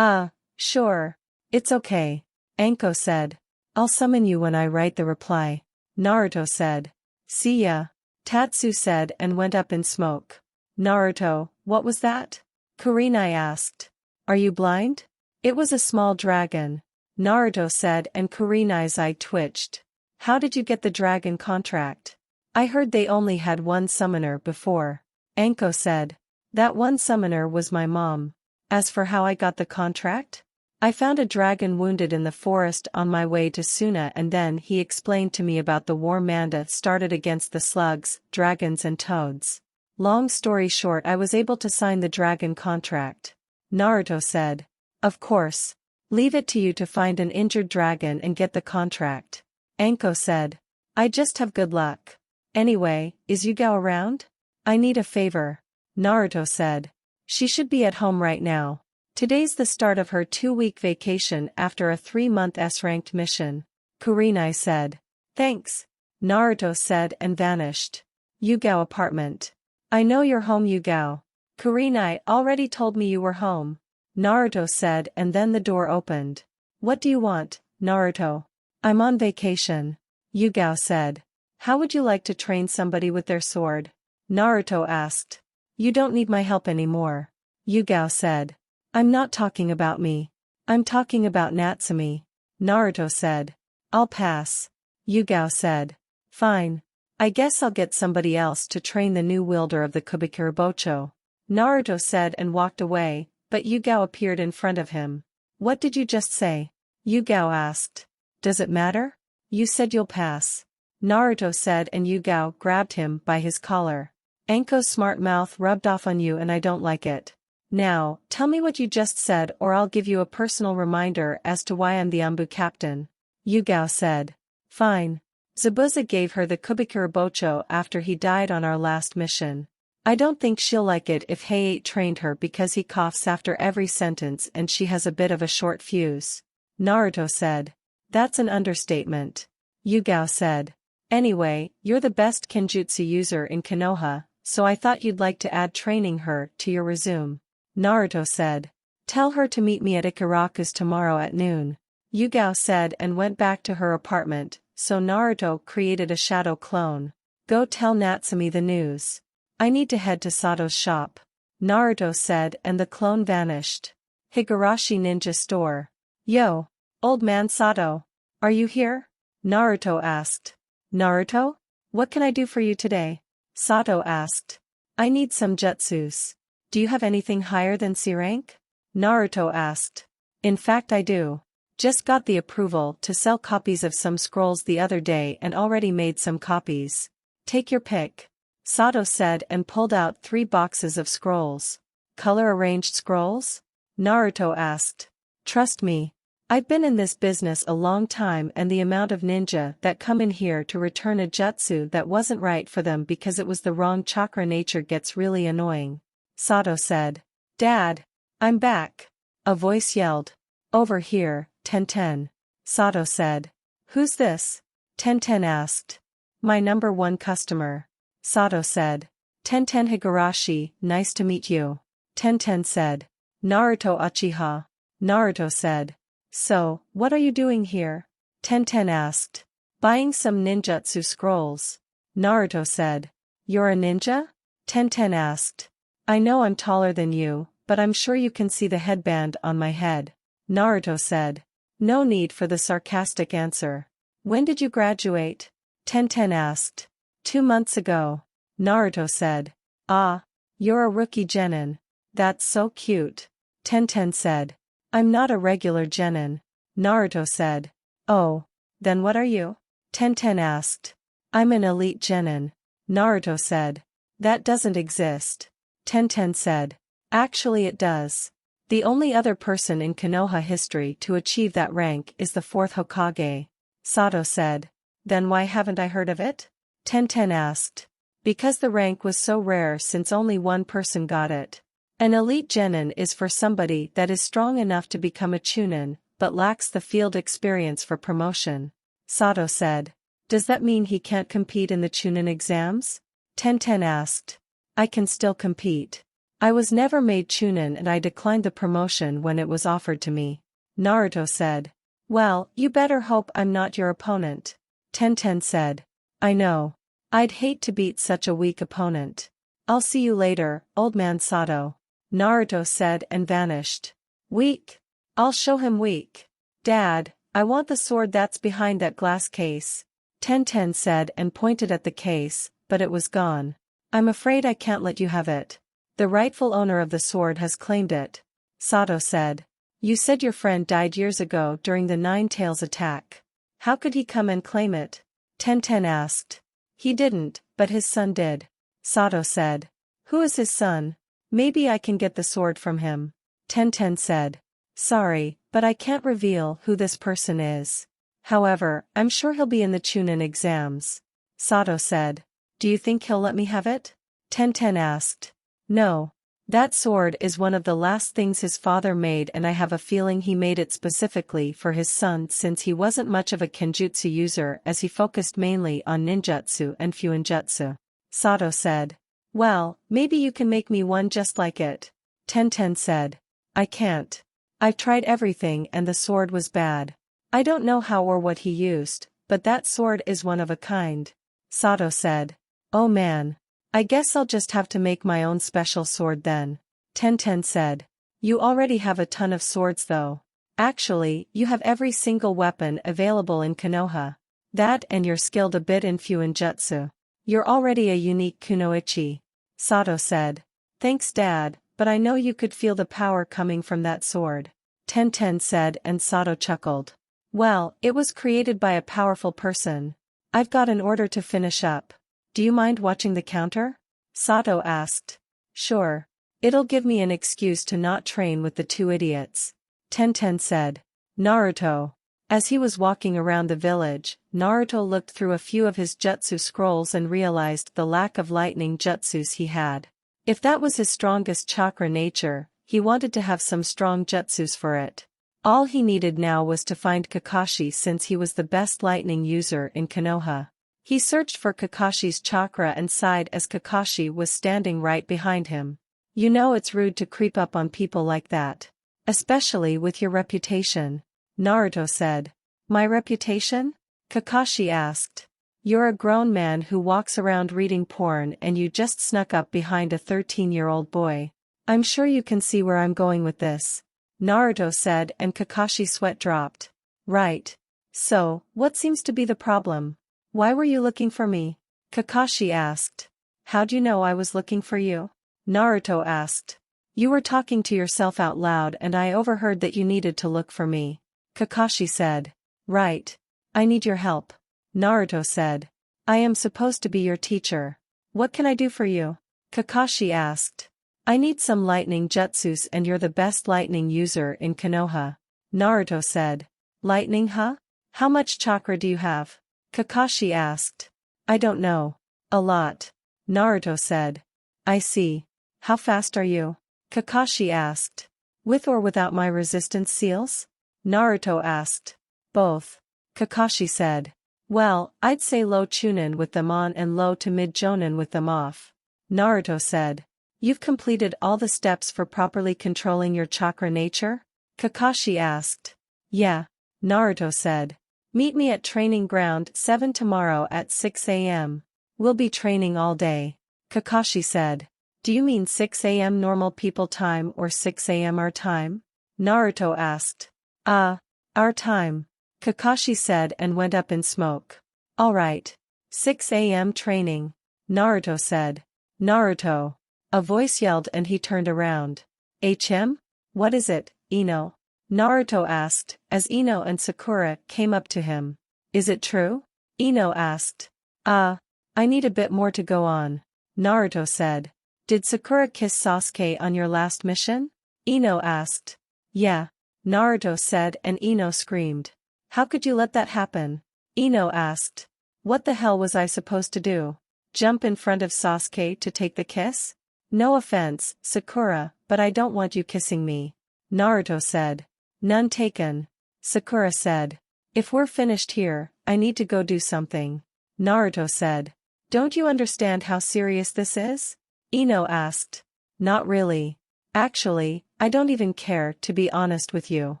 Sure. It's okay. Anko said. I'll summon you when I write the reply. Naruto said. See ya. Tatsu said and went up in smoke. Naruto, what was that? Kurenai asked. Are you blind? It was a small dragon. Naruto said, and Kurenai's eye twitched. How did you get the dragon contract? I heard they only had one summoner before. Anko said. That one summoner was my mom. As for how I got the contract? I found a dragon wounded in the forest on my way to Suna, and then he explained to me about the war Manda started against the slugs, dragons and toads. Long story short, I was able to sign the dragon contract. Naruto said. Of course. Leave it to you to find an injured dragon and get the contract. Anko said. I just have good luck. Anyway, is Yugao around? I need a favor. Naruto said. She should be at home right now. Today's the start of her 2-week vacation after a 3-month S-ranked mission. Kurenai said. Thanks. Naruto said and vanished. Yugao apartment. I know you're home, Yugao. Kurenai already told me you were home. Naruto said, and then the door opened. What do you want, Naruto? I'm on vacation. Yugao said. How would you like to train somebody with their sword? Naruto asked. You don't need my help anymore. Yugao said. I'm not talking about me. I'm talking about Natsumi. Naruto said. I'll pass. Yugao said. Fine. I guess I'll get somebody else to train the new wielder of the Kubikirabocho. Naruto said and walked away, but Yugao appeared in front of him. What did you just say? Yugao asked. Does it matter? You said you'll pass. Naruto said, and Yugao grabbed him by his collar. Anko's smart mouth rubbed off on you and I don't like it. Now, tell me what you just said or I'll give you a personal reminder as to why I'm the Anbu captain. Yugao said. Fine. Zabuza gave her the Kubikirabocho after he died on our last mission. I don't think she'll like it if Hayate trained her because he coughs after every sentence and she has a bit of a short fuse. Naruto said. That's an understatement. Yugao said. Anyway, you're the best Kenjutsu user in Konoha, so I thought you'd like to add training her to your resume. Naruto said. Tell her to meet me at Ikaraku's tomorrow at noon. Yugao said and went back to her apartment, so Naruto created a shadow clone. Go tell Natsumi the news. I need to head to Sato's shop. Naruto said and the clone vanished. Higurashi Ninja Store. Yo, old man Sato. Are you here? Naruto asked. Naruto? What can I do for you today? Sato asked. I need some jutsus. Do you have anything higher than C rank? Naruto asked. In fact I do. Just got the approval to sell copies of some scrolls the other day and already made some copies. Take your pick. Sato said and pulled out 3 boxes of scrolls. Color-arranged scrolls? Naruto asked. Trust me. I've been in this business a long time and the amount of ninja that come in here to return a jutsu that wasn't right for them because it was the wrong chakra nature gets really annoying. Sato said. Dad. I'm back. A voice yelled. Over here, Tenten. Sato said. Who's this? Tenten asked. My number 1 customer. Sato said. Tenten Higurashi, nice to meet you. Tenten said. Naruto Uchiha. Naruto said. So, what are you doing here? Tenten asked. Buying some ninjutsu scrolls. Naruto said. You're a ninja? Tenten asked. I know I'm taller than you, but I'm sure you can see the headband on my head. Naruto said. No need for the sarcastic answer. When did you graduate? Tenten asked. 2 months ago. Naruto said. Ah, you're a rookie genin. That's so cute. Tenten said. I'm not a regular genin. Naruto said. Oh, then what are you? Tenten asked. I'm an elite genin. Naruto said. That doesn't exist. Tenten said. Actually it does. The only other person in Konoha history to achieve that rank is the 4th Hokage. Sato said. Then why haven't I heard of it? Tenten asked. Because the rank was so rare since only one person got it. An elite genin is for somebody that is strong enough to become a chunin, but lacks the field experience for promotion. Sato said. Does that mean he can't compete in the chunin exams? Tenten asked. I can still compete. I was never made chunin and I declined the promotion when it was offered to me. Naruto said. Well, you better hope I'm not your opponent. Tenten said. I know. I'd hate to beat such a weak opponent. I'll see you later, old man Sato. Naruto said and vanished. Weak? I'll show him weak. Dad, I want the sword that's behind that glass case. Tenten said and pointed at the case, but it was gone. I'm afraid I can't let you have it. The rightful owner of the sword has claimed it. Sato said. You said your friend died years ago during the Nine Tails attack. How could he come and claim it? Tenten asked. He didn't, but his son did. Sato said. Who is his son? Maybe I can get the sword from him. Tenten said. Sorry, but I can't reveal who this person is. However, I'm sure he'll be in the chunin exams. Sato said. Do you think he'll let me have it? Tenten asked. No. That sword is one of the last things his father made, and I have a feeling he made it specifically for his son since he wasn't much of a kenjutsu user as he focused mainly on ninjutsu and fuinjutsu. Sato said. Well, maybe you can make me one just like it. Tenten said. I can't. I've tried everything and the sword was bad. I don't know how or what he used, but that sword is one of a kind. Sato said. Oh man. I guess I'll just have to make my own special sword then. Tenten said. You already have a ton of swords though. Actually, you have every single weapon available in Konoha. That and you're skilled a bit in fuinjutsu. You're already a unique kunoichi. Sato said. Thanks Dad, but I know you could feel the power coming from that sword. Tenten said, and Sato chuckled. Well, it was created by a powerful person. I've got an order to finish up. Do you mind watching the counter? Sato asked. Sure. It'll give me an excuse to not train with the two idiots. Tenten said. Naruto. As he was walking around the village, Naruto looked through a few of his jutsu scrolls and realized the lack of lightning jutsus he had. If that was his strongest chakra nature, he wanted to have some strong jutsus for it. All he needed now was to find Kakashi since he was the best lightning user in Konoha. He searched for Kakashi's chakra and sighed as Kakashi was standing right behind him. You know it's rude to creep up on people like that. Especially with your reputation. Naruto said. My reputation? Kakashi asked. You're a grown man who walks around reading porn and you just snuck up behind a 13-year-old boy. I'm sure you can see where I'm going with this. Naruto said, and Kakashi's sweat dropped. Right. So, what seems to be the problem? Why were you looking for me? Kakashi asked. How'd you know I was looking for you? Naruto asked. You were talking to yourself out loud and I overheard that you needed to look for me. Kakashi said. Right. I need your help. Naruto said. I am supposed to be your teacher. What can I do for you? Kakashi asked. I need some lightning jutsus and you're the best lightning user in Konoha. Naruto said. Lightning huh? How much chakra do you have? Kakashi asked. I don't know. A lot. Naruto said. I see. How fast are you? Kakashi asked. With or without my resistance seals? Naruto asked. Both. Kakashi said. Well, I'd say low chunin with them on and low to mid jonin with them off. Naruto said. You've completed all the steps for properly controlling your chakra nature? Kakashi asked. Yeah. Naruto said. Meet me at Training Ground 7 tomorrow at 6 a.m. We'll be training all day. Kakashi said. Do you mean 6 a.m. normal people time or 6 a.m. our time? Naruto asked. Our time. Kakashi said and went up in smoke. Alright. 6 a.m. training. Naruto said. Naruto. A voice yelled and he turned around. HM? What is it, Ino? Naruto asked, as Ino and Sakura came up to him. Is it true? Ino asked. I need a bit more to go on. Naruto said. Did Sakura kiss Sasuke on your last mission? Ino asked. Yeah. Naruto said and Ino screamed. How could you let that happen? Ino asked. What the hell was I supposed to do? Jump in front of Sasuke to take the kiss? No offense, Sakura, but I don't want you kissing me. Naruto said. None taken. Sakura said. If we're finished here, I need to go do something. Naruto said. Don't you understand how serious this is? Ino asked. Not really. Actually, I don't even care to be honest with you.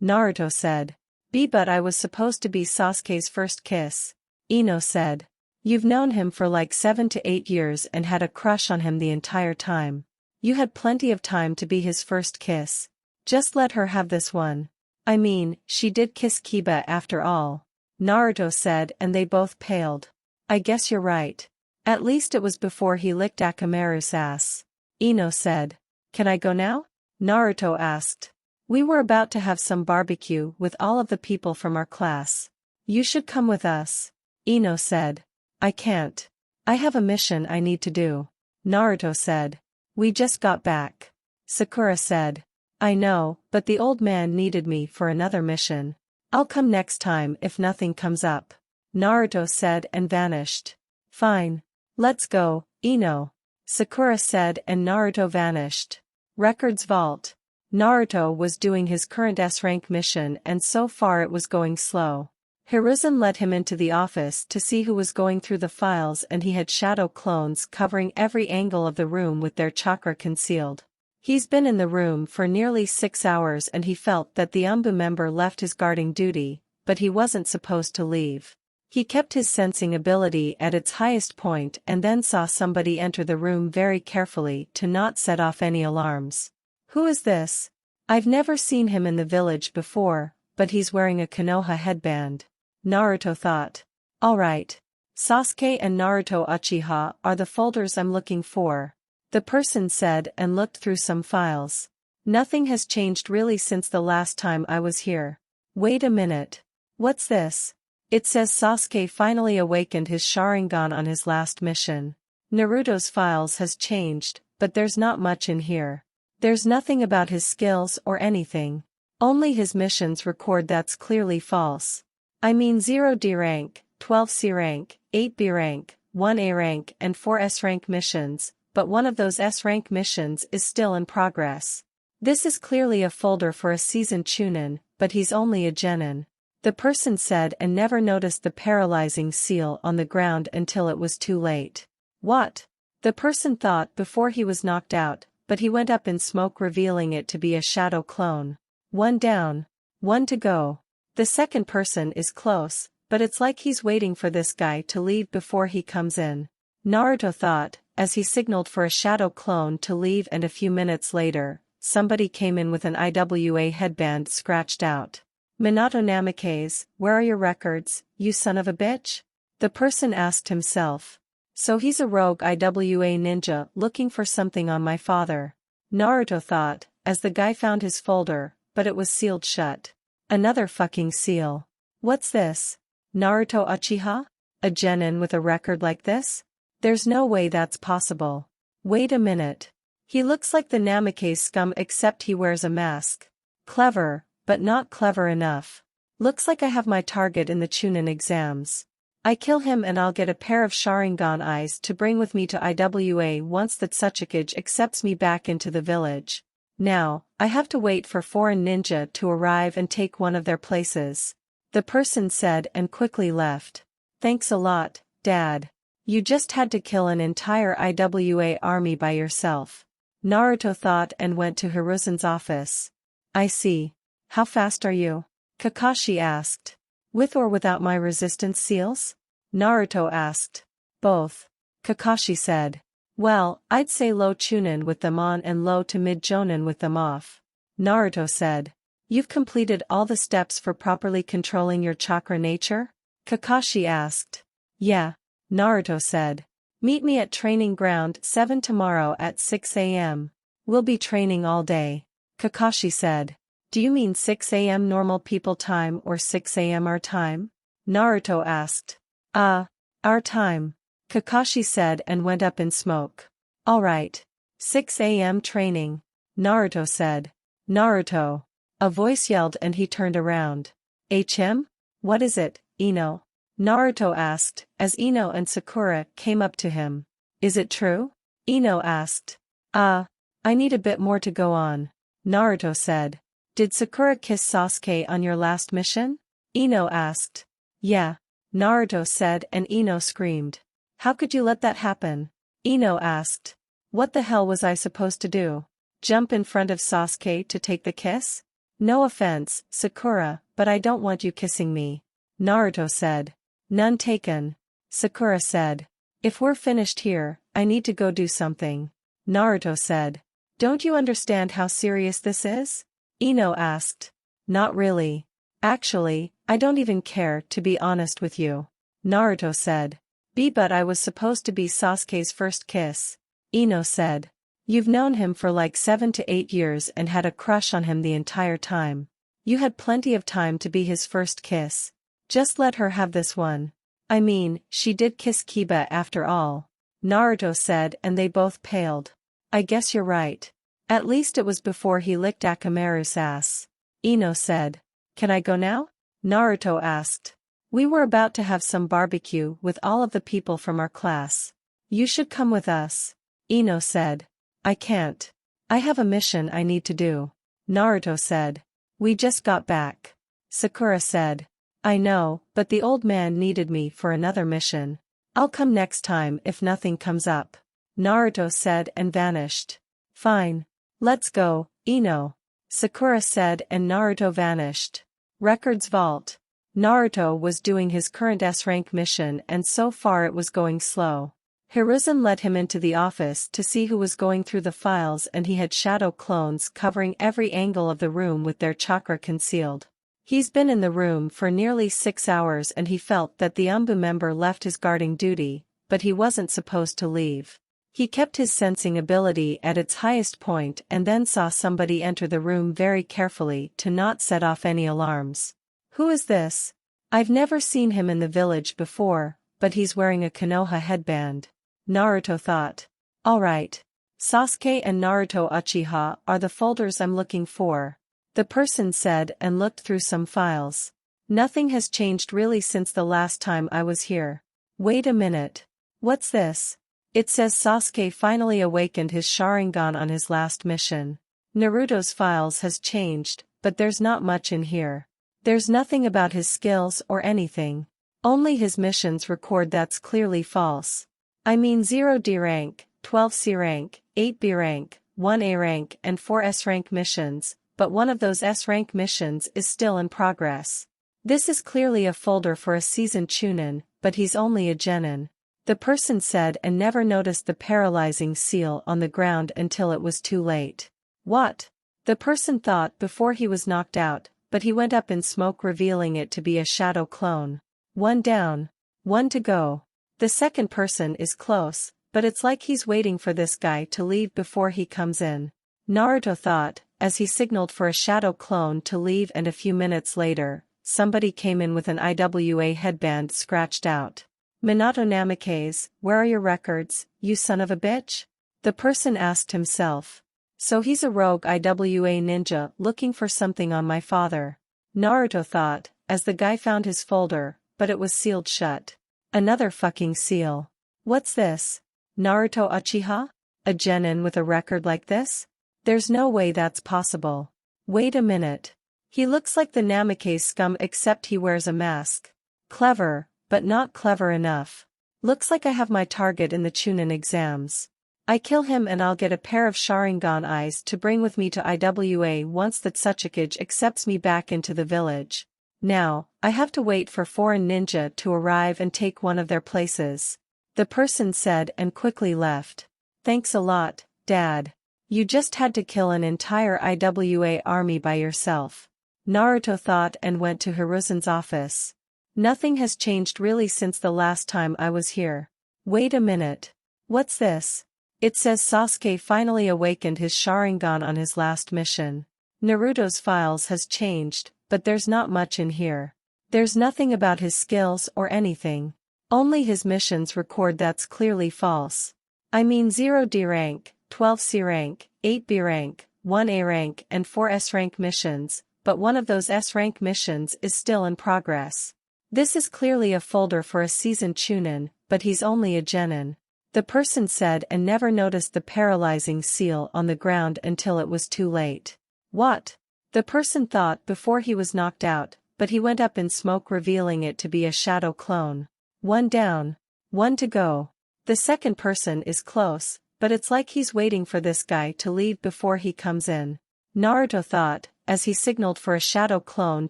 Naruto said. But I was supposed to be Sasuke's first kiss. Ino said. You've known him for like 7 to 8 years and had a crush on him the entire time. You had plenty of time to be his first kiss. Just let her have this one. I mean, she did kiss Kiba after all. Naruto said and they both paled. I guess you're right. At least it was before he licked Akamaru's ass. Ino said. Can I go now? Naruto asked. We were about to have some barbecue with all of the people from our class. You should come with us. Ino said. I can't. I have a mission I need to do. Naruto said. We just got back. Sakura said. I know, but the old man needed me for another mission. I'll come next time if nothing comes up. Naruto said and vanished. Fine. Let's go, Ino. Sakura said and Naruto vanished. Records Vault. Naruto was doing his current S-rank mission and so far it was going slow. Hiruzen led him into the office to see who was going through the files and he had shadow clones covering every angle of the room with their chakra concealed. He's been in the room for nearly 6 hours and he felt that the Umbu member left his guarding duty, but he wasn't supposed to leave. He kept his sensing ability at its highest point and then saw somebody enter the room very carefully to not set off any alarms. Who is this? I've never seen him in the village before, but he's wearing a Konoha headband. Naruto thought. Alright. Sasuke and Naruto Uchiha are the folders I'm looking for. The person said and looked through some files. Nothing has changed really since the last time I was here. Wait a minute. What's this? It says Sasuke finally awakened his Sharingan on his last mission. Naruto's files has changed, but there's not much in here. There's nothing about his skills or anything. Only his missions record that's clearly false. I mean 0 D rank, 12 C rank, 8 B rank, 1 A rank and 4 S rank missions, but one of those S rank missions is still in progress. This is clearly a folder for a seasoned Chunin, but he's only a genin. The person said and never noticed the paralyzing seal on the ground until it was too late. What? The person thought before he was knocked out, but he went up in smoke revealing it to be a shadow clone. 1 down. 1 to go. The second person is close, but it's like he's waiting for this guy to leave before he comes in. Naruto thought, as he signaled for a shadow clone to leave and a few minutes later, somebody came in with an IWA headband scratched out. Minato Namikaze, where are your records, you son of a bitch? The person asked himself. So he's a rogue IWA ninja looking for something on my father. Naruto thought, as the guy found his folder, but it was sealed shut. Another fucking seal. What's this? Naruto Uchiha? A genin with a record like this? There's no way that's possible. Wait a minute. He looks like the Namikaze scum except he wears a mask. Clever, but not clever enough. Looks like I have my target in the Chunin exams. I kill him and I'll get a pair of Sharingan eyes to bring with me to IWA once that Tsuchikage accepts me back into the village. Now, I have to wait for foreign ninja to arrive and take one of their places. The person said and quickly left. Thanks a lot, Dad. You just had to kill an entire IWA army by yourself. Naruto thought and went to Hiruzen's office. I see. How fast are you? Kakashi asked. With or without my resistance seals? Naruto asked. Both. Kakashi said. Well, I'd say low Chunin with them on and low to mid Jonin with them off. Naruto said. You've completed all the steps for properly controlling your chakra nature? Kakashi asked. Yeah, Naruto said. Meet me at Training Ground 7 tomorrow at 6 a.m. We'll be training all day. Kakashi said. Do you mean 6 a.m. normal people time or 6 a.m. our time? Naruto asked. Our time. Kakashi said and went up in smoke. Alright. 6 a.m. training. Naruto said. Naruto. A voice yelled and he turned around. HM? What is it, Ino? Naruto asked, as Ino and Sakura came up to him. Is it true? Ino asked. I need a bit more to go on. Naruto said. Did Sakura kiss Sasuke on your last mission? Ino asked. Yeah. Naruto said and Ino screamed. How could you let that happen? Ino asked. What the hell was I supposed to do? Jump in front of Sasuke to take the kiss? No offense, Sakura, but I don't want you kissing me. Naruto said. None taken. Sakura said. If we're finished here, I need to go do something. Naruto said. Don't you understand how serious this is? Ino asked. Not really. Actually, I don't even care to be honest with you. Naruto said. But I was supposed to be Sasuke's first kiss. Ino said. You've known him for like 7 to 8 years and had a crush on him the entire time. You had plenty of time to be his first kiss. Just let her have this one. I mean, she did kiss Kiba after all. Naruto said and they both paled. I guess you're right. At least it was before he licked Akamaru's ass. Ino said. Can I go now? Naruto asked. We were about to have some barbecue with all of the people from our class. You should come with us. Ino said. I can't. I have a mission I need to do. Naruto said. We just got back. Sakura said. I know, but the old man needed me for another mission. I'll come next time if nothing comes up. Naruto said and vanished. Fine. Let's go, Ino. Sakura said and Naruto vanished. Records Vault. Naruto was doing his current S-rank mission and so far it was going slow. Hiruzen led him into the office to see who was going through the files and he had shadow clones covering every angle of the room with their chakra concealed. He's been in the room for nearly 6 hours and he felt that the Umbu member left his guarding duty, but he wasn't supposed to leave. He kept his sensing ability at its highest point and then saw somebody enter the room very carefully to not set off any alarms. Who is this? I've never seen him in the village before, but he's wearing a Konoha headband. Naruto thought. Alright. Sasuke and Naruto Uchiha are the folders I'm looking for. The person said and looked through some files. Nothing has changed really since the last time I was here. Wait a minute. What's this? It says Sasuke finally awakened his Sharingan on his last mission. Naruto's files has changed, but there's not much in here. There's nothing about his skills or anything. Only his missions record that's clearly false. I mean 0D rank, 12C rank, 8B rank, 1A rank and 4S rank missions, but one of those S rank missions is still in progress. This is clearly a folder for a seasoned Chunin, but he's only a genin. The person said and never noticed the paralyzing seal on the ground until it was too late. What? The person thought before he was knocked out, but he went up in smoke revealing it to be a shadow clone. 1 down. 1 to go. The second person is close, but it's like he's waiting for this guy to leave before he comes in. Naruto thought, as he signaled for a shadow clone to leave and a few minutes later, somebody came in with an IWA headband scratched out. Minato Namikaze, where are your records, you son of a bitch? The person asked himself. So he's a rogue IWA ninja looking for something on my father. Naruto thought, as the guy found his folder, but it was sealed shut. Another fucking seal. What's this? Naruto Uchiha? A genin with a record like this? There's no way that's possible. Wait a minute. He looks like the Namikaze scum except he wears a mask. Clever, but not clever enough. Looks like I have my target in the Chunin exams. I kill him and I'll get a pair of Sharingan eyes to bring with me to IWA once that Tsuchikage accepts me back into the village. Now, I have to wait for foreign ninja to arrive and take one of their places. The person said and quickly left. Thanks a lot, Dad. You just had to kill an entire IWA army by yourself. Naruto thought and went to Hiruzen's office. Nothing has changed really since the last time I was here. Wait a minute. What's this? It says Sasuke finally awakened his Sharingan on his last mission. Naruto's files has changed, but there's not much in here. There's nothing about his skills or anything. Only his missions record that's clearly false. I mean 0D rank, 12C rank, 8B rank, 1A rank and 4S rank missions, but one of those S rank missions is still in progress. This is clearly a folder for a seasoned Chunin, but he's only a genin. The person said and never noticed the paralyzing seal on the ground until it was too late. What? The person thought before he was knocked out, but he went up in smoke revealing it to be a shadow clone. 1 down. 1 to go. The second person is close, but it's like he's waiting for this guy to leave before he comes in. Naruto thought, as he signaled for a shadow clone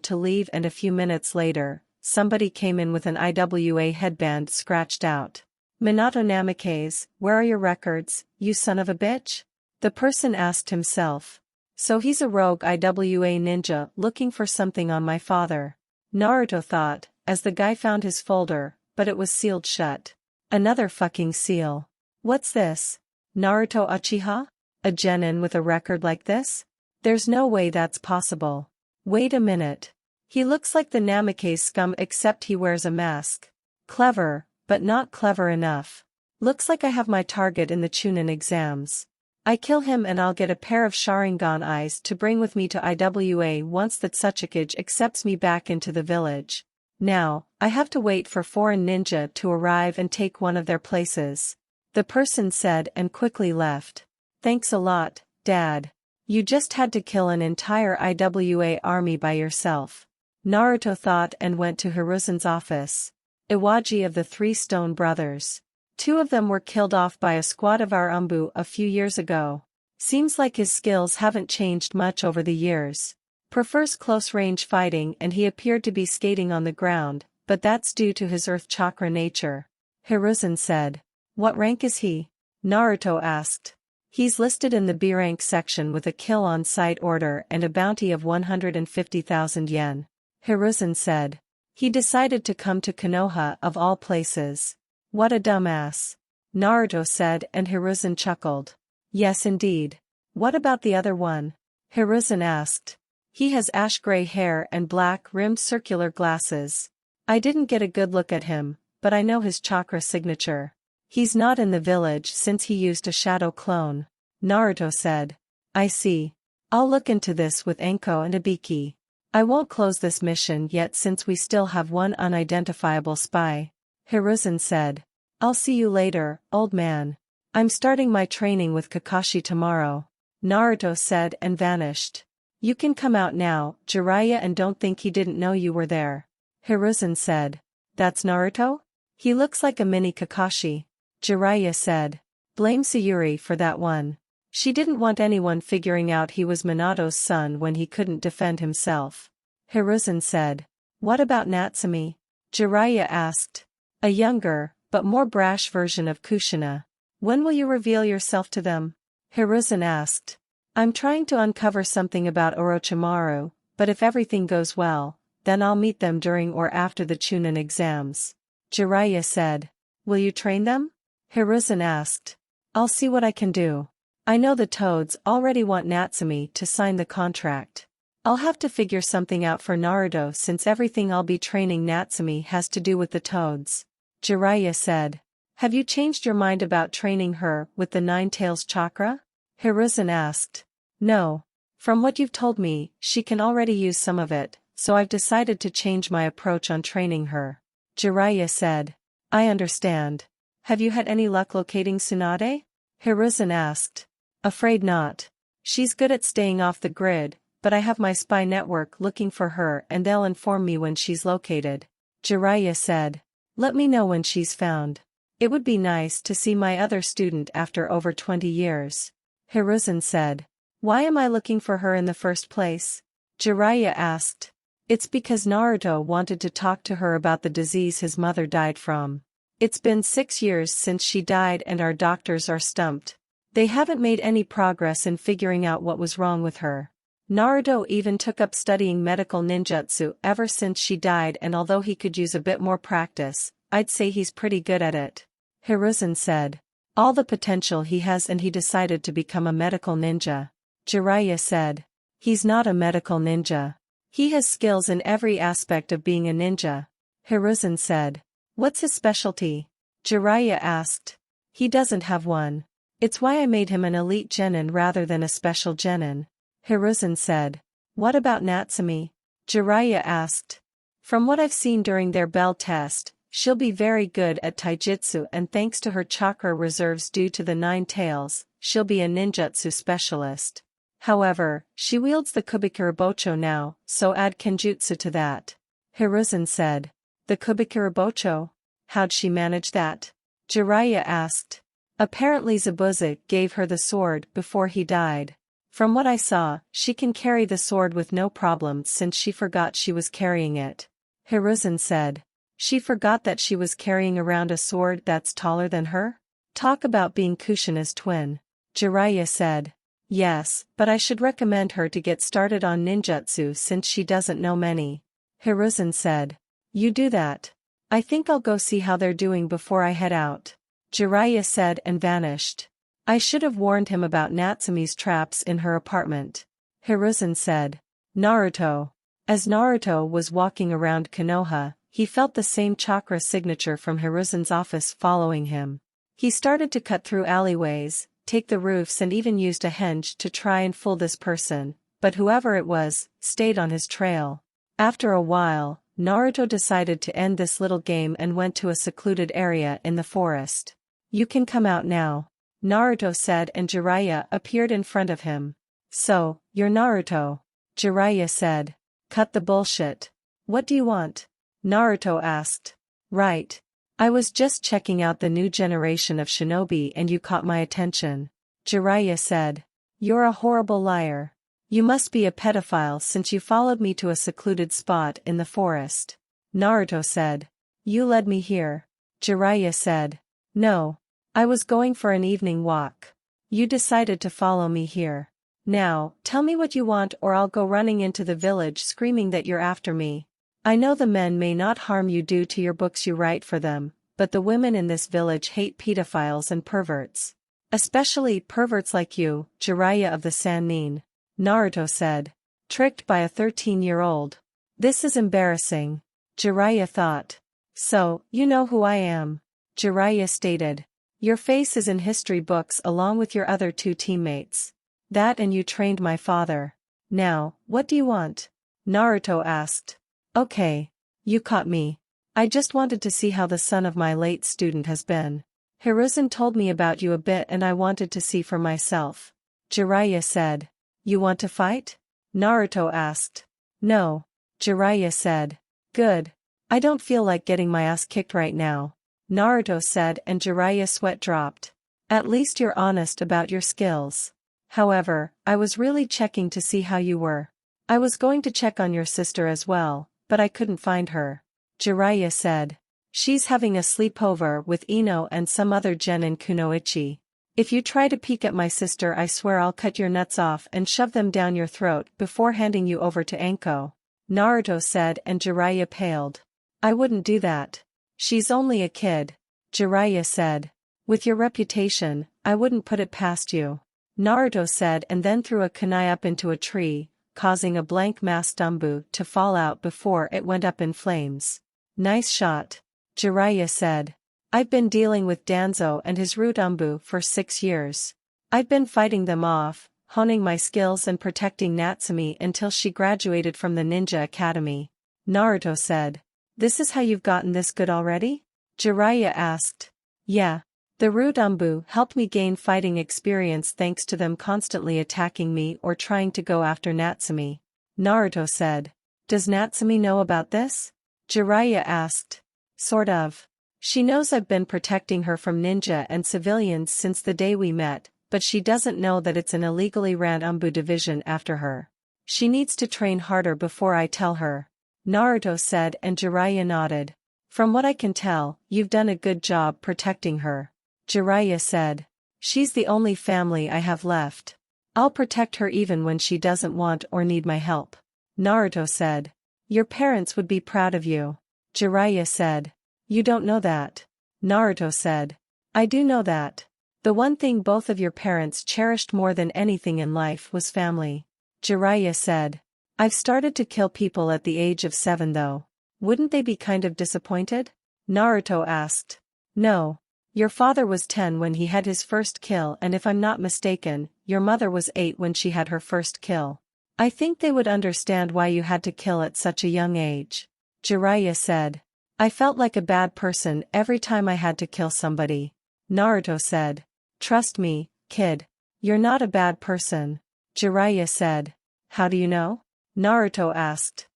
to leave and a few minutes later, somebody came in with an IWA headband scratched out. Minato Namikaze, where are your records, you son of a bitch? The person asked himself. So he's a rogue IWA ninja looking for something on my father. Naruto thought, as the guy found his folder, but it was sealed shut. Another fucking seal. What's this? Naruto Uchiha? A genin with a record like this? There's no way that's possible. Wait a minute. He looks like the Namikaze scum except he wears a mask. Clever, but not clever enough. Looks like I have my target in the Chunin exams. I kill him and I'll get a pair of Sharingan eyes to bring with me to IWA once that Tsuchikage accepts me back into the village. Now, I have to wait for foreign ninja to arrive and take one of their places. The person said and quickly left. Thanks a lot, Dad. You just had to kill an entire IWA army by yourself. Naruto thought and went to Hiruzen's office. Iwaji of the Three Stone Brothers. 2 of them were killed off by a squad of our Umbu a few years ago. Seems like his skills haven't changed much over the years. Prefers close-range fighting and he appeared to be skating on the ground, but that's due to his earth chakra nature. Hiruzen said. What rank is he? Naruto asked. He's listed in the B rank section with a kill on sight order and a bounty of 150,000 yen. Hiruzen said. He decided to come to Konoha of all places. What a dumbass. Naruto said and Hiruzen chuckled. Yes indeed. What about the other one? Hiruzen asked. He has ash-gray hair and black-rimmed circular glasses. I didn't get a good look at him, but I know his chakra signature. He's not in the village since he used a shadow clone. Naruto said. I see. I'll look into this with Anko and Ibiki. I won't close this mission yet since we still have one unidentifiable spy. Hiruzen said. I'll see you later, old man. I'm starting my training with Kakashi tomorrow. Naruto said and vanished. You can come out now, Jiraiya, and don't think he didn't know you were there. Hiruzen said. That's Naruto? He looks like a mini Kakashi. Jiraiya said. Blame Sayuri for that one. She didn't want anyone figuring out he was Minato's son when he couldn't defend himself. Hiruzen said. What about Natsumi? Jiraiya asked. A younger, but more brash version of Kushina. When will you reveal yourself to them? Hiruzen asked. I'm trying to uncover something about Orochimaru, but if everything goes well, then I'll meet them during or after the Chunin exams. Jiraiya said. Will you train them? Hiruzen asked. I'll see what I can do. I know the Toads already want Natsumi to sign the contract. I'll have to figure something out for Naruto since everything I'll be training Natsumi has to do with the Toads. Jiraiya said. Have you changed your mind about training her with the Nine Tails chakra? Hiruzen asked. No. From what you've told me, she can already use some of it, so I've decided to change my approach on training her. Jiraiya said. I understand. Have you had any luck locating Tsunade? Hiruzen asked. Afraid not. She's good at staying off the grid, but I have my spy network looking for her and they'll inform me when she's located. Jiraiya said. Let me know when she's found. It would be nice to see my other student after over 20 years. Hiruzen said. Why am I looking for her in the first place? Jiraiya asked. It's because Naruto wanted to talk to her about the disease his mother died from. It's been 6 years since she died and our doctors are stumped. They haven't made any progress in figuring out what was wrong with her. Naruto even took up studying medical ninjutsu ever since she died, and although he could use a bit more practice, I'd say he's pretty good at it. Hiruzen said. All the potential he has, and he decided to become a medical ninja. Jiraiya said. He's not a medical ninja. He has skills in every aspect of being a ninja. Hiruzen said. What's his specialty? Jiraiya asked. He doesn't have one. It's why I made him an elite genin rather than a special genin. Hiruzen said. What about Natsumi? Jiraiya asked. From what I've seen during their bell test, she'll be very good at taijutsu, and thanks to her chakra reserves due to the 9 tails, she'll be a ninjutsu specialist. However, she wields the Kubikura Bocho now, so add kenjutsu to that. Hiruzen said. The Kubikura Bocho? How'd she manage that? Jiraiya asked. Apparently Zabuza gave her the sword before he died. From what I saw, she can carry the sword with no problem since she forgot she was carrying it. Hiruzen said. She forgot that she was carrying around a sword that's taller than her? Talk about being Kushina's twin. Jiraiya said. Yes, but I should recommend her to get started on ninjutsu since she doesn't know many. Hiruzen said. You do that. I think I'll go see how they're doing before I head out. Jiraiya said and vanished. I should have warned him about Natsumi's traps in her apartment. Hiruzen said. Naruto. As Naruto was walking around Konoha, he felt the same chakra signature from Hiruzen's office following him. He started to cut through alleyways, take the roofs, and even used a henge to try and fool this person, but whoever it was, stayed on his trail. After a while, Naruto decided to end this little game and went to a secluded area in the forest. You can come out now. Naruto said, and Jiraiya appeared in front of him. So, you're Naruto? Jiraiya said. Cut the bullshit. What do you want? Naruto asked. Right. I was just checking out the new generation of shinobi and you caught my attention. Jiraiya said. You're a horrible liar. You must be a pedophile since you followed me to a secluded spot in the forest. Naruto said. You led me here. Jiraiya said. No. I was going for an evening walk. You decided to follow me here. Now, tell me what you want or I'll go running into the village screaming that you're after me. I know the men may not harm you due to your books you write for them, but the women in this village hate pedophiles and perverts. Especially perverts like you, Jiraiya of the Sannin. Naruto said. Tricked by a 13-year-old. This is embarrassing. Jiraiya thought. So, you know who I am. Jiraiya stated. Your face is in history books along with your other two teammates. That and you trained my father. Now, what do you want? Naruto asked. Okay. You caught me. I just wanted to see how the son of my late student has been. Hiruzen told me about you a bit and I wanted to see for myself. Jiraiya said. You want to fight? Naruto asked. No. Jiraiya said. Good. I don't feel like getting my ass kicked right now. Naruto said, and Jiraiya's sweat dropped. At least you're honest about your skills. However, I was really checking to see how you were. I was going to check on your sister as well, but I couldn't find her. Jiraiya said. She's having a sleepover with Ino and some other gen in Kunoichi. If you try to peek at my sister I swear I'll cut your nuts off and shove them down your throat before handing you over to Anko. Naruto said, and Jiraiya paled. I wouldn't do that. She's only a kid. Jiraiya said. With your reputation, I wouldn't put it past you. Naruto said and then threw a kunai up into a tree, causing a blank mass Dumbu to fall out before it went up in flames. Nice shot. Jiraiya said. I've been dealing with Danzo and his Rudumbu for 6 years. I've been fighting them off, honing my skills and protecting Natsumi until she graduated from the Ninja Academy. Naruto said. This is how you've gotten this good already? Jiraiya asked. Yeah. The Rudumbu helped me gain fighting experience thanks to them constantly attacking me or trying to go after Natsumi. Naruto said. Does Natsumi know about this? Jiraiya asked. Sort of. She knows I've been protecting her from ninja and civilians since the day we met, but she doesn't know that it's an illegally ran Umbu division after her. She needs to train harder before I tell her. Naruto said, and Jiraiya nodded. From what I can tell, you've done a good job protecting her. Jiraiya said. She's the only family I have left. I'll protect her even when she doesn't want or need my help. Naruto said. Your parents would be proud of you. Jiraiya said. You don't know that. Naruto said. I do know that. The one thing both of your parents cherished more than anything in life was family. Jiraiya said. I've started to kill people at the age of 7 though. Wouldn't they be kind of disappointed? Naruto asked. No. Your father was 10 when he had his first kill and if I'm not mistaken, your mother was 8 when she had her first kill. I think they would understand why you had to kill at such a young age. Jiraiya said. I felt like a bad person every time I had to kill somebody. Naruto said. Trust me, kid. You're not a bad person. Jiraiya said. How do you know? Naruto asked.